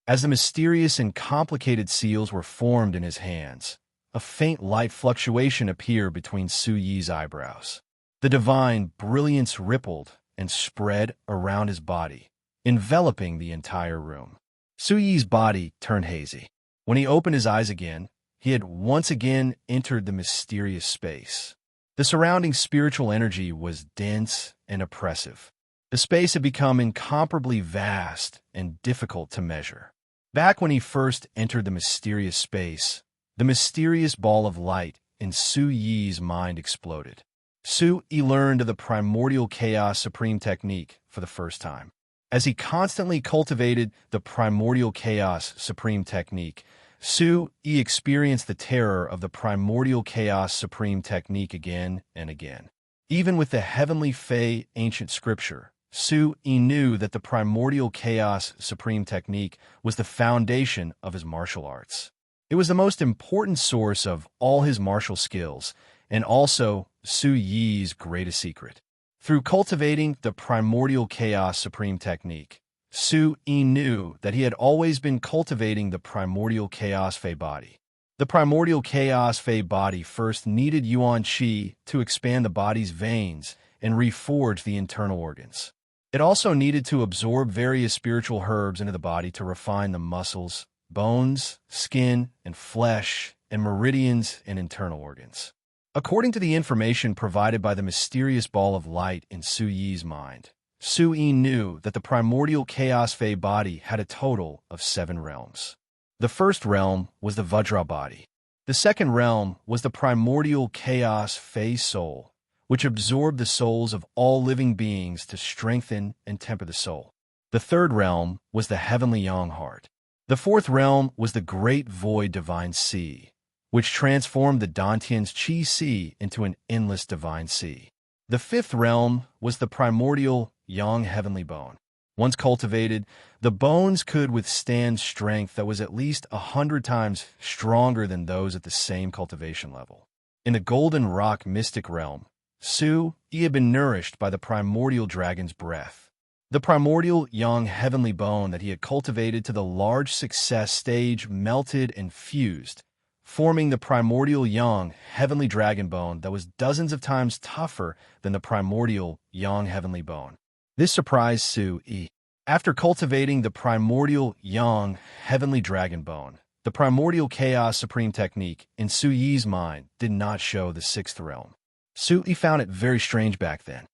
As the mysterious and complicated seals were formed in his hands, a faint light fluctuation appeared between Su Yi's eyebrows. The divine brilliance rippled and spread around his body, enveloping the entire room. Su Yi's body turned hazy. When he opened his eyes again, he had once again entered the mysterious space. The surrounding spiritual energy was dense and oppressive. The space had become incomparably vast and difficult to measure. Back when he first entered the mysterious space, the mysterious ball of light in Su Yi's mind exploded. Su Yi learned of the primordial chaos supreme technique for the first time. As he constantly cultivated the primordial chaos supreme technique, Su Yi experienced the terror of the primordial chaos supreme technique again and again. Even with the heavenly Fey ancient scripture, Su Yi knew that the primordial chaos supreme technique was the foundation of his martial arts. It was the most important source of all his martial skills, and also Su Yi's greatest secret. Through cultivating the primordial chaos supreme technique, Su Yi knew that he had always been cultivating the primordial chaos Fey body. The primordial chaos Fey body first needed Yuan Qi to expand the body's veins and reforge the internal organs. It also needed to absorb various spiritual herbs into the body to refine the muscles, bones, skin, and flesh, and meridians and internal organs. According to the information provided by the mysterious ball of light in Su Yi's mind, Su Yi knew that the primordial chaos Fey body had a total of 7 realms. The first realm was the Vajra body. The second realm was the primordial chaos Fey soul, which absorbed the souls of all living beings to strengthen and temper the soul. The third realm was the heavenly Yang heart. The fourth realm was the great void divine sea, which transformed the Dantian's Qi Sea into an endless divine sea. The fifth realm was the primordial Yang heavenly bone. Once cultivated, the bones could withstand strength that was at least 100 times stronger than those at the same cultivation level. In the golden rock mystic realm, Su Yi had been nourished by the primordial dragon's breath. The primordial Yang heavenly bone that he had cultivated to the large success stage melted and fused, forming the primordial Yang heavenly dragon bone that was dozens of times tougher than the primordial Yang heavenly bone. This surprised Su Yi. After cultivating the primordial Yang heavenly dragon bone, the primordial chaos supreme technique in Su Yi's mind did not show the sixth realm. Su Yi found it very strange back then.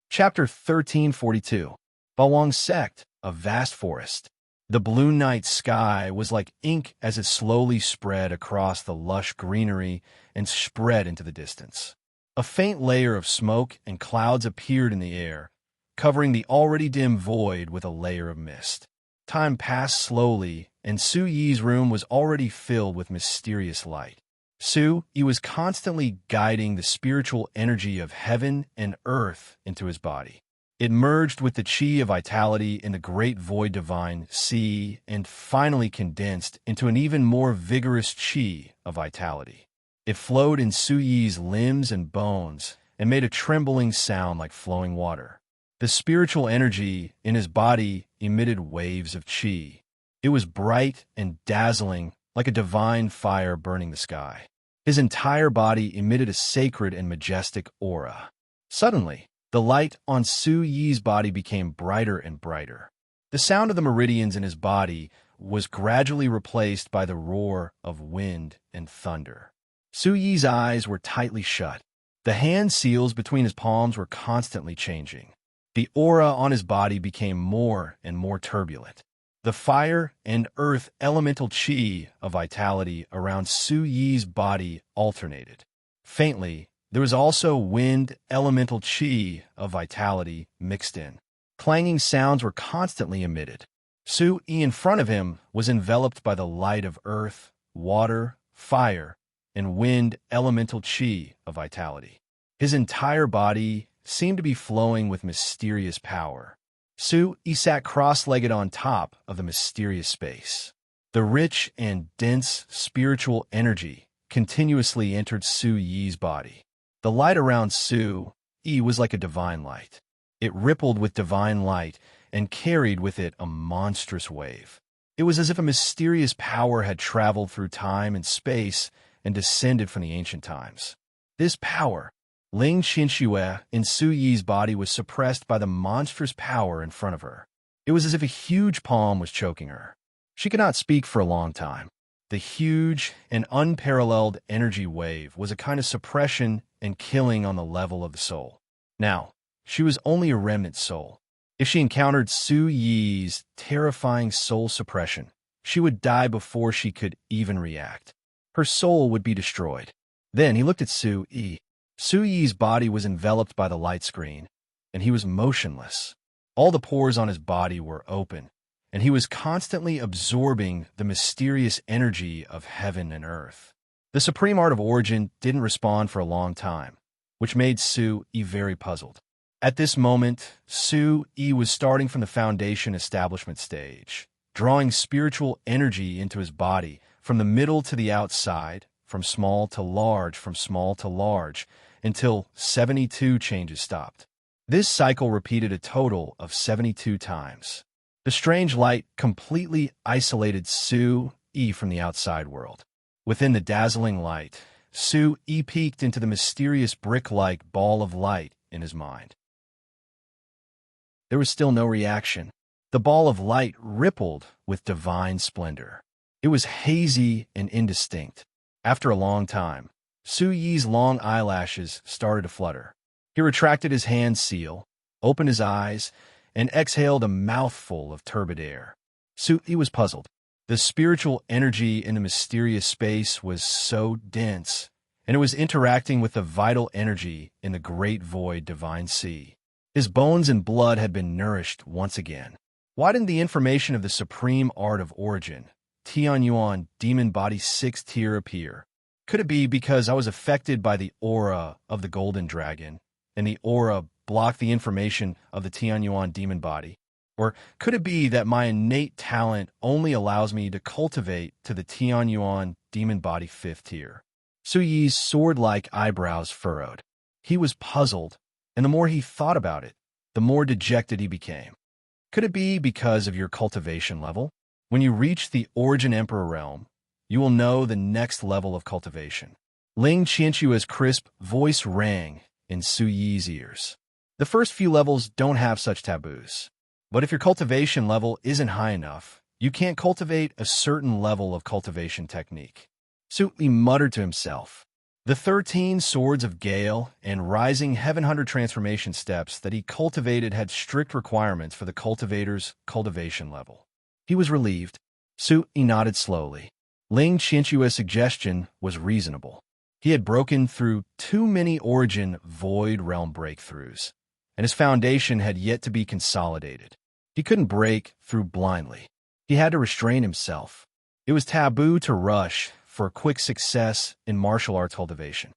Chapter 1342. Bawang Sect, a vast forest. The blue night sky was like ink as it slowly spread across the lush greenery and spread into the distance. A faint layer of smoke and clouds appeared in the air, covering the already dim void with a layer of mist. Time passed slowly, and Su Yi's room was already filled with mysterious light. Su Yi was constantly guiding the spiritual energy of heaven and earth into his body. It merged with the Qi of vitality in the great void divine sea and finally condensed into an even more vigorous Qi of vitality. It flowed in Su Yi's limbs and bones and made a trembling sound like flowing water. The spiritual energy in his body emitted waves of Qi. It was bright and dazzling like a divine fire burning the sky. His entire body emitted a sacred and majestic aura. Suddenly, the light on Su Yi's body became brighter and brighter. The sound of the meridians in his body was gradually replaced by the roar of wind and thunder. Su Yi's eyes were tightly shut. The hand seals between his palms were constantly changing. The aura on his body became more and more turbulent. The fire and earth elemental Qi of vitality around Su Yi's body alternated. Faintly, there was also wind elemental Qi of vitality mixed in. Clanging sounds were constantly emitted. Su Yi in front of him was enveloped by the light of earth, water, fire, and wind elemental Qi of vitality. His entire body seemed to be flowing with mysterious power. Su Yi sat cross-legged on top of the mysterious space. The rich and dense spiritual energy continuously entered Su Yi's body. The light around Su Yi was like a divine light. It rippled with divine light and carried with it a monstrous wave. It was as if a mysterious power had traveled through time and space and descended from the ancient times. This power, Ling Qianxue, in Su Yi's body was suppressed by the monstrous power in front of her. It was as if a huge palm was choking her. She could not speak for a long time. The huge and unparalleled energy wave was a kind of suppression and killing on the level of the soul. Now, she was only a remnant soul. If she encountered Su Yi's terrifying soul suppression, she would die before she could even react. Her soul would be destroyed. Then he looked at Su Yi. Su Yi's body was enveloped by the light screen, and he was motionless. All the pores on his body were open, and he was constantly absorbing the mysterious energy of heaven and earth. The supreme art of origin didn't respond for a long time, which made Su Yi very puzzled. At this moment, Su Yi was starting from the foundation establishment stage, drawing spiritual energy into his body from the middle to the outside, from small to large, until 72 changes stopped. This cycle repeated a total of 72 times. The strange light completely isolated Su Yi from the outside world. Within the dazzling light, Su Yi peeked into the mysterious brick-like ball of light in his mind. There was still no reaction. The ball of light rippled with divine splendor. It was hazy and indistinct. After a long time, Su Yi's long eyelashes started to flutter. He retracted his hand seal, opened his eyes, and exhaled a mouthful of turbid air. Su Yi was puzzled. The spiritual energy in the mysterious space was so dense, and it was interacting with the vital energy in the great void divine sea. His bones and blood had been nourished once again. Why didn't the information of the supreme art of origin, Tianyuan demon body 6th tier, appear? Could it be because I was affected by the aura of the golden dragon, and the aura blocked the information of the Tianyuan demon body? Or could it be that my innate talent only allows me to cultivate to the Tianyuan demon body 5th tier? Su Yi's sword-like eyebrows furrowed. He was puzzled, and the more he thought about it, the more dejected he became. Could it be because of your cultivation level? When you reach the Origin Emperor realm, you will know the next level of cultivation. Ling Qianxue's crisp voice rang in Su Yi's ears. The first few levels don't have such taboos. But if your cultivation level isn't high enough, you can't cultivate a certain level of cultivation technique. Su Yi muttered to himself. The 13 Swords of Gale and Rising Heaven Hunter transformation steps that he cultivated had strict requirements for the cultivator's cultivation level. He was relieved. Su Yi nodded slowly. Ling Qianxue's suggestion was reasonable. He had broken through too many Origin Void Realm breakthroughs, and his foundation had yet to be consolidated. He couldn't break through blindly. He had to restrain himself. It was taboo to rush for a quick success in martial arts cultivation.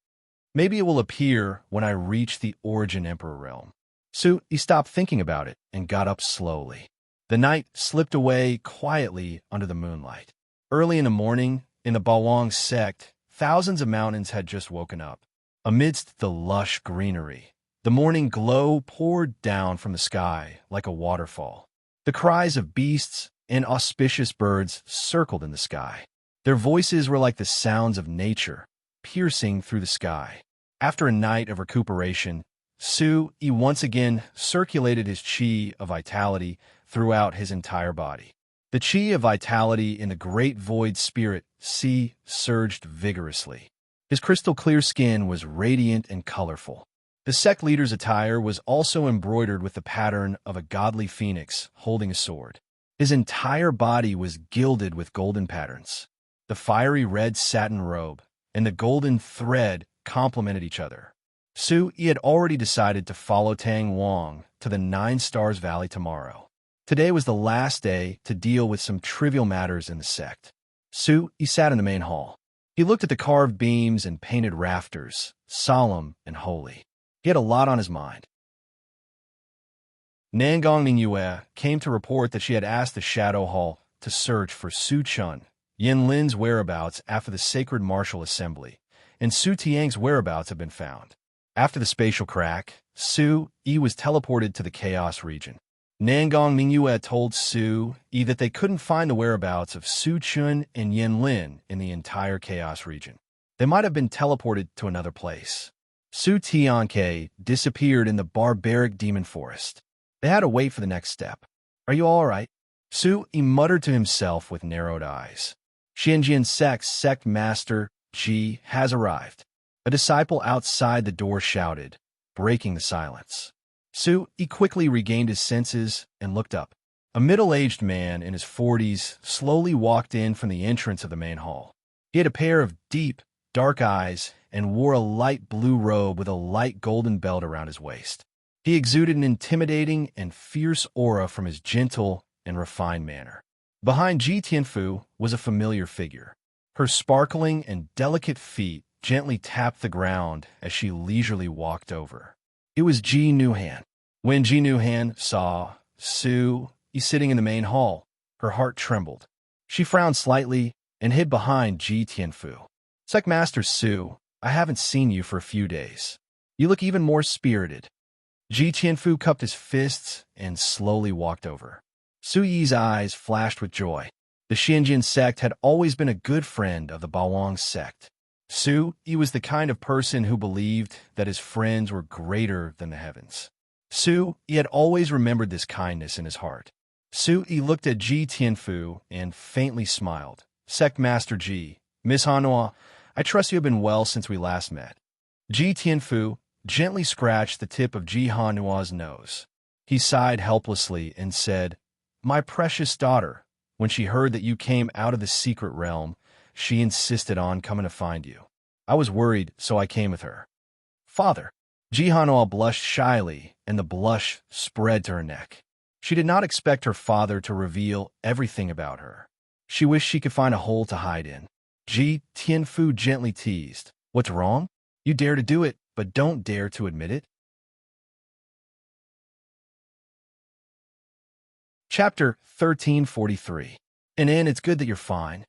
Maybe it will appear when I reach the Origin Emperor realm. Su Yi stopped thinking about it and got up slowly. The night slipped away quietly under the moonlight. Early in the morning, in the Bawang sect, thousands of mountains had just woken up. Amidst the lush greenery, the morning glow poured down from the sky like a waterfall. The cries of beasts and auspicious birds circled in the sky. Their voices were like the sounds of nature, piercing through the sky. After a night of recuperation, Su Yi once again circulated his qi of vitality throughout his entire body. The qi of vitality in the great void spirit sea surged vigorously. His crystal-clear skin was radiant and colorful. The sect leader's attire was also embroidered with the pattern of a godly phoenix holding a sword. His entire body was gilded with golden patterns. The fiery red satin robe and the golden thread complemented each other. Su Yi had already decided to follow Tang Wang to the 9 Stars Valley tomorrow. Today was the last day to deal with some trivial matters in the sect. Su Yi sat in the main hall. He looked at the carved beams and painted rafters, solemn and holy. He had a lot on his mind. Nangong Ningyue came to report that she had asked the Shadow Hall to search for Su Chun, Yin Lin's whereabouts after the Sacred Martial Assembly, and Su Tiang's whereabouts have been found. After the spatial crack, Su Yi was teleported to the Chaos region. Nangong Mingyue told Su Yi that they couldn't find the whereabouts of Su Chun and Yin Lin in the entire Chaos region. They might have been teleported to another place. Su Tianke disappeared in the barbaric demon forest. They had to wait for the next step. Are you all right? Su Yi muttered to himself with narrowed eyes. Xianjian sect master Ji has arrived. A disciple outside the door shouted, breaking the silence. Su Yi quickly regained his senses and looked up. A middle-aged man in his 40s slowly walked in from the entrance of the main hall. He had a pair of deep, dark eyes and wore a light blue robe with a light golden belt around his waist. He exuded an intimidating and fierce aura from his gentle and refined manner. Behind Ji Tianfu was a familiar figure. Her sparkling and delicate feet gently tapped the ground as she leisurely walked over. It was Ji Nuhan. When Ji Nuhan saw Su Yi sitting in the main hall, her heart trembled. She frowned slightly and hid behind Ji Tianfu. Sectmaster Su, I haven't seen you for a few days. You look even more spirited. Ji Tianfu cupped his fists and slowly walked over. Su Yi's eyes flashed with joy. The Xianjian sect had always been a good friend of the Bawang sect. Su Yi was the kind of person who believed that his friends were greater than the heavens. Su Yi had always remembered this kindness in his heart. Su Yi looked at Ji Tianfu and faintly smiled. Sect Master Ji, Miss Hanua, I trust you have been well since we last met. Ji Tianfu gently scratched the tip of Ji Hanua's nose. He sighed helplessly and said, My precious daughter, when she heard that you came out of the secret realm, she insisted on coming to find you. I was worried, so I came with her. Father. Ji Hanua blushed shyly, and the blush spread to her neck. She did not expect her father to reveal everything about her. She wished she could find a hole to hide in. Ji Tianfu gently teased, What's wrong? You dare to do it, but don't dare to admit it. Chapter 1343. And it's good that you're fine.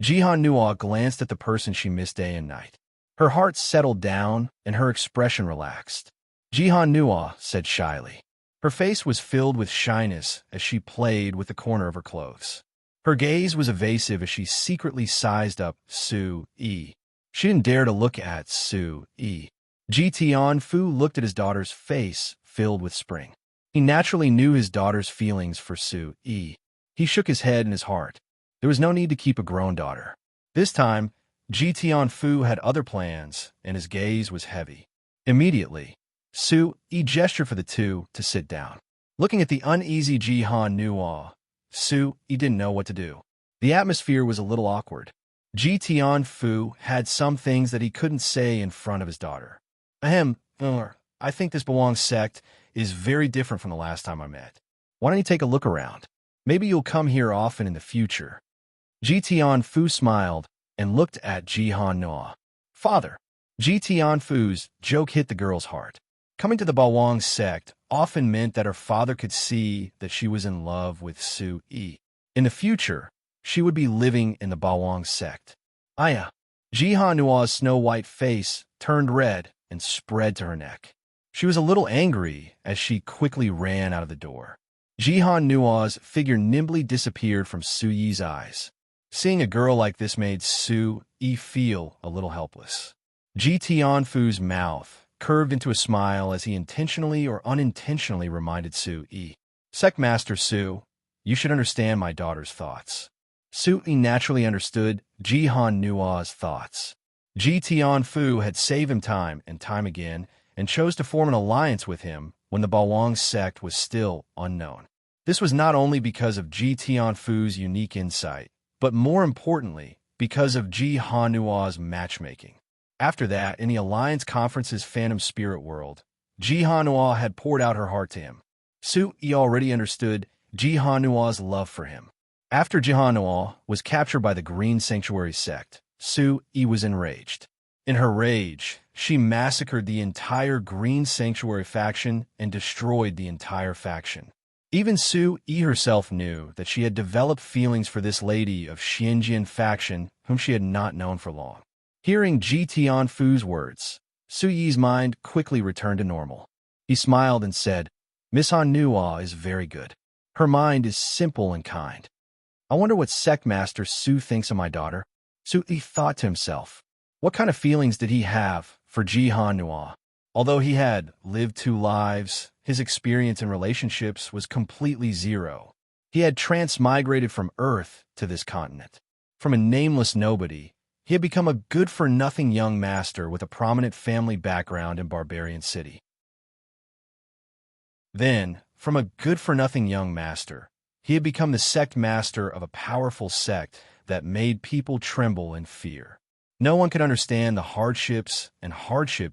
Ji Hanua glanced at the person she missed day and night. Her heart settled down, and her expression relaxed. Ji Hanua said shyly. Her face was filled with shyness as she played with the corner of her clothes. Her gaze was evasive as she secretly sized up Su Yi. She didn't dare to look at Su Yi. Ji Tianfu looked at his daughter's face filled with spring. He naturally knew his daughter's feelings for Su Yi. He shook his head in his heart. There was no need to keep a grown daughter. This time, Ji Tianfu had other plans, and his gaze was heavy. Immediately, Su Yi gestured for the two to sit down. Looking at the uneasy Ji Hanua, Su Yi didn't know what to do. The atmosphere was a little awkward. Ji Tianfu had some things that he couldn't say in front of his daughter. I think this Bawang sect is very different from the last time I met. Why don't you take a look around? Maybe you'll come here often in the future. Ji Tianfu smiled and looked at Ji Hanua. Father. Ji Tianfu's joke hit the girl's heart. Coming to the Bawang sect often meant that her father could see that she was in love with Su Yi. In the future, she would be living in the Bawang sect. Aya. Ji Hanua's snow-white face turned red and spread to her neck. She was a little angry as she quickly ran out of the door. Ji Hanua's figure nimbly disappeared from Su Yi's eyes. Seeing a girl like this made Su Yi feel a little helpless. Ji Tianfu's mouth curved into a smile as he intentionally or unintentionally reminded Su Yi. Sectmaster Su, you should understand my daughter's thoughts. Su Yi naturally understood Ji Hanua's thoughts. Ji Tianfu had saved him time and time again and chose to form an alliance with him when the Bawang sect was still unknown. This was not only because of Ji Tianfu's unique insight, but more importantly, because of Ji Hanua's matchmaking. After that, in the Alliance Conference's Phantom Spirit World, Ji Hanua had poured out her heart to him. Su Yi already understood Ji Hanua's love for him. After Ji Hanua was captured by the Green Sanctuary sect, Su Yi was enraged. In her rage, she massacred the entire Green Sanctuary faction and destroyed the entire faction. Even Su Yi herself knew that she had developed feelings for this lady of Xianjian faction whom she had not known for long. Hearing Ji Tianfu's words, Su Yi's mind quickly returned to normal. He smiled and said, Miss Han Nua is very good. Her mind is simple and kind. I wonder what sect master Su thinks of my daughter. Su Yi thought to himself. What kind of feelings did he have for Ji Han Nua? Although he had lived 2 lives, his experience in relationships was completely zero. He had transmigrated from Earth to this continent. From a nameless nobody, he had become a good-for-nothing young master with a prominent family background in Barbarian City. Then, from a good-for-nothing young master, he had become the sect master of a powerful sect that made people tremble in fear. No one could understand the hardships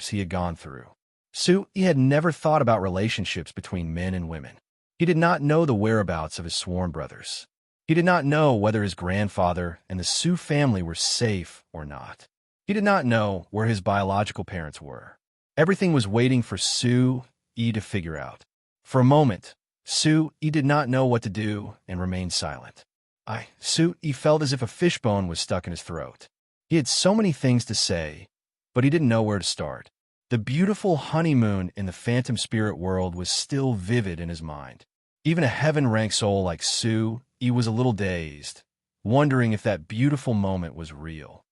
he had gone through. Su Yi had never thought about relationships between men and women. He did not know the whereabouts of his sworn brothers. He did not know whether his grandfather and the Su family were safe or not. He did not know where his biological parents were. Everything was waiting for Su Yi to figure out. For a moment, Su Yi did not know what to do and remained silent. Su Yi felt as if a fishbone was stuck in his throat. He had so many things to say, but he didn't know where to start. The beautiful honeymoon in the phantom spirit world was still vivid in his mind. Even a heaven-ranked soul like Su Yi was a little dazed, wondering if that beautiful moment was real.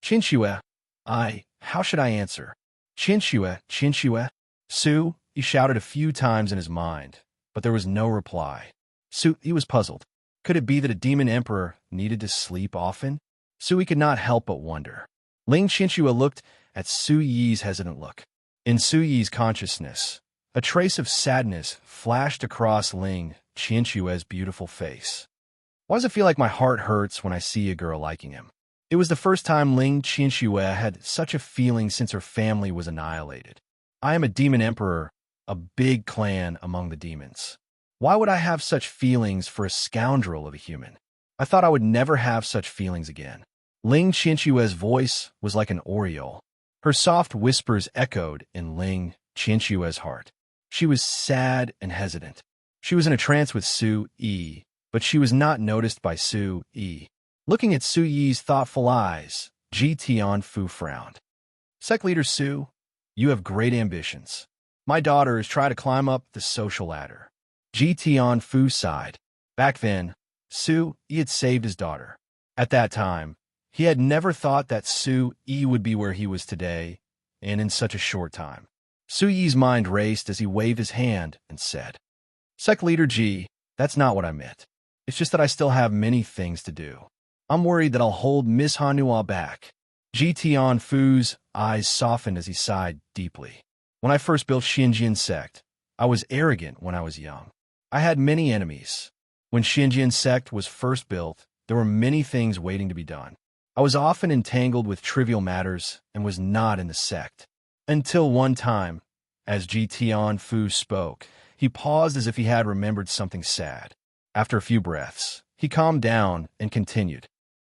Chinchue, how should I answer? Chinchue. Su Yi shouted a few times in his mind, but there was no reply. Su Yi was puzzled. Could it be that a demon emperor needed to sleep often? Su Yi could not help but wonder. Ling Chinchue looked at Su Yi's hesitant look. In Su Yi's consciousness, a trace of sadness flashed across Ling Chinchue's beautiful face. Why does it feel like my heart hurts when I see a girl liking him? It was the first time Ling Chinchue had such a feeling since her family was annihilated. I am a demon emperor, a big clan among the demons. Why would I have such feelings for a scoundrel of a human? I thought I would never have such feelings again. Ling Chinchue's voice was like an aureole. Her soft whispers echoed in Ling Chinchue's heart. She was sad and hesitant. She was in a trance with Su Yi, but she was not noticed by Su Yi. Looking at Su Yi's thoughtful eyes, Ji Tianfu frowned. Sect leader Su, you have great ambitions. My daughter is trying to climb up the social ladder. Ji Tianfu sighed. Back then, Su Yi had saved his daughter. At that time, he had never thought that Su Yi would be where he was today, and in such a short time. Su Yi's mind raced as he waved his hand and said, Sect leader Ji, that's not what I meant. It's just that I still have many things to do. I'm worried that I'll hold Miss Hanua back. Ji Tianfu's eyes softened as he sighed deeply. When I first built Xinjian sect, I was arrogant when I was young. I had many enemies. When Xinjian sect was first built, there were many things waiting to be done. I was often entangled with trivial matters and was not in the sect. Until one time, as Ji Tianfu spoke, he paused as if he had remembered something sad. After a few breaths, he calmed down and continued.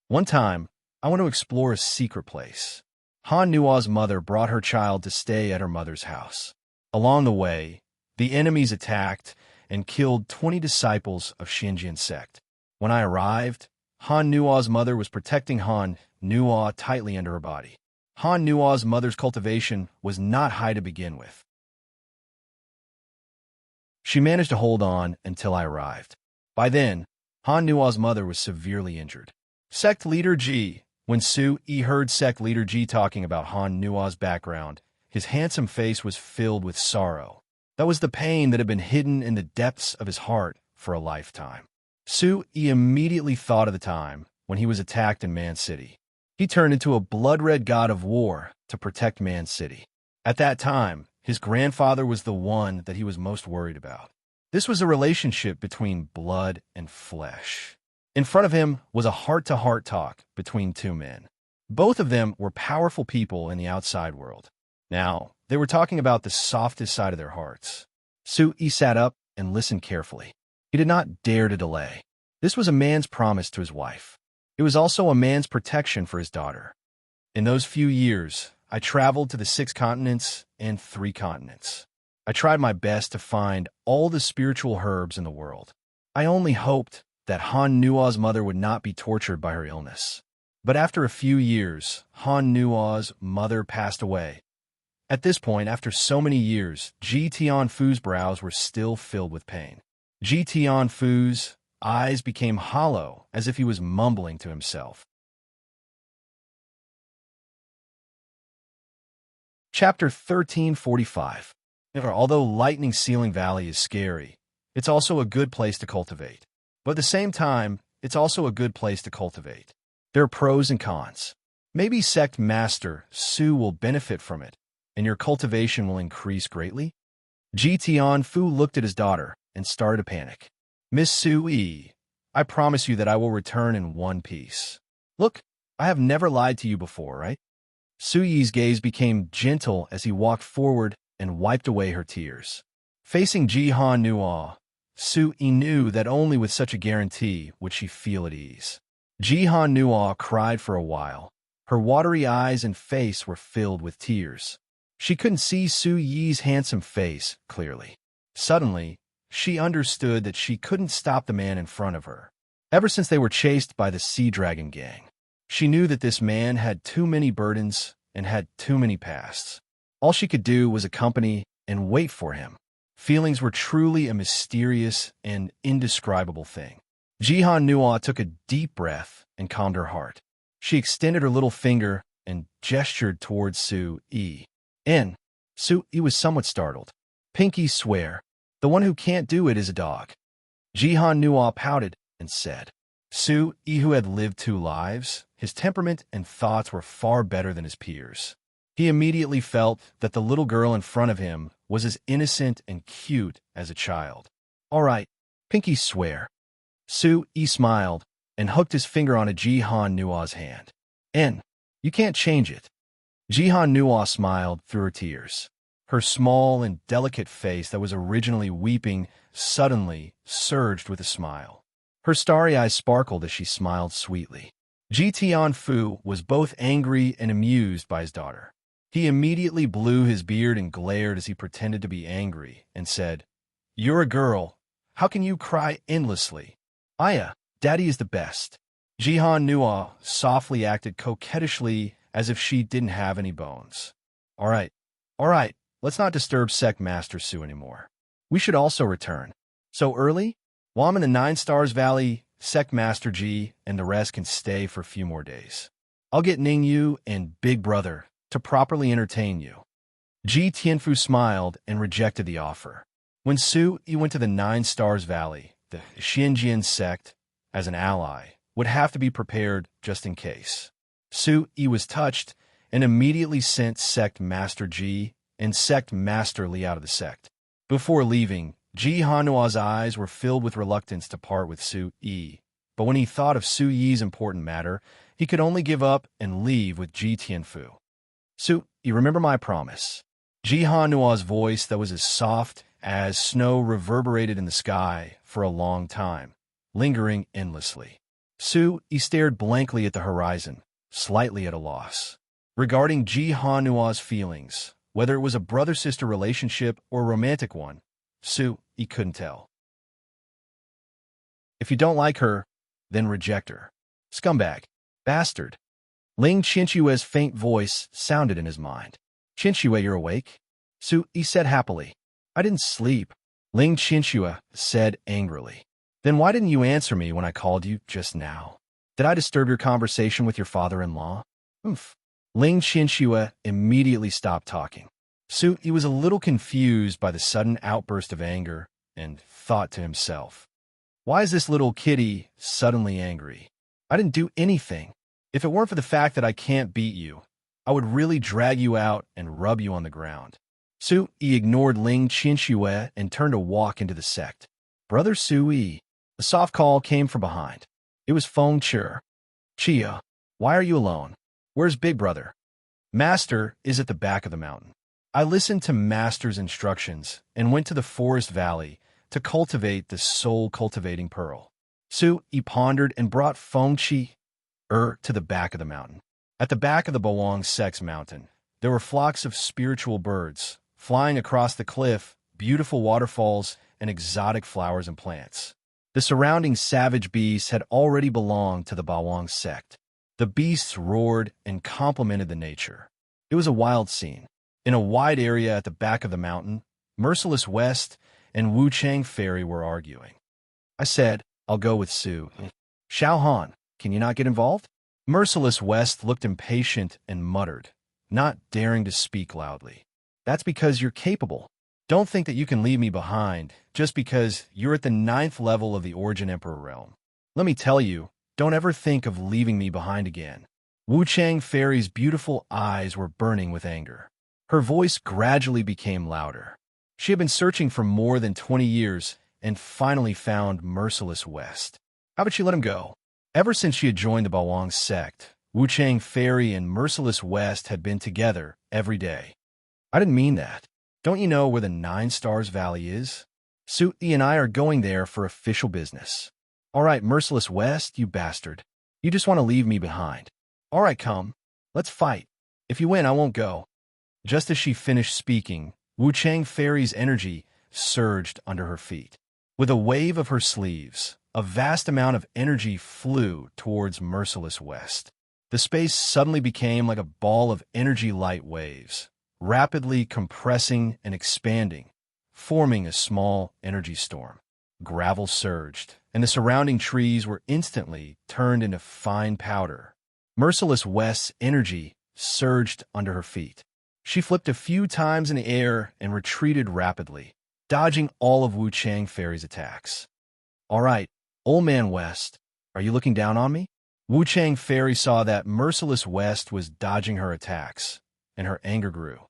One time, I went to explore a secret place. Han Nua's mother brought her child to stay at her mother's house. Along the way, the enemies attacked and killed 20 disciples of Xinjian sect. When I arrived, Han Nua's mother was protecting Han Nua tightly under her body. Han Nua's mother's cultivation was not high to begin with. She managed to hold on until I arrived. By then, Han Nua's mother was severely injured. Sect leader Ji. When Su Yi heard sect leader Ji talking about Han Nua's background, his handsome face was filled with sorrow. That was the pain that had been hidden in the depths of his heart for a lifetime. Su Yi immediately thought of the time when he was attacked in Man City. He turned into a blood-red god of war to protect Man City. At that time, his grandfather was the one that he was most worried about. This was a relationship between blood and flesh. In front of him was a heart-to-heart talk between two men. Both of them were powerful people in the outside world. Now, they were talking about the softest side of their hearts. Su Yi sat up and listened carefully. He did not dare to delay. This was a man's promise to his wife. It was also a man's protection for his daughter. In those few years, I traveled to the 6 continents and 3 continents. I tried my best to find all the spiritual herbs in the world. I only hoped that Han Nua's mother would not be tortured by her illness. But after a few years, Han Nua's mother passed away, At this point, after so many years, Ji Tianfu's brows were still filled with pain. Ji Tianfu's eyes became hollow, as if he was mumbling to himself. Chapter 1345. Although Lightning Ceiling Valley is scary, it's also a good place to cultivate. But at the same time, it's also a good place to cultivate. There are pros and cons. Maybe Sect Master Su will benefit from it, and your cultivation will increase greatly? Ji Tianfu looked at his daughter and started to panic. Miss Su-yi, I promise you that I will return in one piece. Look, I have never lied to you before, right? Su-yi's gaze became gentle as he walked forward and wiped away her tears. Facing Jihan Nua, Su-yi knew that only with such a guarantee would she feel at ease. Jihan Nua cried for a while. Her watery eyes and face were filled with tears. She couldn't see Su-yi's handsome face clearly. Suddenly, she understood that she couldn't stop the man in front of her. Ever since they were chased by the Sea Dragon gang, she knew that this man had too many burdens and had too many pasts. All she could do was accompany and wait for him. Feelings were truly a mysterious and indescribable thing. Jihan Nua took a deep breath and calmed her heart. She extended her little finger and gestured towards Su-yi. Su-yi was somewhat startled. Pinky swear, the one who can't do it is a dog. Jihan Nua pouted and said, Su-yi, who had lived 2 lives, his temperament and thoughts were far better than his peers. He immediately felt that the little girl in front of him was as innocent and cute as a child. All right, Pinky swear. Su-yi smiled and hooked his finger on a Jihan Nua's hand. You can't change it. Jihan Nua smiled through her tears. Her small and delicate face that was originally weeping suddenly surged with a smile. Her starry eyes sparkled as she smiled sweetly. Ji Tianfu was both angry and amused by his daughter. He immediately blew his beard and glared as he pretended to be angry and said, You're a girl. How can you cry endlessly? Aya, Daddy is the best. Jihan Nua softly acted coquettishly as if she didn't have any bones. All right, let's not disturb Sect Master Su anymore. We should also return. So early? While I'm in the 9 Stars Valley, Sect Master Ji and the rest can stay for a few more days. I'll get Ningyu and Big Brother to properly entertain you. Ji Tianfu smiled and rejected the offer. When Su-yi went to the 9 Stars Valley, the Xinjian sect, as an ally, would have to be prepared just in case. Su-yi was touched and immediately sent Sect Master Ji and Sect Master Li out of the sect. Before leaving, Ji Hanua's eyes were filled with reluctance to part with Su-yi, but when he thought of Su-yi's important matter, he could only give up and leave with Ji Tianfu. Su-yi, remember my promise. Ji Hanua's voice that was as soft as snow reverberated in the sky for a long time, lingering endlessly. Su-yi stared blankly at the horizon, slightly at a loss. Regarding Ji Hanua's feelings, whether it was a brother-sister relationship or a romantic one, Su-yi couldn't tell. If you don't like her, then reject her. Scumbag. Bastard. Ling Qinshue's faint voice sounded in his mind. Qinsue, you're awake? Su-yi said happily. I didn't sleep. Ling Qinsue said angrily. Then why didn't you answer me when I called you just now? Did I disturb your conversation with your father-in-law? Oomph. Ling Qinshuo immediately stopped talking. Su-yi was a little confused by the sudden outburst of anger and thought to himself, why is this little kitty suddenly angry? I didn't do anything. If it weren't for the fact that I can't beat you, I would really drag you out and rub you on the ground. Su-yi ignored Ling Qinshuo and turned to walk into the sect. Brother Su-yi. A soft call came from behind. It was Feng Chi. Chia, why are you alone? Where's Big Brother? Master is at the back of the mountain. I listened to Master's instructions and went to the forest valley to cultivate the soul-cultivating pearl. Su-yi pondered and brought Feng Chi to the back of the mountain. At the back of the Bawang Sex Mountain, there were flocks of spiritual birds flying across the cliff, beautiful waterfalls, and exotic flowers and plants. The surrounding savage beasts had already belonged to the Bawang sect. The beasts roared and complimented the nature. It was a wild scene. In a wide area at the back of the mountain, Merciless West and Wu Chang Fairy were arguing. I said, I'll go with Su. Xiao Han, can you not get involved? Merciless West looked impatient and muttered, not daring to speak loudly. That's because you're capable. Don't think that you can leave me behind just because you're at the 9th level of the Origin Emperor realm. Let me tell you, don't ever think of leaving me behind again. Wu Chang Fairy's beautiful eyes were burning with anger. Her voice gradually became louder. She had been searching for more than 20 years and finally found Merciless West. How about she let him go? Ever since she had joined the Bawang sect, Wu Chang Fairy and Merciless West had been together every day. I didn't mean that. Don't you know where the 9 Stars Valley is? Su Yi and I are going there for official business. All right, Merciless West, you bastard. You just want to leave me behind. All right, come. Let's fight. If you win, I won't go. Just as she finished speaking, Wu Chang Fairy's energy surged under her feet. With a wave of her sleeves, a vast amount of energy flew towards Merciless West. The space suddenly became like a ball of energy light waves, rapidly compressing and expanding, forming a small energy storm. Gravel surged, and the surrounding trees were instantly turned into fine powder. Merciless West's energy surged under her feet. She flipped a few times in the air and retreated rapidly, dodging all of Wu Chang Fairy's attacks. All right, Old Man West, are you looking down on me? Wu Chang Fairy saw that Merciless West was dodging her attacks, and her anger grew.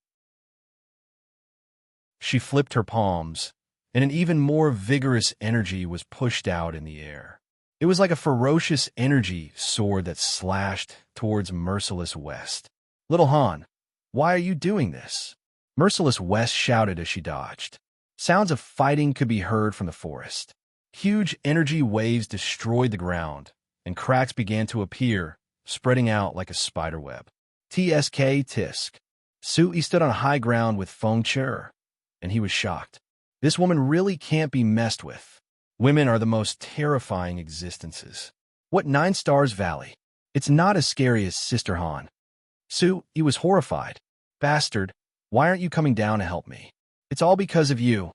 She flipped her palms, and an even more vigorous energy was pushed out in the air. It was like a ferocious energy sword that slashed towards Merciless West. Little Han, why are you doing this? Merciless West shouted as she dodged. Sounds of fighting could be heard from the forest. Huge energy waves destroyed the ground, and cracks began to appear, spreading out like a spider web. TSK Tisk. Su Yi stood on high ground with Feng Che, and he was shocked. This woman really can't be messed with. Women are the most terrifying existences. What 9 Stars Valley? It's not as scary as Sister Han. Su Yi was horrified. Bastard, why aren't you coming down to help me? It's all because of you.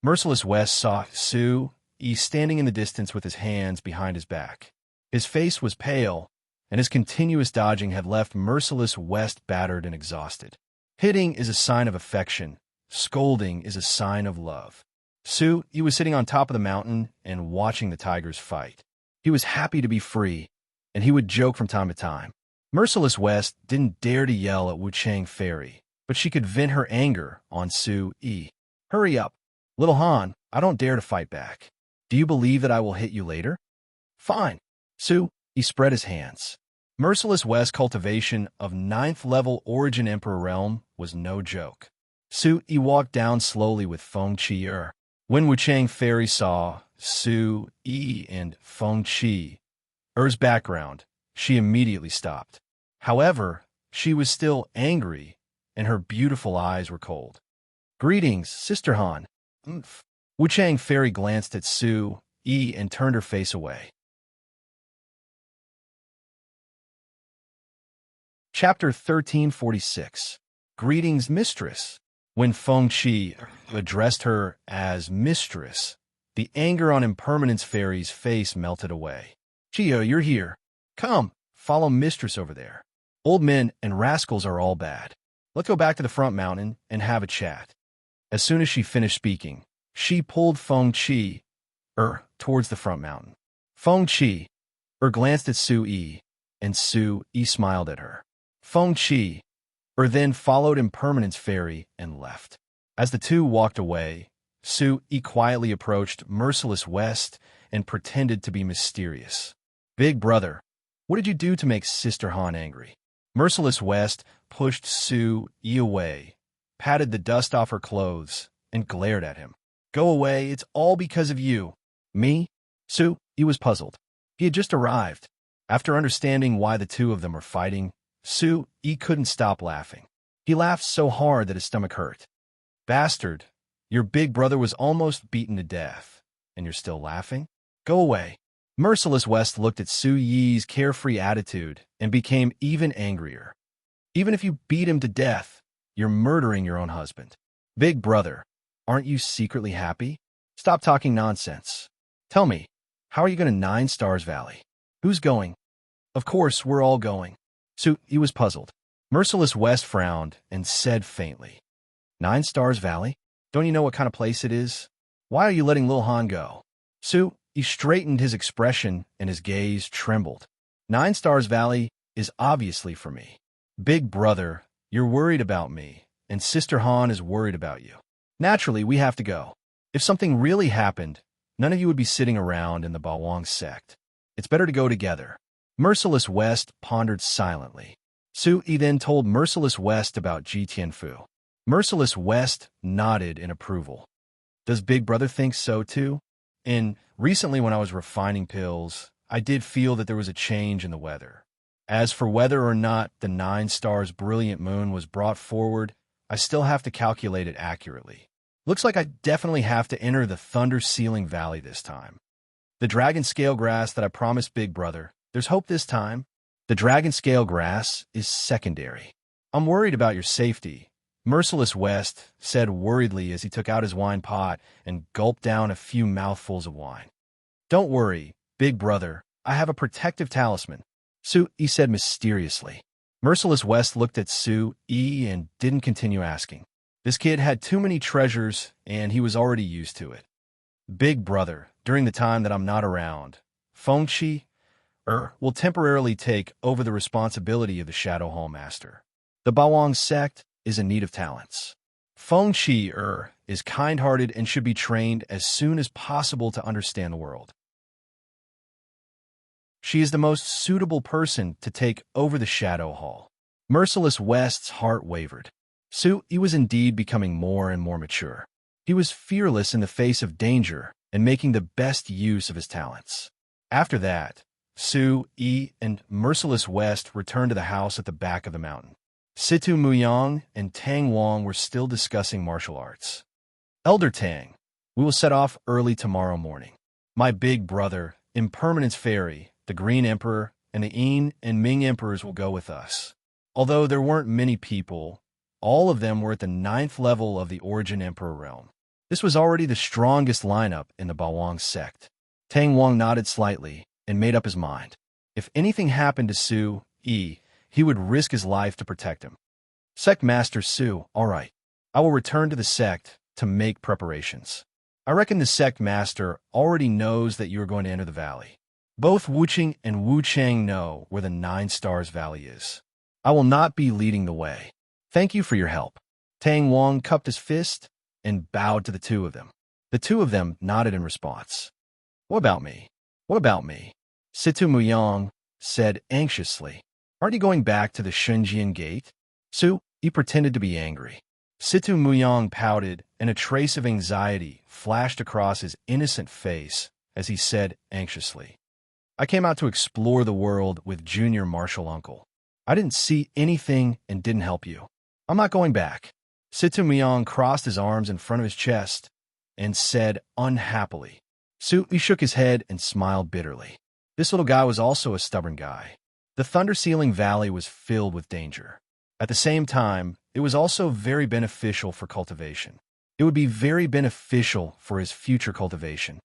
Merciless West saw Su Yi standing in the distance with his hands behind his back. His face was pale, and his continuous dodging had left Merciless West battered and exhausted. Hitting is a sign of affection. Scolding is a sign of love. Su Yi was sitting on top of the mountain and watching the tigers fight. He was happy to be free, and he would joke from time to time. Merciless West didn't dare to yell at Wu Chang Fairy, but she could vent her anger on Su Yi. Hurry up. Little Han, I don't dare to fight back. Do you believe that I will hit you later? Fine. Su Yi spread his hands. Merciless West's cultivation of 9th level Origin Emperor realm was no joke. Su Yi walked down slowly with Feng Che. When Wu Chang Fairy saw Su Yi and Feng Che's background, she immediately stopped. However, she was still angry, and her beautiful eyes were cold. Greetings, Sister Han. Wu Chang Fairy glanced at Su Yi and turned her face away. Chapter 1346. Greetings, Mistress. When Feng Che addressed her as Mistress, the anger on Impermanence Fairy's face melted away. Chio, you're here. Come, follow Mistress over there. Old men and rascals are all bad. Let's go back to the front mountain and have a chat. As soon as she finished speaking, she pulled Feng Che towards the front mountain. Feng Che glanced at Su Yi, and Su Yi smiled at her. Feng Che then followed Impermanence Fairy and left. As the two walked away, Su Yi quietly approached Merciless West and pretended to be mysterious. Big brother, what did you do to make Sister Han angry? Merciless West pushed Su Yi away, patted the dust off her clothes, and glared at him. Go away, it's all because of you. Me? Su Yi was puzzled. He had just arrived. After understanding why the two of them were fighting, Su Yi couldn't stop laughing. He laughed so hard that his stomach hurt. Bastard, your big brother was almost beaten to death, and you're still laughing? Go away. Merciless West looked at Su Yi's carefree attitude and became even angrier. Even if you beat him to death, You're murdering your own husband. Big brother, aren't you secretly happy? Stop talking nonsense. Tell me, how are you going to 9 Stars Valley? Who's going? Of course, we're all going. He was puzzled. Merciless West frowned and said faintly, 9 Stars Valley? Don't you know what kind of place it is? Why are you letting Lil Han go? He straightened his expression and his gaze trembled. 9 Stars Valley is obviously for me. Big brother, you're worried about me, and Sister Han is worried about you. Naturally, we have to go. If something really happened, none of you would be sitting around in the Bawang sect. It's better to go together. Merciless West pondered silently. He then told Merciless West about Ji Tianfu. Merciless West nodded in approval. Does Big Brother think so too? And recently when I was refining pills, I did feel that there was a change in the weather. As for whether or not the 9 stars brilliant moon was brought forward, I still have to calculate it accurately. Looks like I definitely have to enter the Thunder Ceiling Valley this time. The dragon scale grass that I promised Big Brother, there's hope this time. The dragon scale grass is secondary. I'm worried about your safety, Merciless West said worriedly as he took out his wine pot and gulped down a few mouthfuls of wine. Don't worry, Big Brother, I have a protective talisman, He said mysteriously. Merciless West looked at Yi and didn't continue asking. This kid had too many treasures, and he was already used to it. Big Brother, during the time that I'm not around, Fengqi will temporarily take over the responsibility of the Shadow Hall Master. The Bawang sect is in need of talents. Fengqi is kind-hearted and should be trained as soon as possible to understand the world. She is the most suitable person to take over the Shadow Hall. Merciless West's heart wavered. He was indeed becoming more and more mature. He was fearless in the face of danger and making the best use of his talents. After that, Yi and Merciless West returned to the house at the back of the mountain. Situ Muyang and Tang Wang were still discussing martial arts. Elder Tang, we will set off early tomorrow morning. My big brother, Impermanence Fairy, the Green Emperor, and the Yin and Ming Emperors will go with us. Although there weren't many people, all of them were at the 9th level of the Origin Emperor realm. This was already the strongest lineup in the Bawang sect. Tang Wang nodded slightly and made up his mind. If anything happened to Yi, he would risk his life to protect him. Sect Master all right. I will return to the sect to make preparations. I reckon the sect master already knows that you are going to enter the valley. Both Wuqing and Wu Chang know where the 9 Stars Valley is. I will not be leading the way. Thank you for your help. Tang Wang cupped his fist and bowed to the two of them. The two of them nodded in response. What about me? What about me? Situ Muyang said anxiously. Aren't you going back to the Shunjian Gate? He pretended to be angry. Situ Muyang pouted, and a trace of anxiety flashed across his innocent face as he said anxiously, I came out to explore the world with Junior Martial Uncle. I didn't see anything and didn't help you. I'm not going back. Situ Muyang crossed his arms in front of his chest and said unhappily. He shook his head and smiled bitterly. This little guy was also a stubborn guy. The Thunder Ceiling Valley was filled with danger. At the same time, it was also very beneficial for cultivation. It would be very beneficial for his future cultivation.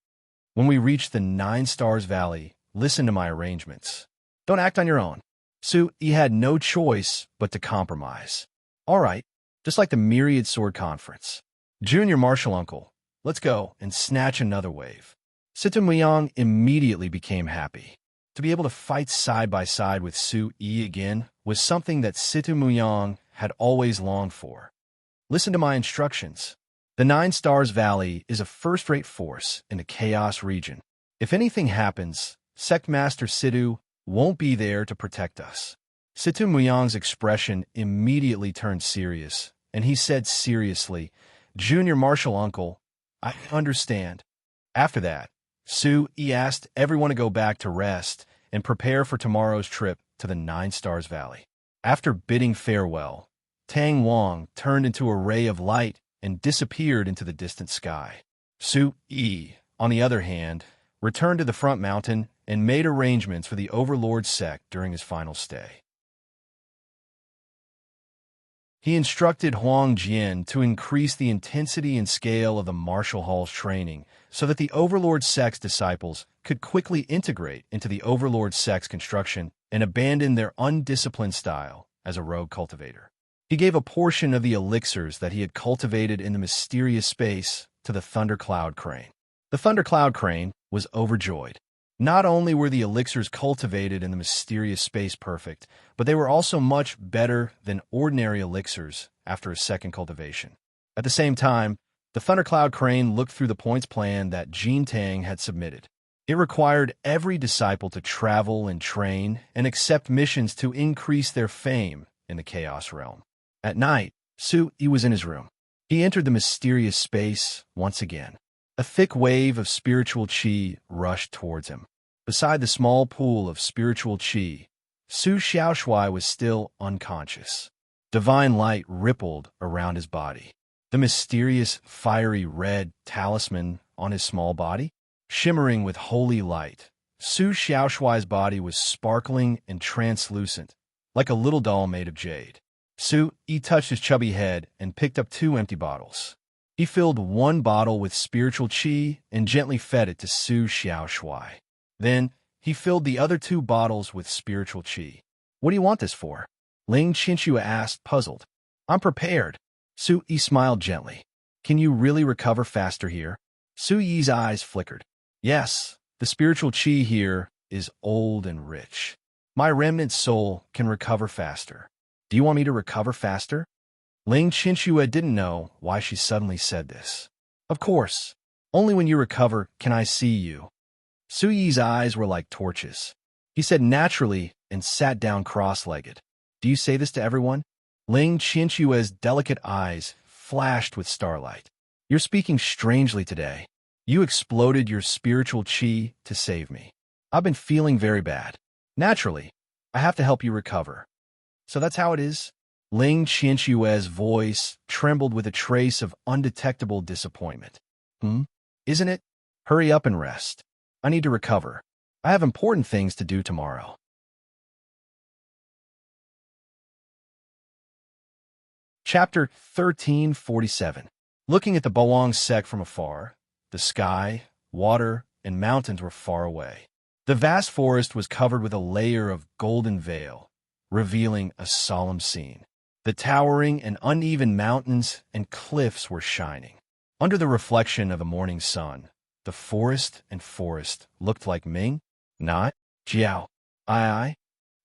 When we reach the 9 Stars Valley, listen to my arrangements. Don't act on your own. He had no choice but to compromise. All right, just like the Myriad Sword Conference. Junior Martial Uncle, let's go and snatch another wave. Situ Muyang immediately became happy. To be able to fight side by side with Yi again was something that Situ Muyang had always longed for. Listen to my instructions. The 9 Stars Valley is a first-rate force in the Chaos region. If anything happens, Sect Master Situ won't be there to protect us. Situ Muyang's expression immediately turned serious, and he said seriously, Junior Martial Uncle, I understand. After that, Yi asked everyone to go back to rest and prepare for tomorrow's trip to the 9 Stars Valley. After bidding farewell, Tang Wang turned into a ray of light and disappeared into the distant sky. Yi, on the other hand, returned to the front mountain and made arrangements for the Overlord sect during his final stay. He instructed Huang Jian to increase the intensity and scale of the martial hall's training so that the Overlord sect's disciples could quickly integrate into the Overlord sect's construction and abandon their undisciplined style as a rogue cultivator. He gave a portion of the elixirs that he had cultivated in the mysterious space to the Thundercloud Crane. The Thundercloud Crane was overjoyed. Not only were the elixirs cultivated in the mysterious space perfect, but they were also much better than ordinary elixirs after a second cultivation. At the same time, the Thundercloud Crane looked through the points plan that Jin Tang had submitted. It required every disciple to travel and train and accept missions to increase their fame in the Chaos Realm. At night, Su Yi was in his room. He entered the mysterious space once again. A thick wave of spiritual qi rushed towards him. Beside the small pool of spiritual qi, Su Xiaoshui was still unconscious. Divine light rippled around his body. The mysterious, fiery red talisman on his small body, shimmering with holy light, Su Xiaoshui's body was sparkling and translucent, like a little doll made of jade. Su Yi touched his chubby head and picked up 2 empty bottles. He filled one bottle with spiritual qi and gently fed it to Su Xiaoshui. Then, he filled the other 2 bottles with spiritual qi. What do you want this for? Ling Qinshu asked, puzzled. I'm prepared. Su Yi smiled gently. Can you really recover faster here? Su Yi's eyes flickered. Yes, the spiritual qi here is old and rich. My remnant soul can recover faster. Do you want me to recover faster? Ling Qinshu didn't know why she suddenly said this. Of course. Only when you recover can I see you. Su Yi's eyes were like torches. He said naturally and sat down cross-legged. Do you say this to everyone? Ling Qinshu's delicate eyes flashed with starlight. You're speaking strangely today. You exploded your spiritual qi to save me. I've been feeling very bad. Naturally, I have to help you recover. So that's how it is? Ling Qinshu's voice trembled with a trace of undetectable disappointment. Isn't it? Hurry up and rest. I need to recover. I have important things to do tomorrow. Chapter 1347. Looking at the Boang sect from afar, the sky, water, and mountains were far away. The vast forest was covered with a layer of golden veil, revealing a solemn scene. The towering and uneven mountains and cliffs were shining. Under the reflection of a morning sun, the forest looked like Ming, Not, Jiao, Ai,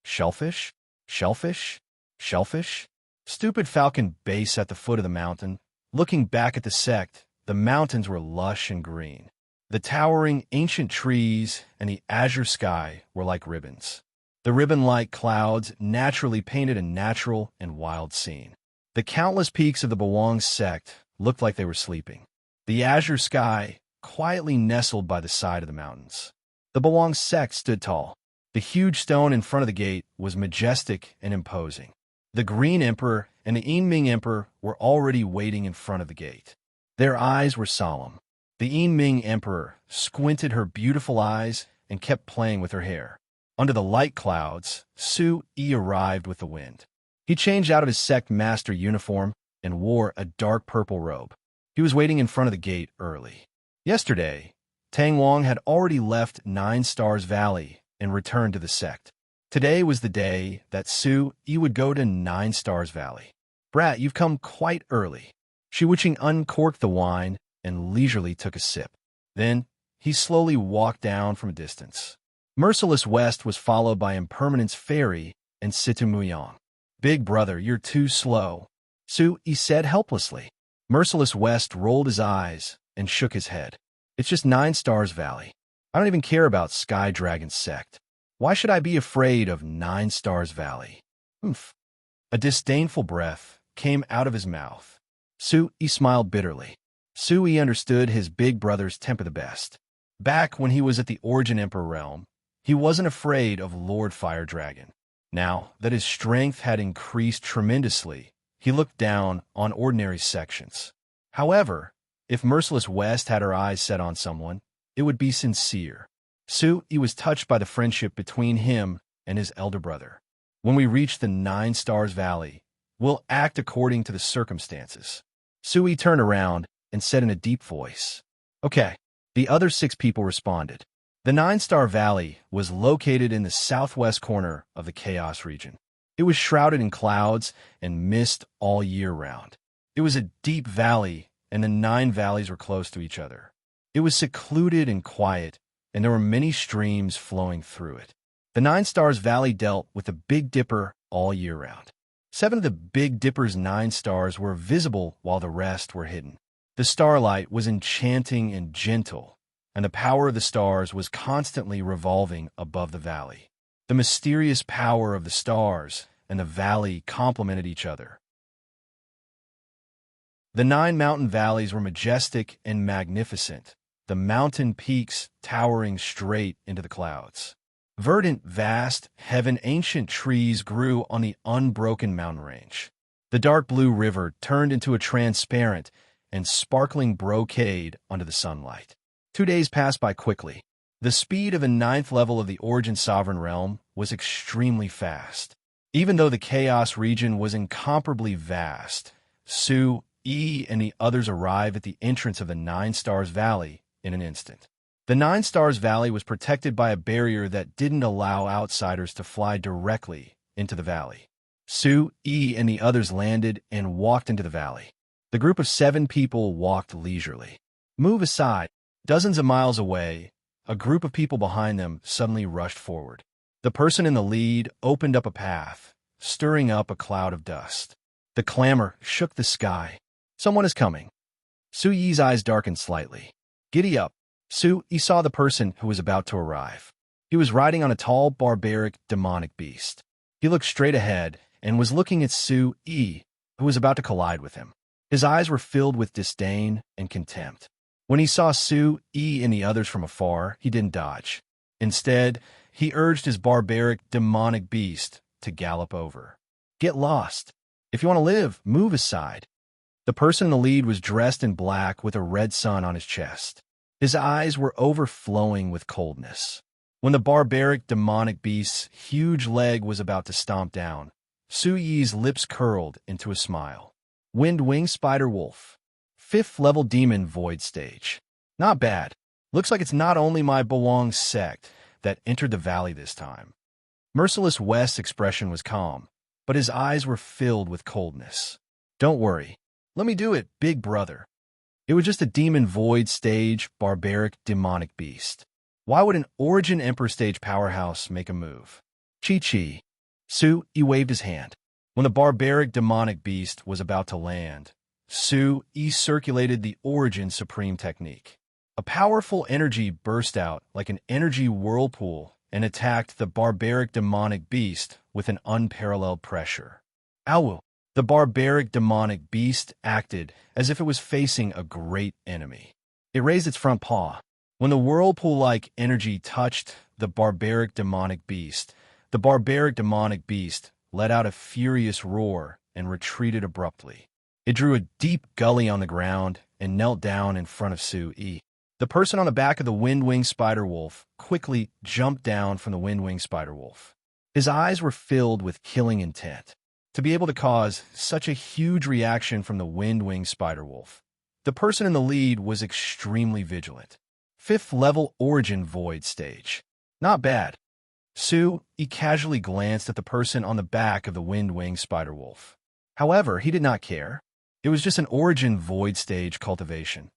shellfish, shellfish, shellfish. Stupid falcon base at the foot of the mountain. Looking back at the sect, the mountains were lush and green. The towering ancient trees and the azure sky were like ribbons. The ribbon-like clouds naturally painted a natural and wild scene. The countless peaks of the Boang sect looked like they were sleeping. The azure sky quietly nestled by the side of the mountains. The Boang sect stood tall. The huge stone in front of the gate was majestic and imposing. The Green Emperor and the Yinming Emperor were already waiting in front of the gate. Their eyes were solemn. The Yinming Emperor squinted her beautiful eyes and kept playing with her hair. Under the light clouds, Su Yi arrived with the wind. He changed out of his sect master uniform and wore a dark purple robe. He was waiting in front of the gate early. Yesterday, Tang Wang had already left 9 Stars Valley and returned to the sect. Today was the day that Su Yi would go to 9 Stars Valley. Brat, you've come quite early. Shi Wuqing uncorked the wine and leisurely took a sip. Then, he slowly walked down from a distance. Merciless West was followed by Impermanence Fairy and Situ Muyang. Big brother, you're too slow, Su Yi said helplessly. Merciless West rolled his eyes and shook his head. It's just 9 Stars Valley. I don't even care about Sky Dragon's sect. Why should I be afraid of 9 Stars Valley? Humph. A disdainful breath came out of his mouth. Su Yi smiled bitterly. Su Yi understood his big brother's temper the best. Back when he was at the Origin Emperor realm, he wasn't afraid of Lord Fire Dragon. Now that his strength had increased tremendously, he looked down on ordinary sections. However, if Merciless West had her eyes set on someone, it would be sincere. Su Yi was touched by the friendship between him and his elder brother. When we reach the 9 Stars Valley, We'll act according to the circumstances. Sui turned around and said in a deep voice, "Okay." The other 6 people responded. The 9-Star Valley was located in the southwest corner of the Chaos region. It was shrouded in clouds and mist all year round. It was a deep valley, and the 9 valleys were close to each other. It was secluded and quiet, and there were many streams flowing through it. The 9 Stars Valley dealt with the Big Dipper all year round. 7 of the Big Dipper's 9 stars were visible while the rest were hidden. The starlight was enchanting and gentle, and the power of the stars was constantly revolving above the valley. The mysterious power of the stars and the valley complemented each other. The 9 mountain valleys were majestic and magnificent, the mountain peaks towering straight into the clouds. Verdant, vast, ancient trees grew on the unbroken mountain range. The dark blue river turned into a transparent and sparkling brocade under the sunlight. 2 days passed by quickly. The speed of a 9th level of the Origin Sovereign Realm was extremely fast. Even though the Chaos region was incomparably vast, Su, E, and the others arrived at the entrance of the 9 Stars Valley in an instant. The 9 Stars Valley was protected by a barrier that didn't allow outsiders to fly directly into the valley. Su, E, and the others landed and walked into the valley. The group of 7 people walked leisurely. Move aside. Dozens of miles away, a group of people behind them suddenly rushed forward. The person in the lead opened up a path, stirring up a cloud of dust. The clamor shook the sky. Someone is coming. Su Yi's eyes darkened slightly. Giddy up. Su Yi saw the person who was about to arrive. He was riding on a tall, barbaric, demonic beast. He looked straight ahead and was looking at Su Yi, who was about to collide with him. His eyes were filled with disdain and contempt. When he saw Su Yi and the others from afar, he didn't dodge. Instead, he urged his barbaric, demonic beast to gallop over. Get lost. If you want to live, move aside. The person in the lead was dressed in black with a red sun on his chest. His eyes were overflowing with coldness. When the barbaric, demonic beast's huge leg was about to stomp down, Su Yi's lips curled into a smile. Wind-winged spider wolf. 5th level demon void stage. Not bad. Looks like it's not only my belong sect that entered the valley this time. Merciless West's expression was calm, but his eyes were filled with coldness. Don't worry. Let me do it, big brother. It was just a demon void stage, barbaric, demonic beast. Why would an Origin Emperor stage powerhouse make a move? Chi-chi. Su Yi waved his hand. When the barbaric, demonic beast was about to land, Su Yi circulated the Origin Supreme technique. A powerful energy burst out like an energy whirlpool and attacked the barbaric, demonic beast with an unparalleled pressure. Ow! The barbaric, demonic beast acted as if it was facing a great enemy. It raised its front paw. When the whirlpool-like energy touched the barbaric, demonic beast let out a furious roar and retreated abruptly. It drew a deep gully on the ground and knelt down in front of Su Yi. The person on the back of the wind-winged spider wolf quickly jumped down from the wind-winged spider wolf. His eyes were filled with killing intent. To be able to cause such a huge reaction from the wind-winged spider wolf, the person in the lead was extremely vigilant. 5th level Origin Void stage. Not bad. Su Yi casually glanced at the person on the back of the wind-winged spider wolf. However, he did not care. It was just an Origin Void stage cultivation.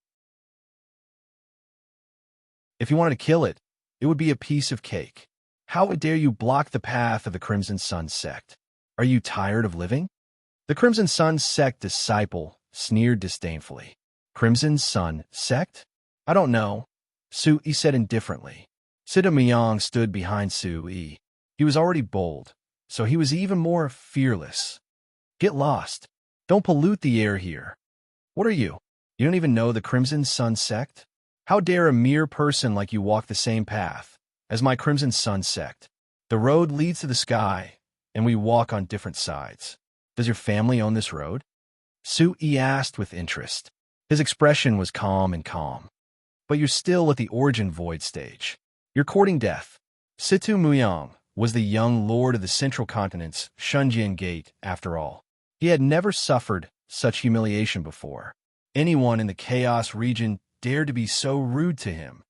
If you wanted to kill it, it would be a piece of cake. How dare you block the path of the Crimson Sun sect? Are you tired of living? The Crimson Sun sect disciple sneered disdainfully. Crimson Sun sect? I don't know, Su Yi said indifferently. Sida Miyang stood behind Su Yi. He was already bold, so he was even more fearless. Get lost. Don't pollute the air here. What are you? You don't even know the Crimson Sun sect? How dare a mere person like you walk the same path as my Crimson Sun sect? The road leads to the sky, and we walk on different sides. Does your family own this road? Su Yi asked with interest. His expression was calm. But you're still at the Origin Void stage. You're courting death. Situ Muyang was the young lord of the Central Continent's Shunjian Gate, after all. He had never suffered such humiliation before. Anyone in the Chaos region dared to be so rude to him.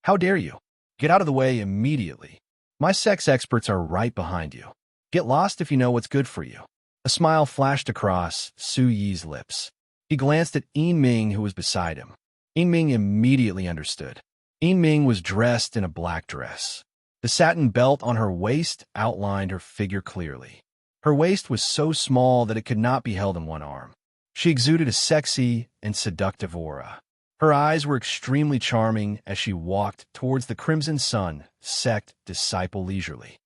How dare you? Get out of the way immediately. My sex experts are right behind you. Get lost if you know what's good for you. A smile flashed across Su Yi's lips. He glanced at Yin Ming, who was beside him. Yin Ming immediately understood. Yin Ming was dressed in a black dress. The satin belt on her waist outlined her figure clearly. Her waist was so small that it could not be held in one arm. She exuded a sexy and seductive aura. Her eyes were extremely charming as she walked towards the Crimson Sun sect disciple leisurely.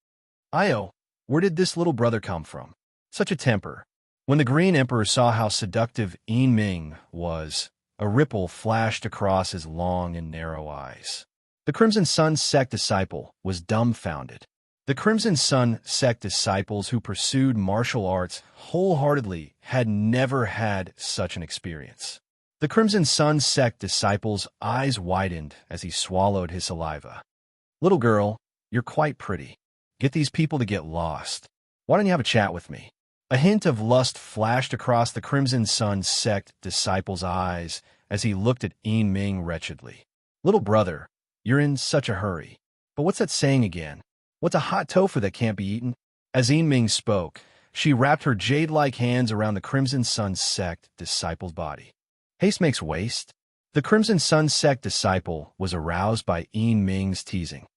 Io, where did this little brother come from? Such a temper. When the Green Emperor saw how seductive Yin Ming was, a ripple flashed across his long and narrow eyes. The Crimson Sun sect disciple was dumbfounded. The Crimson Sun sect disciples who pursued martial arts wholeheartedly had never had such an experience. The Crimson Sun sect disciple's eyes widened as he swallowed his saliva. Little girl, you're quite pretty. Get these people to get lost. Why don't you have a chat with me? A hint of lust flashed across the Crimson Sun sect disciple's eyes as he looked at Yin Ming wretchedly. Little brother, you're in such a hurry. But what's that saying again? What's a hot tofu that can't be eaten? As Yin Ming spoke, she wrapped her jade-like hands around the Crimson Sun sect disciple's body. Haste makes waste. The Crimson Sun sect disciple was aroused by Yin Ming's teasing.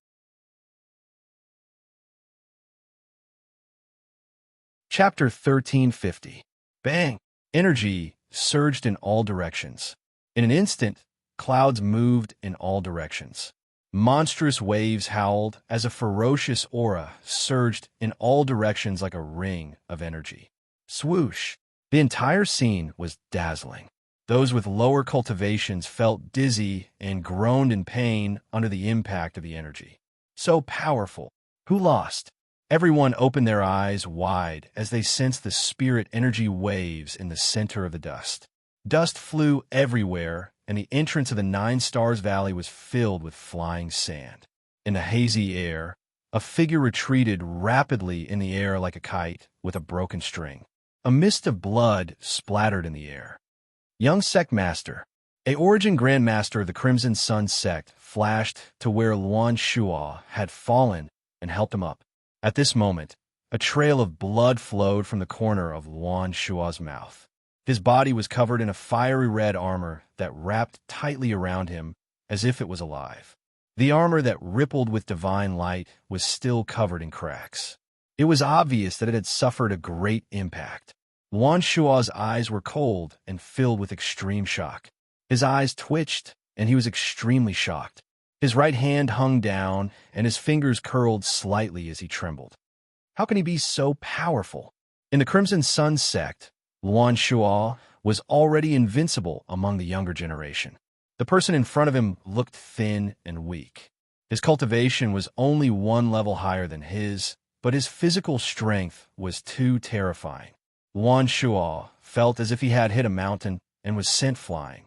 Chapter 1350. Bang! Energy surged in all directions. In an instant, clouds moved in all directions. Monstrous waves howled as a ferocious aura surged in all directions like a ring of energy. Swoosh! The entire scene was dazzling. Those with lower cultivations felt dizzy and groaned in pain under the impact of the energy. So powerful. Who lost? Everyone opened their eyes wide as they sensed the spirit energy waves in the center of the dust. Dust flew everywhere, and the entrance of the Nine Stars Valley was filled with flying sand. In the hazy air, a figure retreated rapidly in the air like a kite with a broken string. A mist of blood splattered in the air. Young Sect Master, a Origin Grandmaster of the Crimson Sun sect, flashed to where Luan Shuo had fallen and helped him up. At this moment, a trail of blood flowed from the corner of Luan Shuo's mouth. His body was covered in a fiery red armor that wrapped tightly around him as if it was alive. The armor that rippled with divine light was still covered in cracks. It was obvious that it had suffered a great impact. Luan Shuo's eyes were cold and filled with extreme shock. His eyes twitched, and he was extremely shocked. His right hand hung down, and his fingers curled slightly as he trembled. How can he be so powerful? In the Crimson Sun sect, Luan Shuo was already invincible among the younger generation. The person in front of him looked thin and weak. His cultivation was only one level higher than his, but his physical strength was too terrifying. Luan Shuo felt as if he had hit a mountain and was sent flying.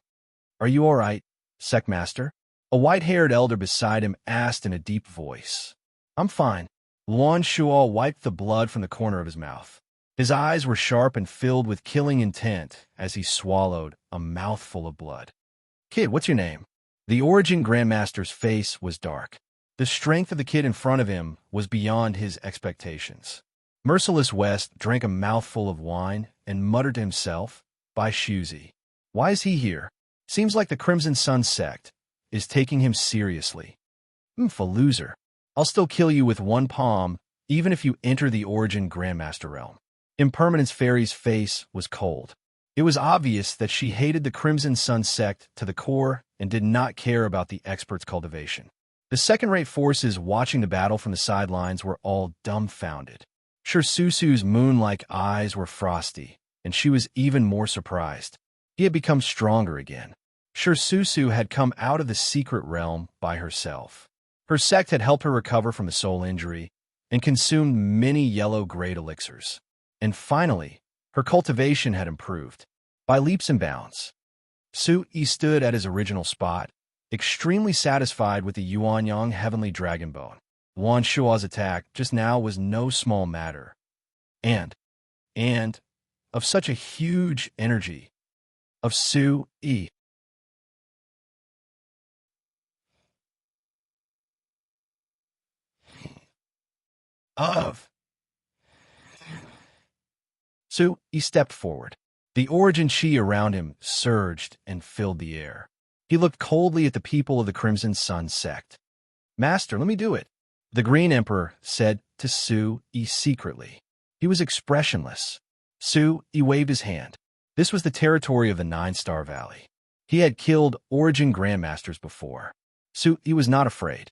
Are you all right, Sect Master? A white-haired elder beside him asked in a deep voice. I'm fine. Luan Shuo wiped the blood from the corner of his mouth. His eyes were sharp and filled with killing intent as he swallowed a mouthful of blood. Kid, what's your name? The Origin Grandmaster's face was dark. The strength of the kid in front of him was beyond his expectations. Merciless West drank a mouthful of wine and muttered to himself, By Shuzi. Why is he here? Seems like the Crimson Sun sect is taking him seriously. For loser. I'll still kill you with one palm, even if you enter the Origin Grandmaster realm. Impermanence Fairy's face was cold. It was obvious that she hated the Crimson Sun sect to the core and did not care about the expert's cultivation. The second-rate forces watching the battle from the sidelines were all dumbfounded. Shirsusu's moon-like eyes were frosty, and she was even more surprised. He had become stronger again. Shirsusu had come out of the secret realm by herself. Her sect had helped her recover from a soul injury and consumed many yellow-grade elixirs. And finally, her cultivation had improved by leaps and bounds. Su-Yi stood at his original spot, extremely satisfied with the Yuanyang Heavenly Dragon Bone. Luan Shuo's attack just now was no small matter. And, of such a huge energy, of Su-yi. Of Su-yi stepped forward. The origin chi around him surged and filled the air. He looked coldly at the people of the Crimson Sun sect. "Master, let me do it," the Green Emperor said to Su-yi secretly. He was expressionless. Su-yi waved his hand. This was the territory of the Nine-Star Valley. He had killed Origin Grandmasters before. Su-yi was not afraid.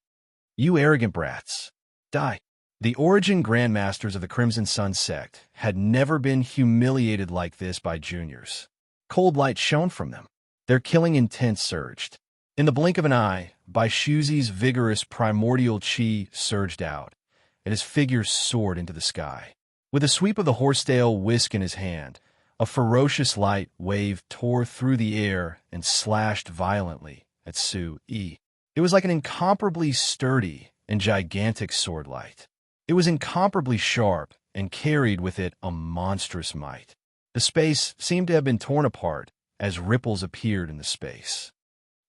"You arrogant brats. Die." The Origin Grandmasters of the Crimson Sun sect had never been humiliated like this by juniors. Cold light shone from them. Their killing intent surged. In the blink of an eye, Baishuzi's vigorous primordial chi surged out, and his figure soared into the sky. With a sweep of the horsetail whisk in his hand, a ferocious light wave tore through the air and slashed violently at Su-yi. It was like an incomparably sturdy and gigantic sword light. It was incomparably sharp and carried with it a monstrous might. The space seemed to have been torn apart as ripples appeared in the space.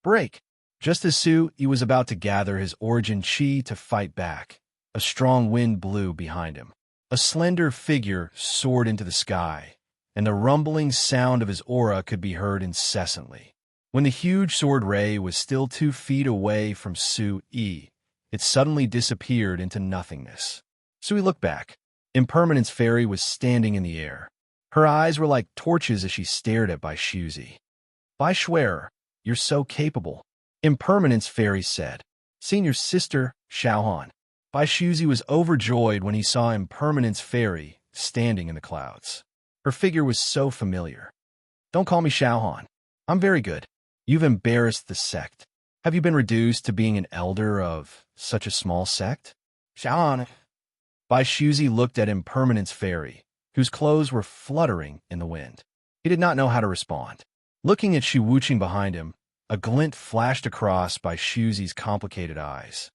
Break! Just as Su-yi was about to gather his origin chi to fight back, a strong wind blew behind him. A slender figure soared into the sky, and the rumbling sound of his aura could be heard incessantly. When the huge sword ray was still 2 feet away from Su-yi, it suddenly disappeared into nothingness. Su-yi looked back. Impermanence Fairy was standing in the air. Her eyes were like torches as she stared at Baishuzi. "Bai Schwerer, you're so capable," Impermanence Fairy said. "Seen your sister, Xiaohan." Baishuzi was overjoyed when he saw Impermanence Fairy standing in the clouds. Her figure was so familiar. "Don't call me Xiaohan. I'm very good. You've embarrassed the sect. Have you been reduced to being an elder of such a small sect?" "Xiaohan." Baishuzi looked at Impermanence Fairy, whose clothes were fluttering in the wind. He did not know how to respond. Looking at Shi Wuqing behind him, a glint flashed across Baishuzi's complicated eyes.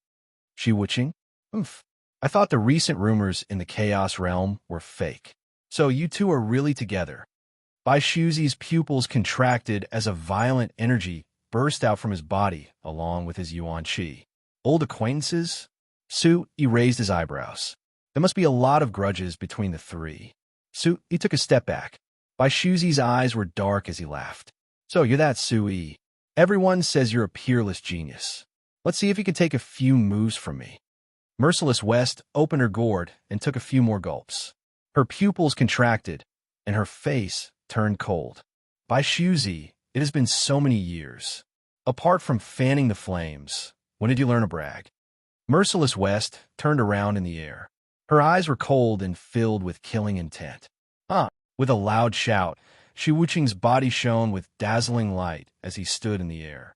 "Shi Wuqing? Oomph. I thought the recent rumors in the Chaos Realm were fake. So you two are really together." Baishuzi's pupils contracted as a violent energy burst out from his body along with his yuan qi. "Old acquaintances?" Su-yi raised his eyebrows. There must be a lot of grudges between the three. Su-yi took a step back. Baishuzi's eyes were dark as he laughed. "So you're that Su-yi. Everyone says you're a peerless genius. Let's see if you can take a few moves from me." Merciless West opened her gourd and took a few more gulps. Her pupils contracted, and her face turned cold. "Baishuzi, it has been so many years. Apart from fanning the flames, when did you learn to brag?" Merciless West turned around in the air. Her eyes were cold and filled with killing intent. With a loud shout, Shi Wuqing's body shone with dazzling light as he stood in the air.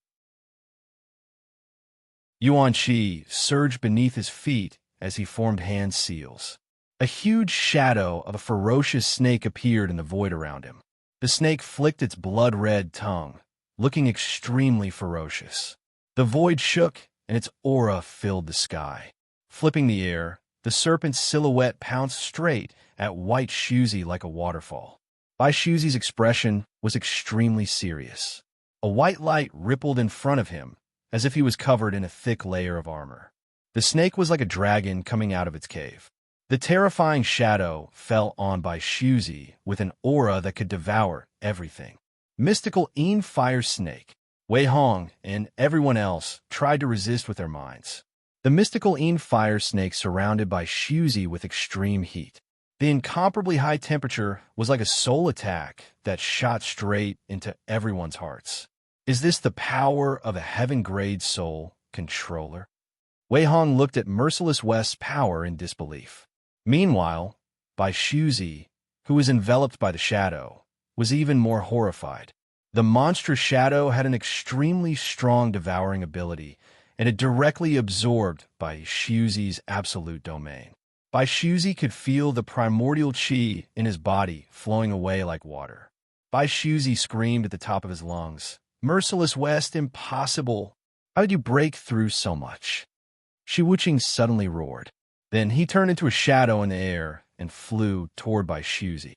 Yuan Qi surged beneath his feet as he formed hand seals. A huge shadow of a ferocious snake appeared in the void around him. The snake flicked its blood-red tongue, looking extremely ferocious. The void shook, and its aura filled the sky. Flipping the air, the serpent's silhouette pounced straight at White Shuzi like a waterfall. Baishuzi's expression was extremely serious. A white light rippled in front of him, as if he was covered in a thick layer of armor. The snake was like a dragon coming out of its cave. The terrifying shadow fell on Baishuzi with an aura that could devour everything. Mystical Fire Snake. Wei Hong and everyone else tried to resist with their minds. The mystical fire snake surrounded Baishuzi with extreme heat. The incomparably high temperature was like a soul attack that shot straight into everyone's hearts. Is this the power of a heaven-grade soul controller? Wei Hong looked at Merciless West's power in disbelief. Meanwhile, Baishuzi, who was enveloped by the shadow, was even more horrified. The monstrous shadow had an extremely strong devouring ability, and it directly absorbed Baishuzi's absolute domain. Baishuzi could feel the primordial chi in his body flowing away like water. Baishuzi screamed at the top of his lungs, "Merciless West, impossible! How did you break through so much?" Shi Wuqing suddenly roared. Then he turned into a shadow in the air and flew toward Baishuzi.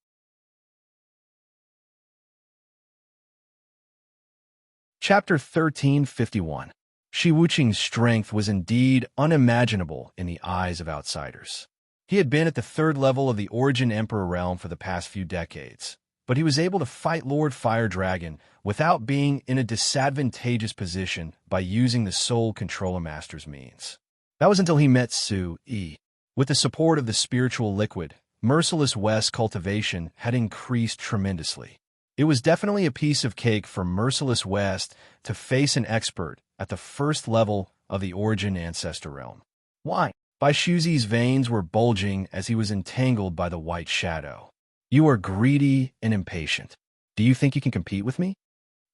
Chapter 1351. Shi Wuqing's strength was indeed unimaginable in the eyes of outsiders. He had been at the third level of the Origin Emperor realm for the past few decades, but he was able to fight Lord Fire Dragon without being in a disadvantageous position by using the Soul Controller Master's means. That was until he met Su Yi. With the support of the spiritual liquid, Merciless West's cultivation had increased tremendously. It was definitely a piece of cake for Merciless West to face an expert at the first level of the Origin Ancestor realm. Why? Bai Shuzi's veins were bulging as he was entangled by the white shadow. You are greedy and impatient. Do you think you can compete with me?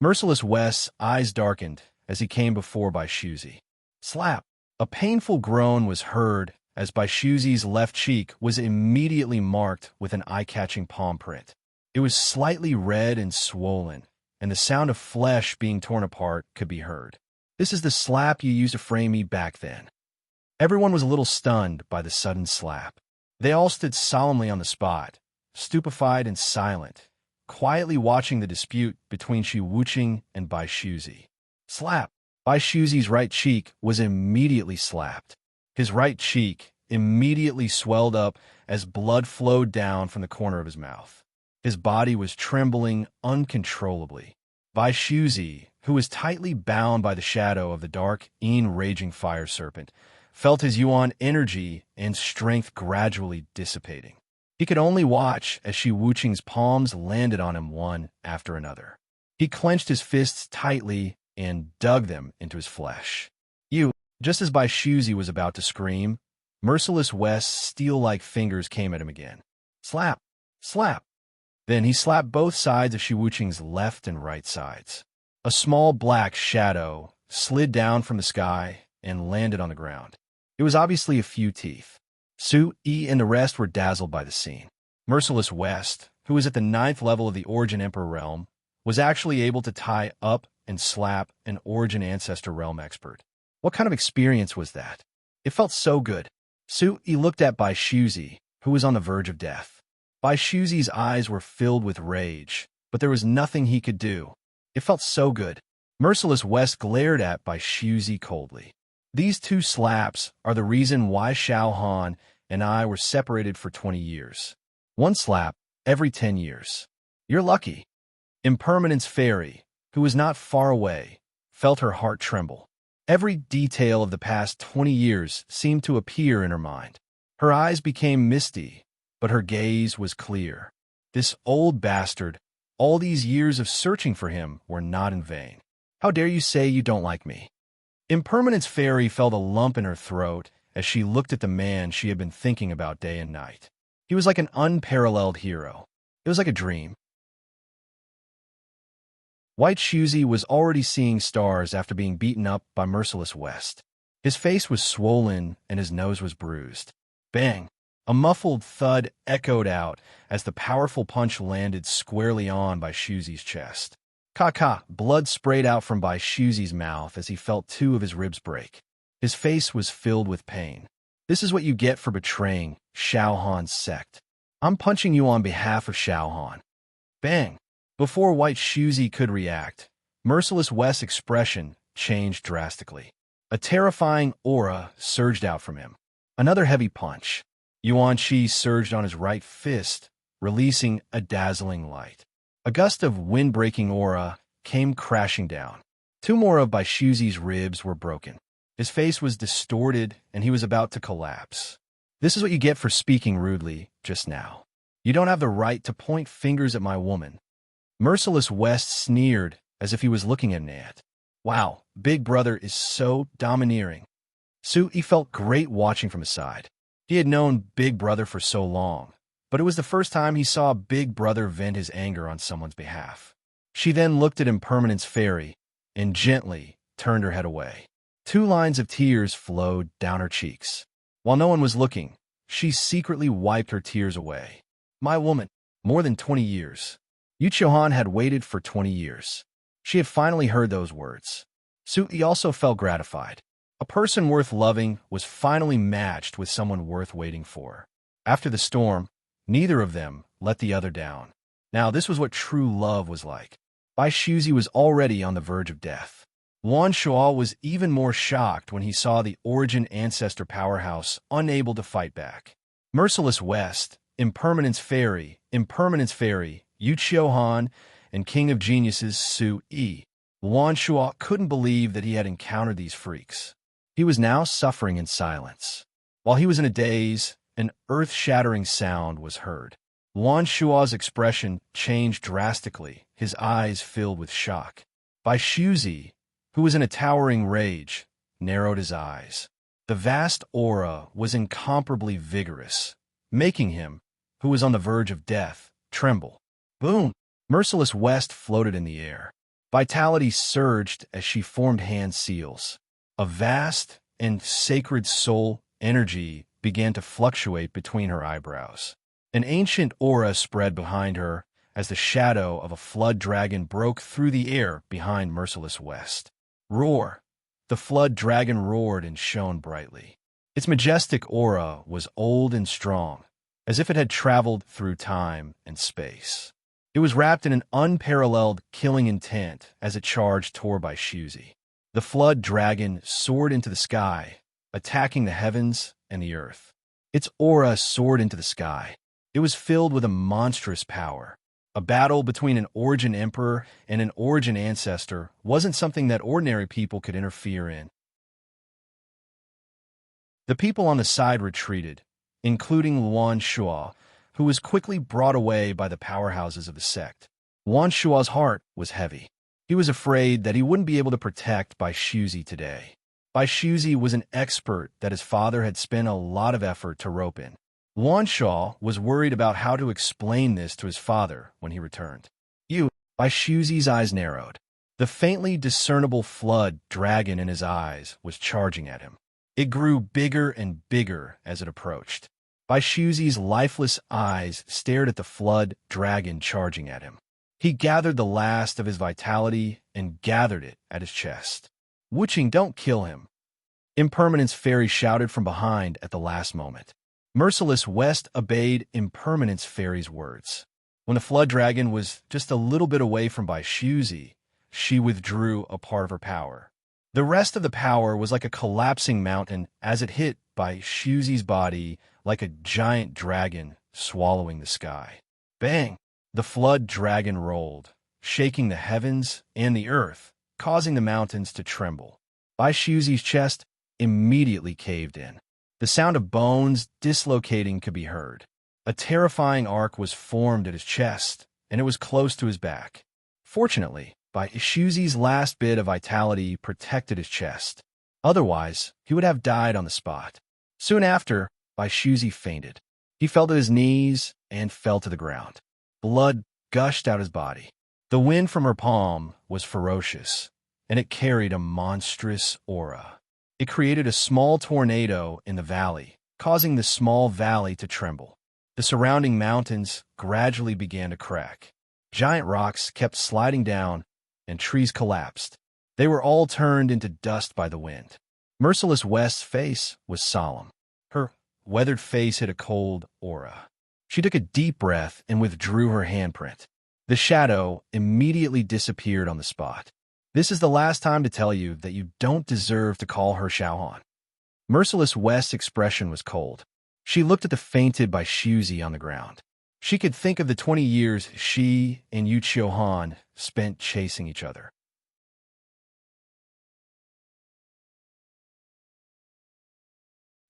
Merciless West's eyes darkened as he came before Bai Shuzi. Slap! A painful groan was heard as Bai Shuzi's left cheek was immediately marked with an eye-catching palm print. It was slightly red and swollen, and the sound of flesh being torn apart could be heard. This is the slap you used to frame me back then. Everyone was a little stunned by the sudden slap. They all stood solemnly on the spot, stupefied and silent, quietly watching the dispute between Shi Wuqing and Bai Shuzi. Slap! Bai Shuzi's right cheek was immediately slapped. His right cheek immediately swelled up as blood flowed down from the corner of his mouth. His body was trembling uncontrollably. Bai Shuzi, who was tightly bound by the shadow of the dark, raging fire serpent, felt his yuan energy and strength gradually dissipating. He could only watch as Shi Wuqing's palms landed on him one after another. He clenched his fists tightly and dug them into his flesh. Just as Bai Shuzi was about to scream, Merciless West's steel-like fingers came at him again. Slap! Slap! Then he slapped both sides of Shi Wuqing's left and right sides. A small black shadow slid down from the sky and landed on the ground. It was obviously a few teeth. Su Yi and the rest were dazzled by the scene. Merciless West, who was at the 9th level of the Origin Emperor realm, was actually able to tie up and slap an Origin Ancestor realm expert. What kind of experience was that? It felt so good. Su Yi looked at Bai Shuzi, who was on the verge of death. Bai Shuzi's eyes were filled with rage, but there was nothing he could do. It felt so good. Merciless West glared at Bai Shuzi coldly. These two slaps are the reason why Xiao Han and I were separated for 20 years. One slap every 10 years. You're lucky. Impermanence Fairy, who was not far away, felt her heart tremble. Every detail of the past 20 years seemed to appear in her mind. Her eyes became misty, but her gaze was clear. This old bastard, all these years of searching for him were not in vain. How dare you say you don't like me? Impermanence Fairy felt a lump in her throat as she looked at the man she had been thinking about day and night. He was like an unparalleled hero. It was like a dream. White Shuzi was already seeing stars after being beaten up by Merciless West. His face was swollen and his nose was bruised. Bang! A muffled thud echoed out as the powerful punch landed squarely on Bai Shuzi's chest. Ka-ka! Blood sprayed out from Bai Shuzi's mouth as he felt two of his ribs break. His face was filled with pain. This is what you get for betraying Xiao Han's sect. I'm punching you on behalf of Xiao Han. Bang! Before White Shuzi could react, Merciless West's expression changed drastically. A terrifying aura surged out from him. Another heavy punch. Yuan Shi surged on his right fist, releasing a dazzling light. A gust of wind-breaking aura came crashing down. Two more of Bai Shuzi's ribs were broken. His face was distorted, and he was about to collapse. This is what you get for speaking rudely just now. You don't have the right to point fingers at my woman. Merciless West sneered as if he was looking at an ant. Wow, Big Brother is so domineering. Su Yi felt great watching from his side. He had known Big Brother for so long, but it was the first time he saw Big Brother vent his anger on someone's behalf. She then looked at Impermanence Fairy and gently turned her head away. 2 lines of tears flowed down her cheeks. While no one was looking, she secretly wiped her tears away. My woman, more than 20 years. Yu Qiuhan had waited for 20 years. She had finally heard those words. Su Yi also felt gratified. A person worth loving was finally matched with someone worth waiting for. After the storm, neither of them let the other down. Now this was what true love was like. Bai Shuzi was already on the verge of death. Luan Shuo was even more shocked when he saw the Origin Ancestor powerhouse unable to fight back. Merciless West, Impermanence Fairy, Yu Qiuhan, and King of Geniuses Su Yi. Luan Shuo couldn't believe that he had encountered these freaks. He was now suffering in silence. While he was in a daze, an earth-shattering sound was heard. Luan Shuo's expression changed drastically, his eyes filled with shock. Bai Shuzi, who was in a towering rage, narrowed his eyes. The vast aura was incomparably vigorous, making him, who was on the verge of death, tremble. Boom! Merciless West floated in the air. Vitality surged as she formed hand seals. A vast and sacred soul energy began to fluctuate between her eyebrows. An ancient aura spread behind her as the shadow of a flood dragon broke through the air behind Merciless West. Roar! The flood dragon roared and shone brightly. Its majestic aura was old and strong, as if it had traveled through time and space. It was wrapped in an unparalleled killing intent as it charged toward Bai Shuzi. The flood dragon soared into the sky, attacking the heavens and the earth. Its aura soared into the sky. It was filled with a monstrous power. A battle between an Origin Emperor and an Origin Ancestor wasn't something that ordinary people could interfere in. The people on the side retreated, including Luan Shuo, who was quickly brought away by the powerhouses of the sect. Luan Shuo's heart was heavy. He was afraid that he wouldn't be able to protect Bai Shuzi today. Bai Shuzi was an expert that his father had spent a lot of effort to rope in. Luan Shuo was worried about how to explain this to his father when he returned. Bai Shuzi's eyes narrowed. The faintly discernible flood dragon in his eyes was charging at him. It grew bigger and bigger as it approached. Bai Shuzi's lifeless eyes stared at the flood dragon charging at him. He gathered the last of his vitality and gathered it at his chest. Wuqing, don't kill him. Impermanence Fairy shouted from behind at the last moment. Merciless West obeyed Impermanence Fairy's words. When the flood dragon was just a little bit away from Bai Shuzi, she withdrew a part of her power. The rest of the power was like a collapsing mountain as it hit Bai Shuzi's body like a giant dragon swallowing the sky. Bang! The flood dragon rolled, shaking the heavens and the earth, causing the mountains to tremble. Bai Shuzi's chest immediately caved in. The sound of bones dislocating could be heard. A terrifying arc was formed at his chest, and it was close to his back. Fortunately, Bai Shuzi's last bit of vitality protected his chest. Otherwise, he would have died on the spot. Soon after, Bai Shuzi fainted. He fell to his knees and fell to the ground. Blood gushed out his body. The wind from her palm was ferocious, and it carried a monstrous aura. It created a small tornado in the valley, causing the small valley to tremble. The surrounding mountains gradually began to crack. Giant rocks kept sliding down, and trees collapsed. They were all turned into dust by the wind. Merciless West's face was solemn. Her weathered face hid a cold aura. She took a deep breath and withdrew her handprint. The shadow immediately disappeared on the spot. This is the last time to tell you that you don't deserve to call her Xiaohan. Merciless West's expression was cold. She looked at the fainted Bai Shuzi on the ground. She could think of the 20 years she and Yu Qiuhan spent chasing each other.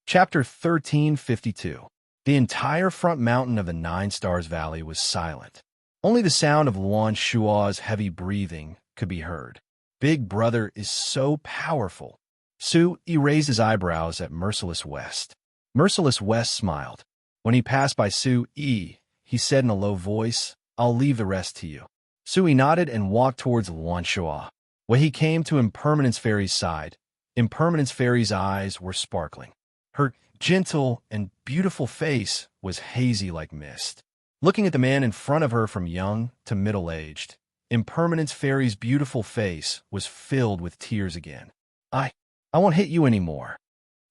Chapter 1352. The entire front mountain of the Nine Stars Valley was silent. Only the sound of Luan Shuo's heavy breathing could be heard. Big Brother is so powerful. Su Yi raised his eyebrows at Merciless West. Merciless West smiled. When he passed by Su Yi, he said in a low voice, "I'll leave the rest to you." Su Yi nodded and walked towards Luan Shuo. When he came to Impermanence Fairy's side, Impermanence Fairy's eyes were sparkling. Her gentle and beautiful face was hazy like mist. Looking at the man in front of her from young to middle-aged, Impermanence Fairy's beautiful face was filled with tears again. I won't hit you anymore."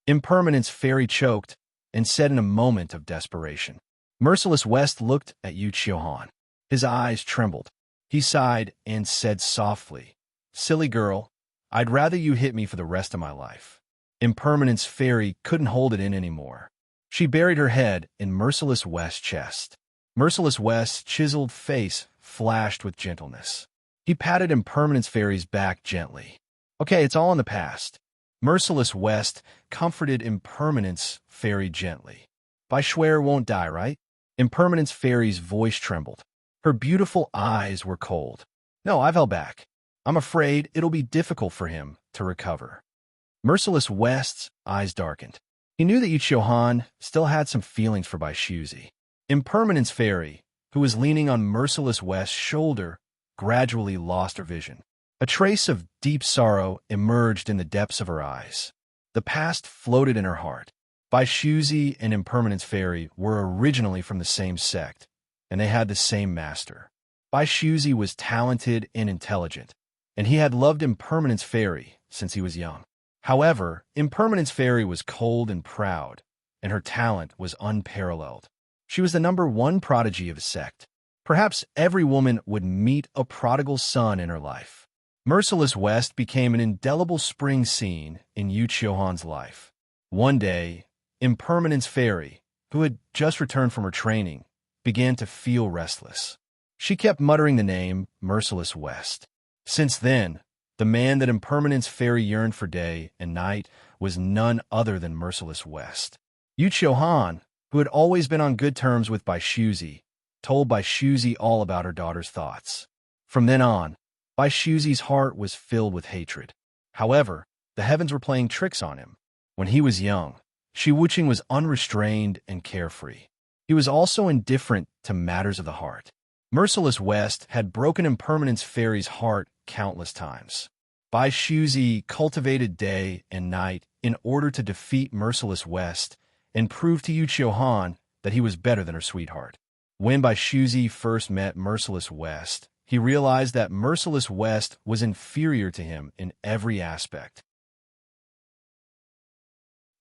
Impermanence Fairy choked and said in a moment of desperation. Merciless West looked at Yu Qiuhan. His eyes trembled. He sighed and said softly, "Silly girl, I'd rather you hit me for the rest of my life." Impermanence Fairy couldn't hold it in anymore. She buried her head in Merciless West's chest. Merciless West's chiseled face flashed with gentleness. He patted Impermanence Fairy's back gently. "Okay, it's all in the past." Merciless West comforted Impermanence Fairy gently. "By Schwer won't die, right?" Impermanence Fairy's voice trembled. Her beautiful eyes were cold. "No, I've held back. I'm afraid it'll be difficult for him to recover." Merciless West's eyes darkened. He knew that Yuchio still had some feelings for Bai Shuzi. Impermanence Fairy, who was leaning on Merciless West's shoulder, gradually lost her vision. A trace of deep sorrow emerged in the depths of her eyes. The past floated in her heart. Bai Shuzi and Impermanence Fairy were originally from the same sect, and they had the same master. Bai Shuzi was talented and intelligent, and he had loved Impermanence Fairy since he was young. However, Impermanence Fairy was cold and proud, and her talent was unparalleled. She was the #1 prodigy of his sect. Perhaps every woman would meet a prodigal son in her life. Merciless West became an indelible spring scene in Yuchio life. One day, Impermanence Fairy, who had just returned from her training, began to feel restless. She kept muttering the name Merciless West. Since then, the man that Impermanence Fairy yearned for day and night was none other than Merciless West. Yuchio, who had always been on good terms with Bai Shuzi, told Bai Shuzi all about her daughter's thoughts. From then on, Bai Shuzi's heart was filled with hatred. However, the heavens were playing tricks on him. When he was young, Shi Wuqing was unrestrained and carefree. He was also indifferent to matters of the heart. Merciless West had broken Impermanence Fairy's heart countless times. Bai Shuzi cultivated day and night in order to defeat Merciless West and prove to Yuchio that he was better than her sweetheart. When Bai Shuzi first met Merciless West, he realized that Merciless West was inferior to him in every aspect.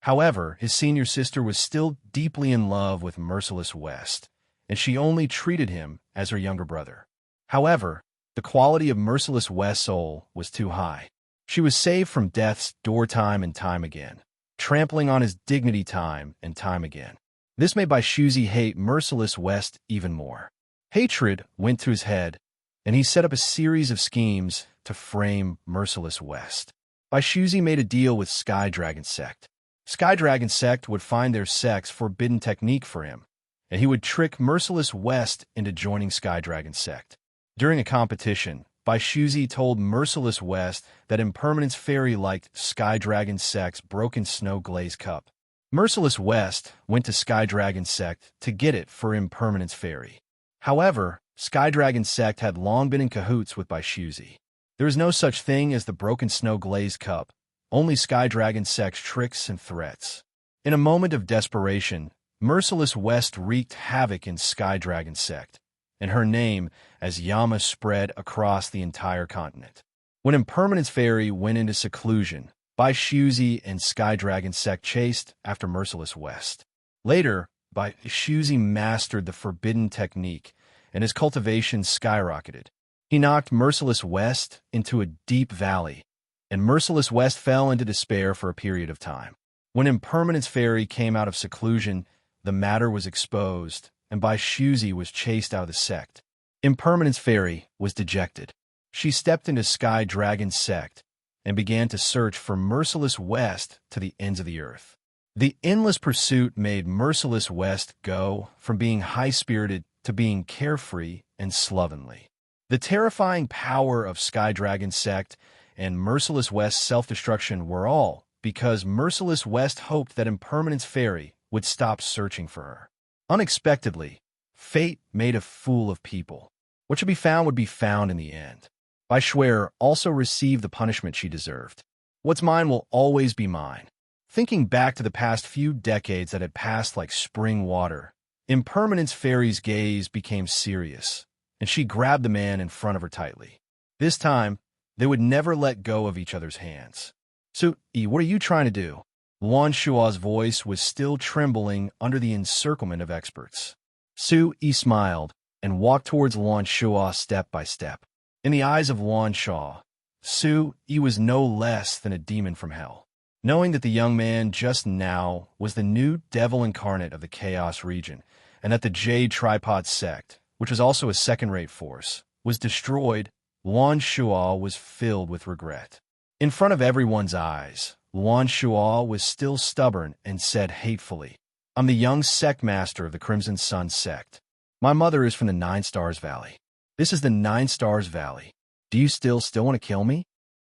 However, his senior sister was still deeply in love with Merciless West, and she only treated him as her younger brother. However, the quality of Merciless West's soul was too high. She was saved from death's door time and time again, trampling on his dignity time and time again. This made Bai Shuzi hate Merciless West even more. Hatred went to his head, and he set up a series of schemes to frame Merciless West. Bai Shuzi made a deal with Sky Dragon Sect. Sky Dragon Sect would find their sect's forbidden technique for him, and he would trick Merciless West into joining Sky Dragon Sect. During a competition, Bai Shuzi told Merciless West that Impermanence Fairy liked Sky Dragon Sect's Broken Snow Glaze Cup. Merciless West went to Sky Dragon Sect to get it for Impermanence Fairy. However, Sky Dragon Sect had long been in cahoots with Bai Shuzi. There is no such thing as the Broken Snow Glaze Cup, only Sky Dragon Sect's tricks and threats. In a moment of desperation, Merciless West wreaked havoc in Sky Dragon Sect, and her name as Yama spread across the entire continent. When Impermanence Fairy went into seclusion, Bai Shuzi and Sky Dragon Sect chased after Merciless West. Later, Bai Shuzi mastered the forbidden technique, and his cultivation skyrocketed. He knocked Merciless West into a deep valley, and Merciless West fell into despair for a period of time. When Impermanence Fairy came out of seclusion, the matter was exposed, and Bai Shuzi was chased out of the sect. Impermanence Fairy was dejected. She stepped into Sky Dragon Sect and began to search for Merciless West to the ends of the earth. The endless pursuit made Merciless West go from being high-spirited to being carefree and slovenly. The terrifying power of Sky Dragon Sect and Merciless West's self-destruction were all because Merciless West hoped that Impermanence Fairy would stop searching for her. Unexpectedly, fate made a fool of people. What should be found would be found in the end. Bai Schwer also received the punishment she deserved. What's mine will always be mine. Thinking back to the past few decades that had passed like spring water, Impermanence Fairy's gaze became serious, and she grabbed the man in front of her tightly. This time, they would never let go of each other's hands. "Su-yi, what are you trying to do?" Wan Shua's voice was still trembling under the encirclement of experts. Su-yi smiled, and walked towards Luan Shua step by step. In the eyes of Luan Shua, Su-Yi was no less than a demon from hell. Knowing that the young man just now was the new devil incarnate of the Chaos region, and that the Jade Tripod sect, which was also a second-rate force, was destroyed, Luan Shua was filled with regret. In front of everyone's eyes, Luan Shua was still stubborn and said hatefully, "I'm the young sect master of the Crimson Sun sect. My mother is from the Nine Stars Valley. This is the Nine Stars Valley. Do you still want to kill me?"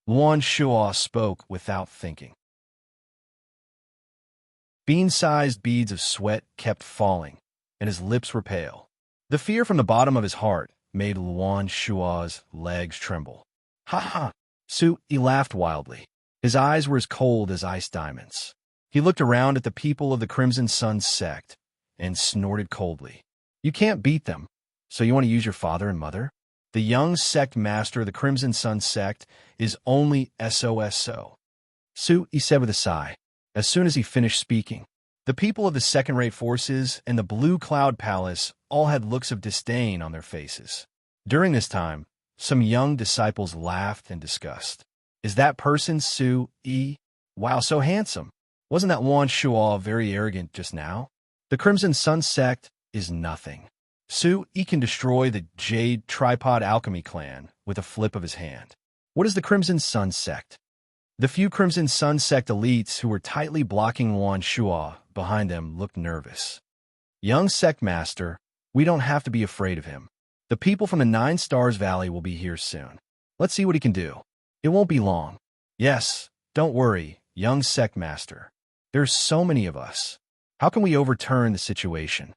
Luan Shua spoke without thinking. Bean-sized beads of sweat kept falling, and his lips were pale. The fear from the bottom of his heart made Luan Shua's legs tremble. "Ha ha!" Su-Yi laughed wildly. His eyes were as cold as ice diamonds. He looked around at the people of the Crimson Sun sect and snorted coldly. "You can't beat them, so you want to use your father and mother? The young sect master of the Crimson Sun sect is only SOSO." Su-Yi said with a sigh, as soon as he finished speaking. The people of the second-rate forces and the Blue Cloud Palace all had looks of disdain on their faces. During this time, some young disciples laughed in disgust. "Is that person Su-Yi? Wow, so handsome. Wasn't that Luan Shua very arrogant just now? The Crimson Sun sect is nothing. Su-Yi can destroy the Jade Tripod Alchemy clan with a flip of his hand. What is the Crimson Sun sect?" The few Crimson Sun sect elites who were tightly blocking Luan Shua behind them looked nervous. "Young sect master, we don't have to be afraid of him. The people from the Nine Stars Valley will be here soon. Let's see what he can do. It won't be long." "Yes, don't worry, young sect master. There's so many of us. How can we overturn the situation?"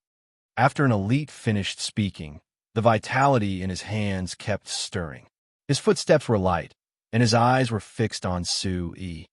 After an elite finished speaking, the vitality in his hands kept stirring. His footsteps were light, and his eyes were fixed on Su-Yi.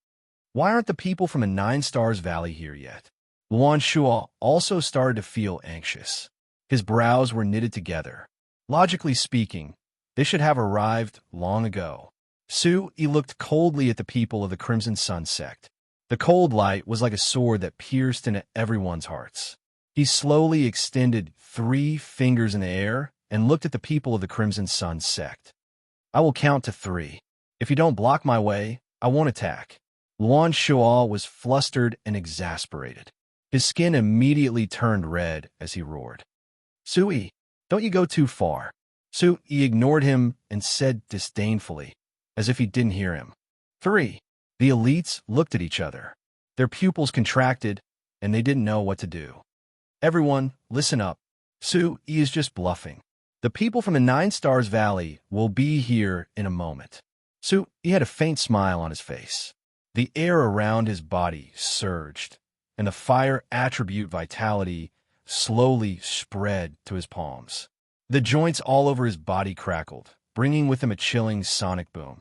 "Why aren't the people from the Nine Stars Valley here yet?" Luan Shua also started to feel anxious. His brows were knitted together. Logically speaking, they should have arrived long ago. Su-Yi looked coldly at the people of the Crimson Sun sect. The cold light was like a sword that pierced into everyone's hearts. He slowly extended 3 fingers in the air and looked at the people of the Crimson Sun sect. "I will count to 3. If you don't block my way, I won't attack." Luan Shua was flustered and exasperated. His skin immediately turned red as he roared. "Su-Yi, don't you go too far." Su-Yi ignored him and said disdainfully, as if he didn't hear him, 3. The elites looked at each other. Their pupils contracted, and they didn't know what to do. "Everyone, listen up. Su-Yi is just bluffing. The people from the Nine Stars Valley will be here in a moment." Su-Yi had a faint smile on his face. The air around his body surged, and the fire attribute vitality slowly spread to his palms. The joints all over his body crackled, bringing with them a chilling sonic boom.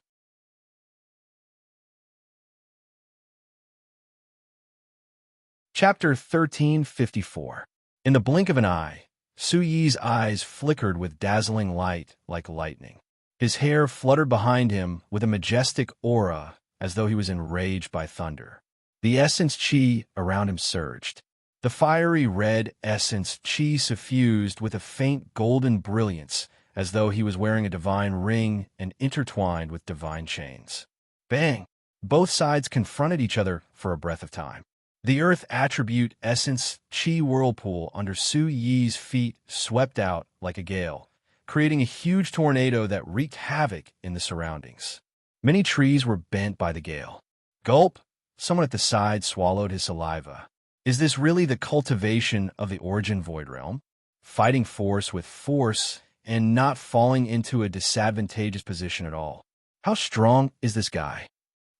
Chapter 1354. In the blink of an eye, Su-Yi's eyes flickered with dazzling light like lightning. His hair fluttered behind him with a majestic aura as though he was enraged by thunder. The essence chi around him surged. The fiery red essence chi suffused with a faint golden brilliance as though he was wearing a divine ring and intertwined with divine chains. Bang! Both sides confronted each other for a breath of time. The earth attribute essence chi whirlpool under Su-Yi's feet swept out like a gale, creating a huge tornado that wreaked havoc in the surroundings. Many trees were bent by the gale. Gulp! Someone at the side swallowed his saliva. Is this really the cultivation of the Origin Void Realm? Fighting force with force and not falling into a disadvantageous position at all. How strong is this guy?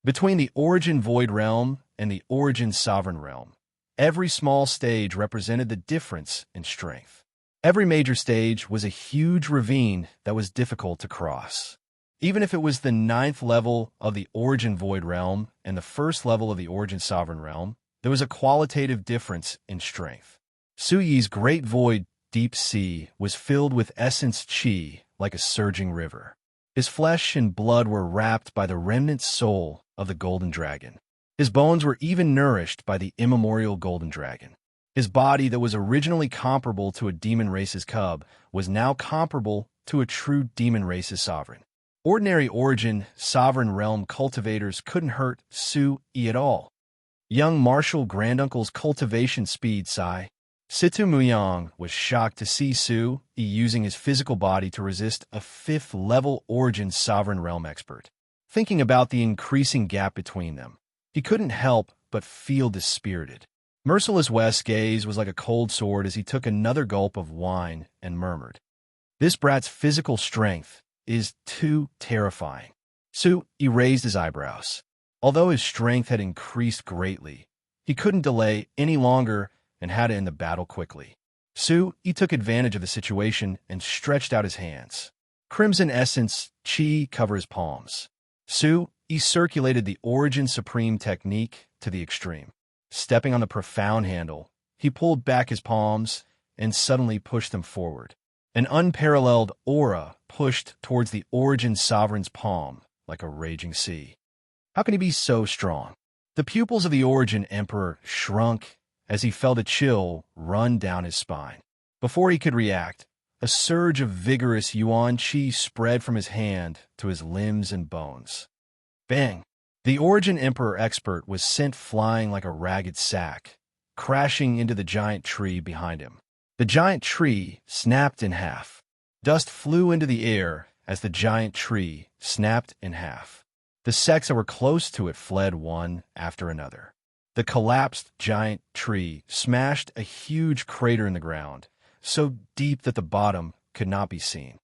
Between the Origin Void Realm and the Origin Sovereign Realm, every small stage represented the difference in strength. Every major stage was a huge ravine that was difficult to cross. Even if it was the 9th level of the Origin Void Realm and the 1st level of the Origin Sovereign Realm, there was a qualitative difference in strength. Su-Yi's Great Void Deep Sea was filled with essence chi like a surging river. His flesh and blood were wrapped by the remnant soul of the Golden Dragon. His bones were even nourished by the immemorial Golden Dragon. His body that was originally comparable to a demon race's cub was now comparable to a true demon race's sovereign. Ordinary origin, sovereign realm cultivators couldn't hurt Su-yi at all. Young martial granduncle's cultivation speed sigh. Situ Muyang was shocked to see Su-yi using his physical body to resist a 5th-level origin sovereign realm expert. Thinking about the increasing gap between them, he couldn't help but feel dispirited. Merciless West's gaze was like a cold sword as he took another gulp of wine and murmured, "This brat's physical strength is too terrifying." Su-yi raised his eyebrows. Although his strength had increased greatly, he couldn't delay any longer and had to end the battle quickly. Su-yi took advantage of the situation and stretched out his hands. Crimson essence chi covered his palms. Su-yi circulated the Origin Supreme technique to the extreme. Stepping on the profound handle, he pulled back his palms and suddenly pushed them forward. An unparalleled aura pushed towards the Origin Sovereign's palm like a raging sea. How can he be so strong? The pupils of the Origin Emperor shrunk as he felt a chill run down his spine. Before he could react, a surge of vigorous yuan qi spread from his hand to his limbs and bones. Bang! The Origin Emperor expert was sent flying like a ragged sack, crashing into the giant tree behind him. The giant tree snapped in half. Dust flew into the air as the giant tree snapped in half. The sects that were close to it fled one after another. The collapsed giant tree smashed a huge crater in the ground, so deep that the bottom could not be seen.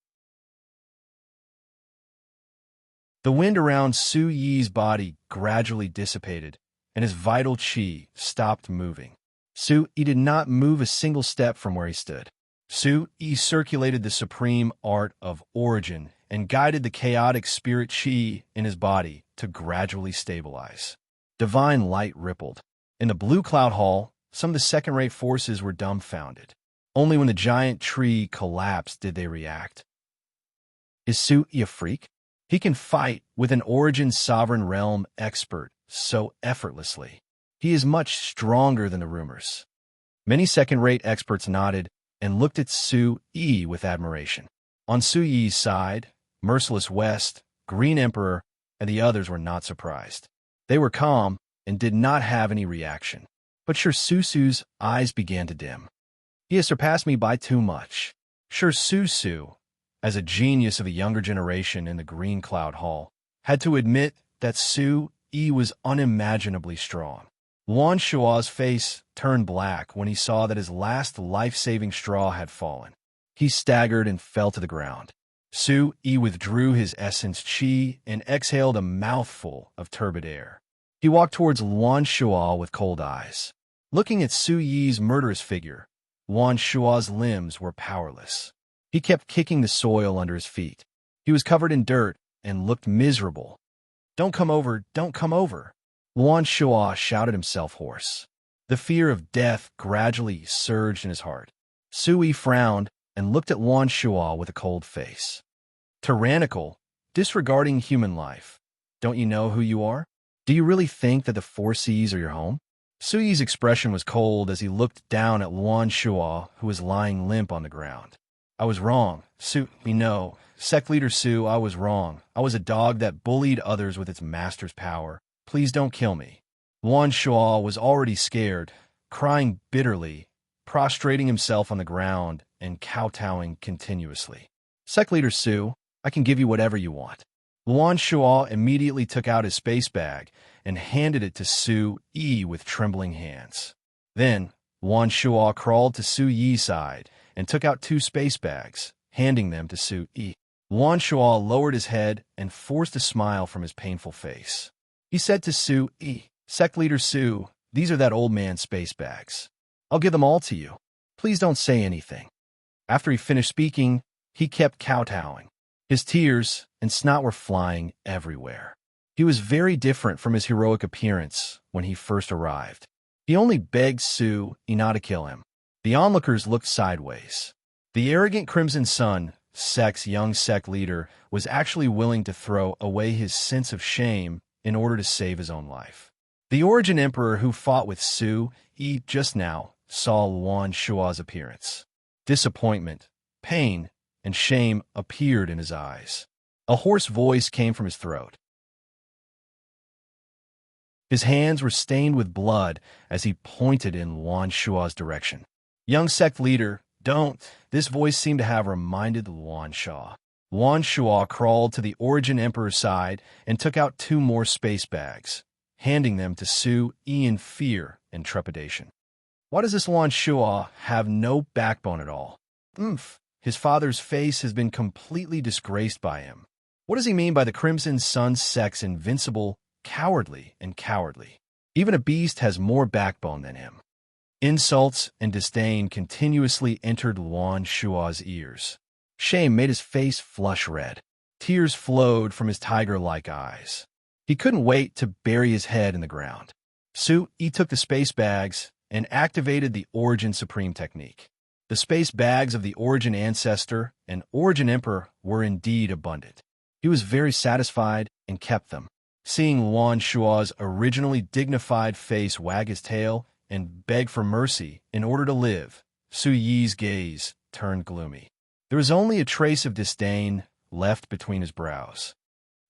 The wind around Su-yi's body gradually dissipated, and his vital qi stopped moving. Su-yi did not move a single step from where he stood. Su-yi circulated the supreme art of origin and guided the chaotic spirit qi in his body to gradually stabilize. Divine light rippled. In the blue cloud hall, some of the second-rate forces were dumbfounded. Only when the giant tree collapsed did they react. Is Su-yi a freak? He can fight with an origin sovereign realm expert so effortlessly. He is much stronger than the rumors. Many second-rate experts nodded and looked at Su-yi with admiration. On Su-yi's side, Merciless West, Green Emperor, and the others were not surprised. They were calm and did not have any reaction. But Sure Susu's eyes began to dim. He has surpassed me by too much. Sure Susu, as a genius of the younger generation in the Green Cloud Hall, had to admit that Su-yi was unimaginably strong. Luan Shua's face turned black when he saw that his last life-saving straw had fallen. He staggered and fell to the ground. Su-yi withdrew his essence qi and exhaled a mouthful of turbid air. He walked towards Luan Shua with cold eyes. Looking at Su-yi's murderous figure, Luan Shua's limbs were powerless. He kept kicking the soil under his feet. He was covered in dirt and looked miserable. "Don't come over, don't come over!" Luan Shua shouted himself hoarse. The fear of death gradually surged in his heart. Su-yi frowned and looked at Luan Shua with a cold face. "Tyrannical, disregarding human life. Don't you know who you are? Do you really think that the Four Seas are your home?" Su-yi's expression was cold as he looked down at Luan Shua, who was lying limp on the ground. "I was wrong. Su-yi, no. Sect Leader Su, I was wrong. I was a dog that bullied others with its master's power. Please don't kill me." Luan Shua was already scared, crying bitterly, prostrating himself on the ground and kowtowing continuously. "Sect Leader Su, I can give you whatever you want." Luan Shua immediately took out his space bag and handed it to Su-yi with trembling hands. Then, Luan Shua crawled to Su-yi's side and took out 2 space bags, handing them to Su-yi. Luan Shua lowered his head and forced a smile from his painful face. He said to Su-yi, "Sect Leader Su, these are that old man's space bags. I'll give them all to you. Please don't say anything." After he finished speaking, he kept kowtowing. His tears and snot were flying everywhere. He was very different from his heroic appearance when he first arrived. He only begged Su-yi not to kill him. The onlookers looked sideways. The arrogant Crimson Sun, Sect's young sect leader, was actually willing to throw away his sense of shame in order to save his own life. The Origin Emperor who fought with Su-yi just now saw Luan Shua's appearance. Disappointment, pain, and shame appeared in his eyes. A hoarse voice came from his throat. His hands were stained with blood as he pointed in Luan Shua's direction. Young sect leader, don't. This voice seemed to have reminded Luan Shua. Luan Shua crawled to the Origin Emperor's side and took out 2 more space bags, handing them to Su Yi in fear and trepidation. Why does this Luan Shua have no backbone at all? His father's face has been completely disgraced by him. What does he mean by the Crimson Sun sect's invincible, cowardly, and cowardly? Even a beast has more backbone than him. Insults and disdain continuously entered Luan Shua's ears. Shame made his face flush red. Tears flowed from his tiger-like eyes. He couldn't wait to bury his head in the ground. Su Yi took the space bags and activated the Origin Supreme technique. The space bags of the Origin Ancestor and Origin Emperor were indeed abundant. He was very satisfied and kept them. Seeing Luan Shua's originally dignified face wag his tail and beg for mercy in order to live, Su Yi's gaze turned gloomy. There was only a trace of disdain left between his brows.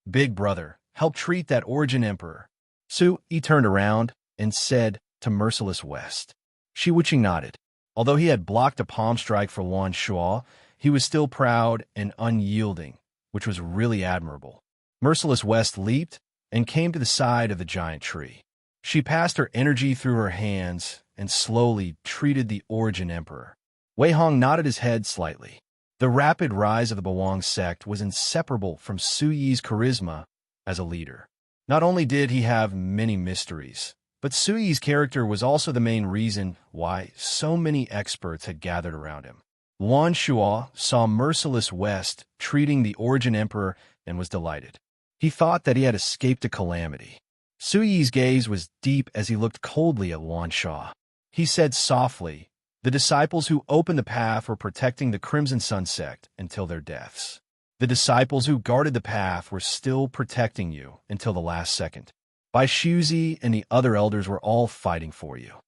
Big brother, help treat that Origin Emperor. Su Yi turned around and said to Merciless West. Shi Wuqing nodded. Although he had blocked a palm strike for Luan Shua, he was still proud and unyielding, which was really admirable. Merciless West leaped and came to the side of the giant tree. She passed her energy through her hands and slowly treated the Origin Emperor. Wei Hong nodded his head slightly. The rapid rise of the Bawang sect was inseparable from Su Yi's charisma as a leader. Not only did he have many mysteries, but Su Yi's character was also the main reason why so many experts had gathered around him. Luan Shua saw Merciless West treating the Origin Emperor and was delighted. He thought that he had escaped a calamity. Su Yi's gaze was deep as he looked coldly at Luan Shua. He said softly, "The disciples who opened the path were protecting the Crimson Sun sect until their deaths. The disciples who guarded the path were still protecting you until the last second. Bai Shuzi and the other elders were all fighting for you."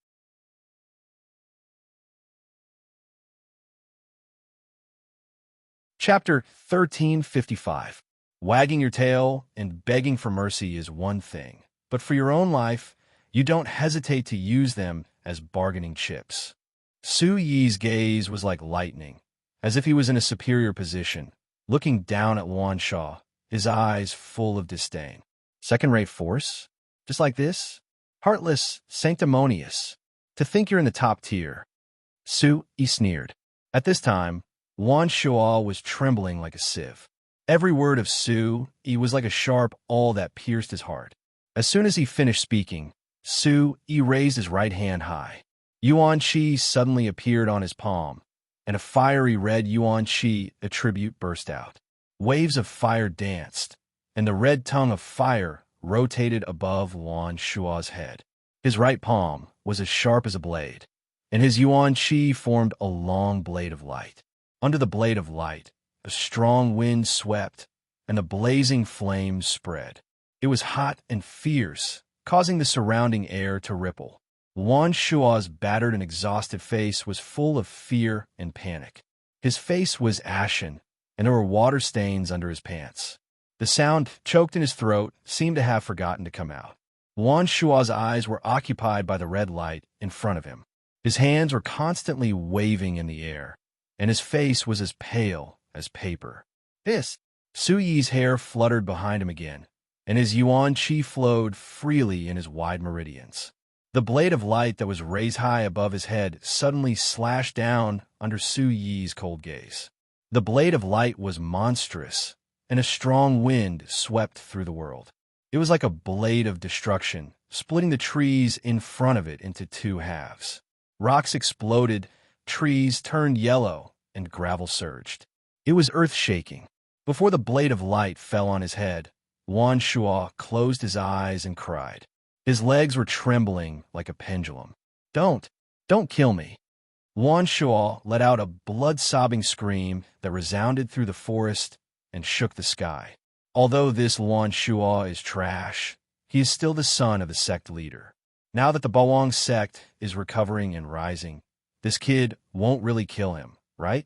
Chapter 1355. Wagging your tail and begging for mercy is one thing, but for your own life, you don't hesitate to use them as bargaining chips. Su Yi's gaze was like lightning, as if he was in a superior position, looking down at Luan Shua, his eyes full of disdain. Second-rate force? Just like this? Heartless, sanctimonious. To think you're in the top tier. Su Yi sneered. At this time, Luan Shua was trembling like a sieve. Every word of Su Yi was like a sharp awl that pierced his heart. As soon as he finished speaking, Su Yi raised his right hand high. Yuan Qi suddenly appeared on his palm, and a fiery red Yuan Qi attribute burst out. Waves of fire danced, and the red tongue of fire rotated above Luan Shua's head. His right palm was as sharp as a blade, and his Yuan Qi formed a long blade of light. Under the blade of light, a strong wind swept, and the blazing flames spread. It was hot and fierce, causing the surrounding air to ripple. Luan Shua's battered and exhausted face was full of fear and panic. His face was ashen, and there were water stains under his pants. The sound, choked in his throat, seemed to have forgotten to come out. Luan Shua's eyes were occupied by the red light in front of him. His hands were constantly waving in the air, and his face was as pale as paper. Su Yi's hair fluttered behind him again, and his Yuan Qi flowed freely in his wide meridians. The blade of light that was raised high above his head suddenly slashed down under Su Yi's cold gaze. The blade of light was monstrous, and a strong wind swept through the world. It was like a blade of destruction, splitting the trees in front of it into 2 halves. Rocks exploded, trees turned yellow, and gravel surged. It was earth-shaking. Before the blade of light fell on his head, Luan Shua closed his eyes and cried. His legs were trembling like a pendulum. Don't kill me." Luan Shua let out a blood-sobbing scream that resounded through the forest and shook the sky. Although this Luan Shua is trash, he is still the son of the sect leader. Now that the Bawang sect is recovering and rising, this kid won't really kill him, right?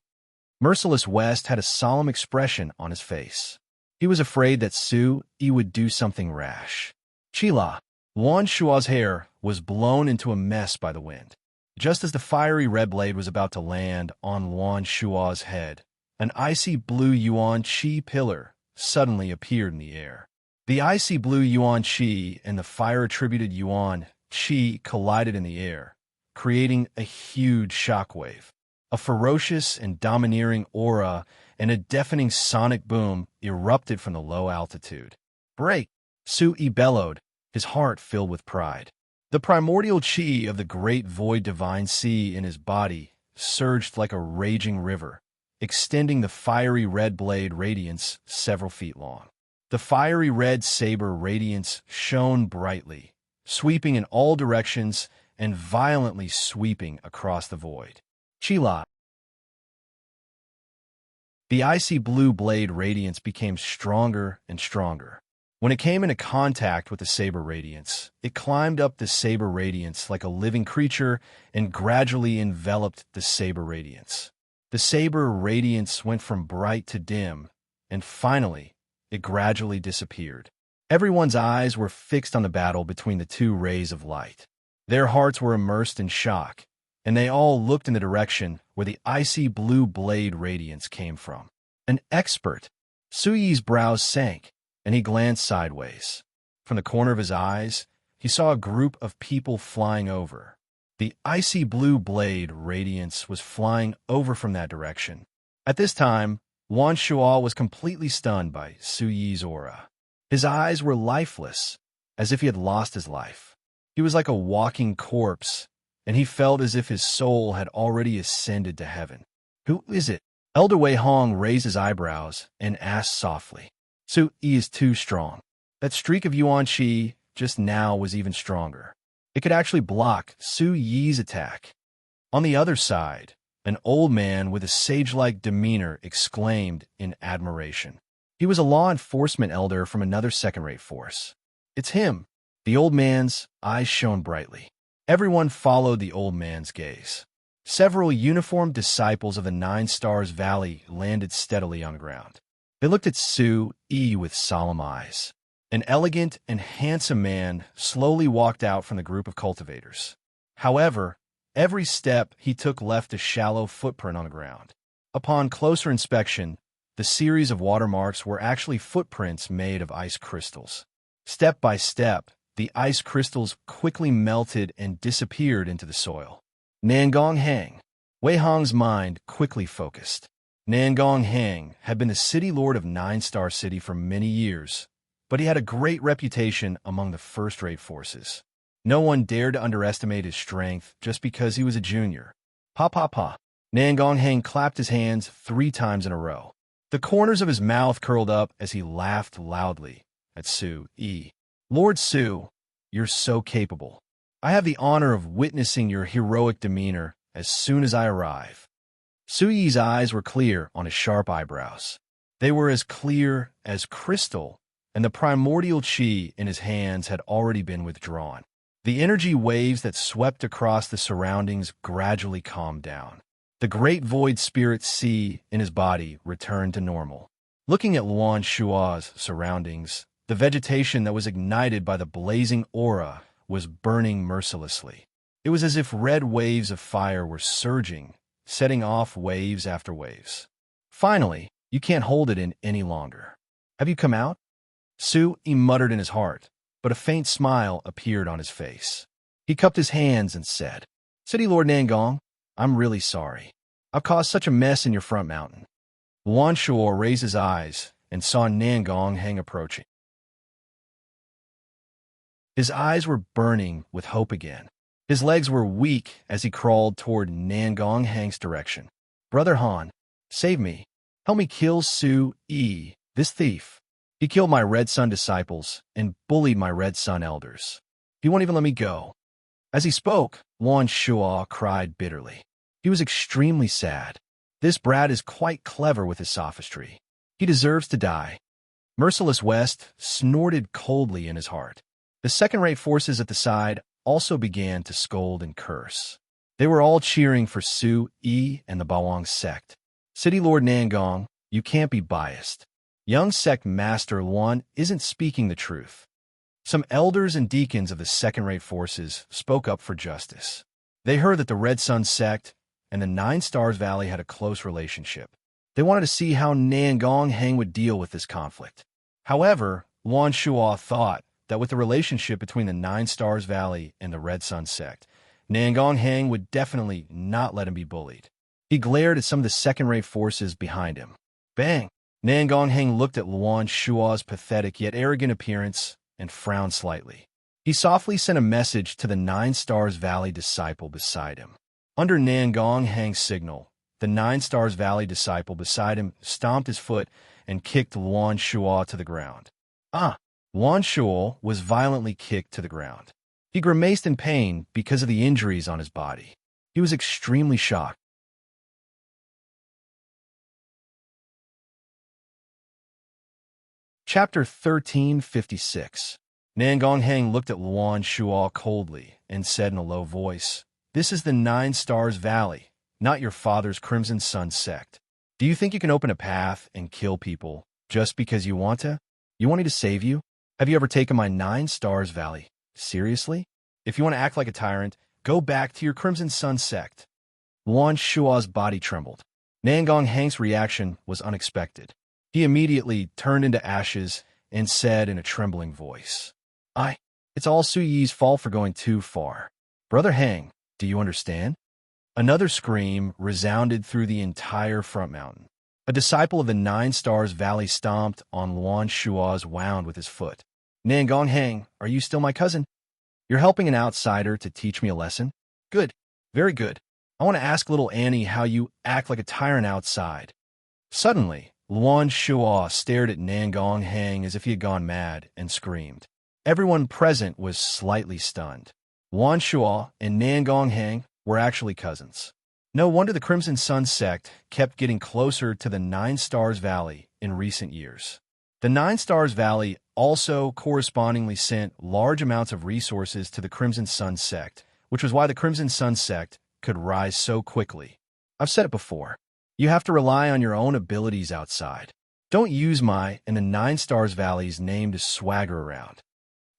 Merciless West had a solemn expression on his face. He was afraid that Su-yi would do something rash. Chila, Luan Shua's hair was blown into a mess by the wind. Just as the fiery red blade was about to land on Luan Shua's head, an icy blue Yuan Qi pillar suddenly appeared in the air. The icy blue Yuan Qi and the fire-attributed Yuan Qi collided in the air, creating a huge shockwave. A ferocious and domineering aura and a deafening sonic boom erupted from the low altitude. "Break!" Su-yi bellowed, his heart filled with pride. The primordial qi of the great void divine sea in his body surged like a raging river, extending the fiery red blade radiance several feet long. The fiery red saber radiance shone brightly, sweeping in all directions and violently sweeping across the void. Chila. The icy blue blade radiance became stronger and stronger. When it came into contact with the saber radiance, it climbed up the saber radiance like a living creature and gradually enveloped the saber radiance. The saber radiance went from bright to dim, and finally, it gradually disappeared. Everyone's eyes were fixed on the battle between the two rays of light. Their hearts were immersed in shock, and they all looked in the direction where the icy blue blade radiance came from. An expert! Su-yi's brows sank, and he glanced sideways. From the corner of his eyes, he saw a group of people flying over. The icy blue blade radiance was flying over from that direction. At this time, Luan Shua was completely stunned by Su-yi's aura. His eyes were lifeless, as if he had lost his life. He was like a walking corpse, and he felt as if his soul had already ascended to heaven. "Who is it?" Elder Wei Hong raised his eyebrows and asked softly. "Su-yi is too strong. That streak of Yuan Qi just now was even stronger. It could actually block Su-yi's attack." On the other side, an old man with a sage-like demeanor exclaimed in admiration. He was a law enforcement elder from another second-rate force. "It's him." The old man's eyes shone brightly. Everyone followed the old man's gaze. Several uniformed disciples of the Nine Stars Valley landed steadily on the ground. They looked at Su-yi with solemn eyes. An elegant and handsome man slowly walked out from the group of cultivators. However, every step he took left a shallow footprint on the ground. Upon closer inspection, the series of watermarks were actually footprints made of ice crystals. Step by step, the ice crystals quickly melted and disappeared into the soil. Nangong Hang. Wei Hong's mind quickly focused. Nangong Hang had been the city lord of Nine Star City for many years, but he had a great reputation among the first-rate forces. No one dared to underestimate his strength just because he was a junior. "Pa pa pa." Nangong Hang clapped his hands 3 times in a row. The corners of his mouth curled up as he laughed loudly at Su-yi. "Lord Su, you're so capable. I have the honor of witnessing your heroic demeanor as soon as I arrive." Su-yi's eyes were clear on his sharp eyebrows. They were as clear as crystal, and the primordial qi in his hands had already been withdrawn. The energy waves that swept across the surroundings gradually calmed down. The great void spirit sea in his body returned to normal. Looking at Luan Shua's surroundings, the vegetation that was ignited by the blazing aura was burning mercilessly. It was as if red waves of fire were surging, setting off waves after waves. Finally, you can't hold it in any longer. "Have you come out?" Su-yi muttered in his heart, but a faint smile appeared on his face. He cupped his hands and said, "City Lord Nangong, I'm really sorry. I've caused such a mess in your front mountain." Luan Shua raised his eyes and saw Nangong Hang approaching. His eyes were burning with hope again. His legs were weak as he crawled toward Nangong Hang's direction. "Brother Han, save me. Help me kill Su-yi, this thief. He killed my Red Sun disciples and bullied my Red Sun elders. He won't even let me go." As he spoke, Luan Shua cried bitterly. He was extremely sad. This brat is quite clever with his sophistry. He deserves to die. Merciless West snorted coldly in his heart. The second-rate forces at the side also began to scold and curse. They were all cheering for Su Yi and the Bawang sect. City Lord Nangong, you can't be biased. Young sect master Luan isn't speaking the truth. Some elders and deacons of the second-rate forces spoke up for justice. They heard that the Red Sun sect and the Nine Stars Valley had a close relationship. They wanted to see how Nangong Heng would deal with this conflict. However, Luan Shuo thought that with the relationship between the Nine Stars Valley and the Red Sun sect, Nangong Heng would definitely not let him be bullied. He glared at some of the second-rate forces behind him. Bang! Nangong Heng looked at Luan Shuo's pathetic yet arrogant appearance and frowned slightly. He softly sent a message to the Nine Stars Valley disciple beside him. Under Nangong Heng's signal, the Nine Stars Valley disciple beside him stomped his foot and kicked Luan Shuo to the ground. Luan Shuo was violently kicked to the ground. He grimaced in pain because of the injuries on his body. He was extremely shocked. Chapter 1356. Nangong Heng looked at Luan Shuo coldly and said in a low voice, "This is the Nine Stars Valley, not your father's Crimson Sun sect. Do you think you can open a path and kill people just because you want to? You want me to save you? Have you ever taken my Nine Stars Valley seriously? If you want to act like a tyrant, go back to your Crimson Sun sect." Luan Shuo's body trembled. Nangong Heng's reaction was unexpected. He immediately turned into ashes and said in a trembling voice, It's all Su Yi's fault for going too far. Brother Heng, do you understand?" Another scream resounded through the entire front mountain. A disciple of the Nine Stars Valley stomped on Luan Shuo's wound with his foot. "Nangong Heng, are you still my cousin? You're helping an outsider to teach me a lesson? Good, very good. I want to ask little Annie how you act like a tyrant outside." Suddenly, Luan Shuo stared at Nangong Heng as if he had gone mad and screamed. Everyone present was slightly stunned. Luan Shuo and Nangong Heng were actually cousins. No wonder the Crimson Sun sect kept getting closer to the Nine Stars Valley in recent years. The Nine Stars Valley also correspondingly sent large amounts of resources to the Crimson Sun sect, which was why the Crimson Sun sect could rise so quickly. I've said it before. You have to rely on your own abilities outside. Don't use my and the Nine Stars Valley's name to swagger around.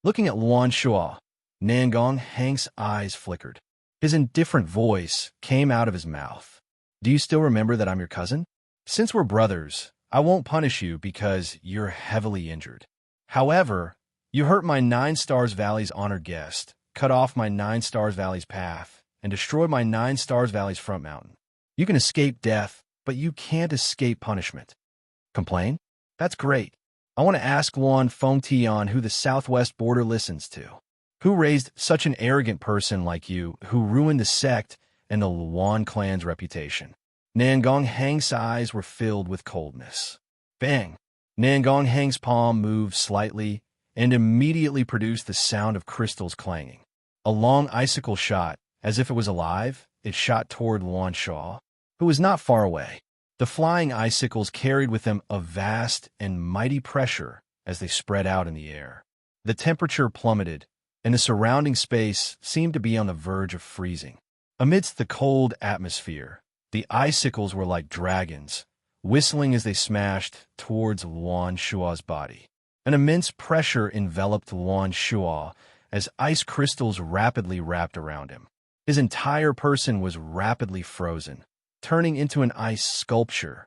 Looking at Luan Shuo, Nangong Heng's eyes flickered. His indifferent voice came out of his mouth. "Do you still remember that I'm your cousin? Since we're brothers, I won't punish you because you're heavily injured. However, you hurt my Nine Stars Valley's honored guest, cut off my Nine Stars Valley's path, and destroyed my Nine Stars Valley's front mountain. You can escape death, but you can't escape punishment. Complain? That's great. I want to ask Luan Fengtian who the southwest border listens to. Who raised such an arrogant person like you, who ruined the sect and the Luan clan's reputation?" Nangong Heng's eyes were filled with coldness. Bang! Nangong Heng's palm moved slightly and immediately produced the sound of crystals clanging. A long icicle shot, as if it was alive, it shot toward Luan Shuo, who was not far away. The flying icicles carried with them a vast and mighty pressure as they spread out in the air. The temperature plummeted, and the surrounding space seemed to be on the verge of freezing. Amidst the cold atmosphere, the icicles were like dragons, whistling as they smashed towards Luan Shuo's body. An immense pressure enveloped Luan Shuo as ice crystals rapidly wrapped around him. His entire person was rapidly frozen, turning into an ice sculpture.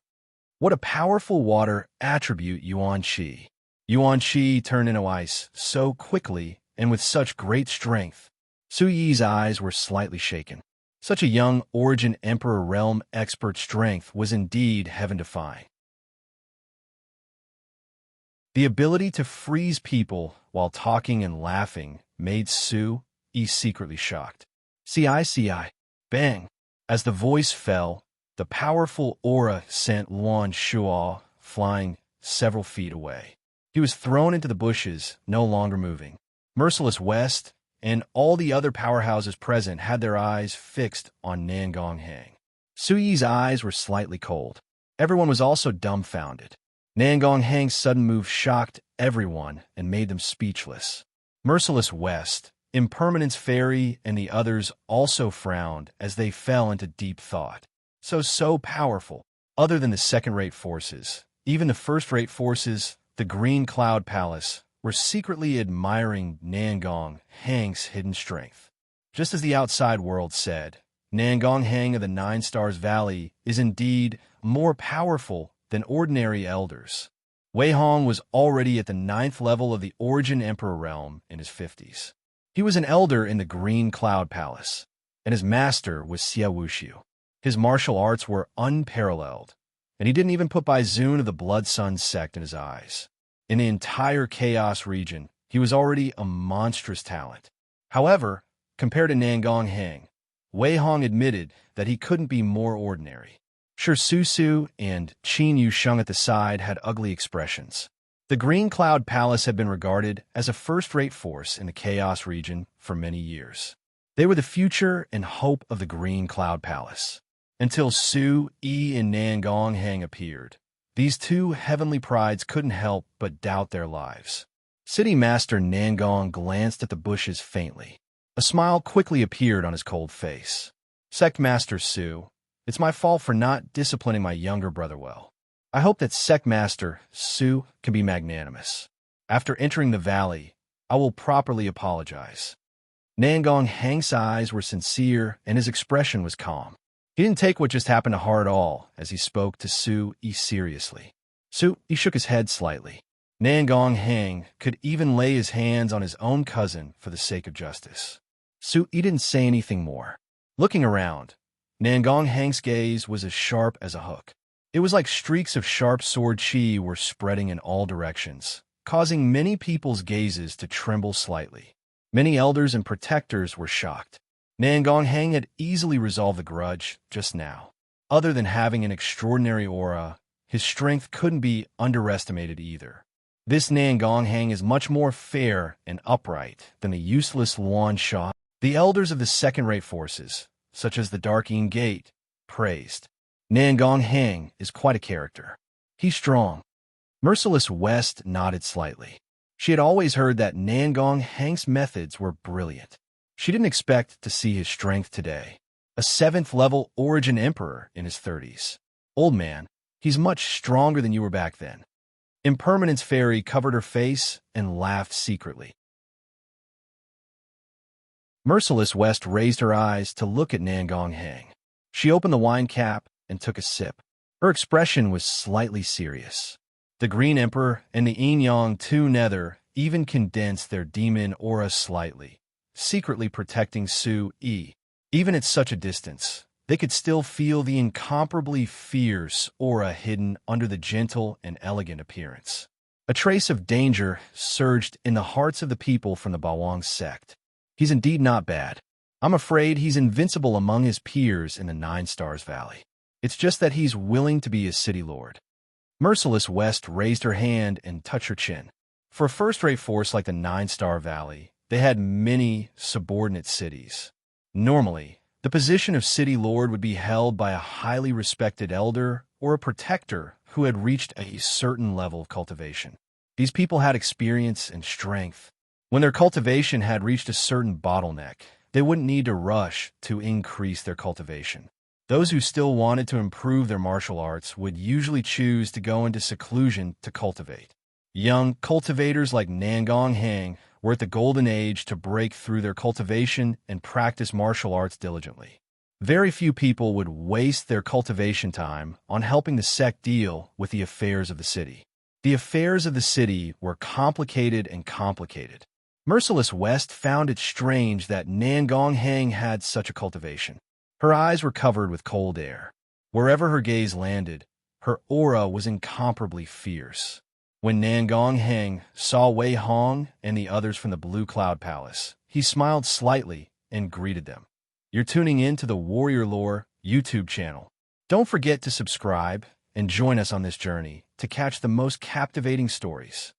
What a powerful water attribute Yuan Qi. Yuan Qi turned into ice so quickly and with such great strength. Su Yi's eyes were slightly shaken. Such a young Origin Emperor realm expert strength was indeed heaven-defying. The ability to freeze people while talking and laughing made Su Yi secretly shocked. CI. Bang! As the voice fell, the powerful aura sent Luan Shuo flying several feet away. He was thrown into the bushes, no longer moving. Merciless West and all the other powerhouses present had their eyes fixed on Nangong Heng. Su Yi's eyes were slightly cold. Everyone was also dumbfounded. Nangong Heng's sudden move shocked everyone and made them speechless. Merciless West Impermanence Fairy and the others also frowned as they fell into deep thought. So powerful. Other than the second-rate forces, even the first-rate forces, the Green Cloud Palace, were secretly admiring Nangong Hang's hidden strength. Just as the outside world said, Nangong Hang of the Nine Stars Valley is indeed more powerful than ordinary elders. Wei Hong was already at the 9th level of the Origin Emperor realm in his 50s. He was an elder in the Green Cloud Palace, and his master was Xia Wushu. His martial arts were unparalleled, and he didn't even put Bai Zun of the Blood Sun sect in his eyes. In the entire Chaos region, he was already a monstrous talent. However, compared to Nangong Hang, Wei Hong admitted that he couldn't be more ordinary. Sure, Su and Qin Yusheng at the side had ugly expressions. The Green Cloud Palace had been regarded as a first-rate force in the Chaos region for many years. They were the future and hope of the Green Cloud Palace. Until Su Yi and Nangong Hang appeared, these two heavenly prides couldn't help but doubt their lives. City Master Nangong glanced at the bushes faintly. A smile quickly appeared on his cold face. Sect Master Su, it's my fault for not disciplining my younger brother well. I hope that Sect Master Su can be magnanimous. After entering the valley, I will properly apologize. Nangong Hang's eyes were sincere and his expression was calm. He didn't take what just happened to heart at all as he spoke to Su Yi seriously. Su Yi shook his head slightly. Nangong Hang could even lay his hands on his own cousin for the sake of justice. Su Yi didn't say anything more. Looking around, Nangong Hang's gaze was as sharp as a hook. It was like streaks of sharp sword chi were spreading in all directions, causing many people's gazes to tremble slightly. Many elders and protectors were shocked. Nangong Hang had easily resolved the grudge just now. Other than having an extraordinary aura, his strength couldn't be underestimated either. This Nangong Hang is much more fair and upright than the useless Luan Sha. The elders of the second-rate forces, such as the Darkeen Gate, praised. Nangong Hang is quite a character. He's strong. Merciless West nodded slightly. She had always heard that Nangong Hang's methods were brilliant. She didn't expect to see his strength today. A 7th-level Origin Emperor in his 30s. Old man, he's much stronger than you were back then. Impermanence Fairy covered her face and laughed secretly. Merciless West raised her eyes to look at Nangong Hang. She opened the wine cap and took a sip. Her expression was slightly serious. The Green Emperor and the Yin Yang Two Nether even condensed their demon aura slightly, secretly protecting Su Yi. Even at such a distance, they could still feel the incomparably fierce aura hidden under the gentle and elegant appearance. A trace of danger surged in the hearts of the people from the Bawang sect. He's indeed not bad. I'm afraid he's invincible among his peers in the Nine Stars Valley. It's just that he's willing to be a city lord. Merciless West raised her hand and touched her chin. For a first-rate force like the Nine Star Valley, they had many subordinate cities. Normally, the position of city lord would be held by a highly respected elder or a protector who had reached a certain level of cultivation. These people had experience and strength. When their cultivation had reached a certain bottleneck, they wouldn't need to rush to increase their cultivation. Those who still wanted to improve their martial arts would usually choose to go into seclusion to cultivate. Young cultivators like Nangong Hang were at the golden age to break through their cultivation and practice martial arts diligently. Very few people would waste their cultivation time on helping the sect deal with the affairs of the city. The affairs of the city were complicated and complicated. Merciless West found it strange that Nangong Hang had such a cultivation. Her eyes were covered with cold air. Wherever her gaze landed, her aura was incomparably fierce. When Nangong Hang saw Wei Hong and the others from the Blue Cloud Palace, he smiled slightly and greeted them. You're tuning in to the Warrior Lore YouTube channel. Don't forget to subscribe and join us on this journey to catch the most captivating stories.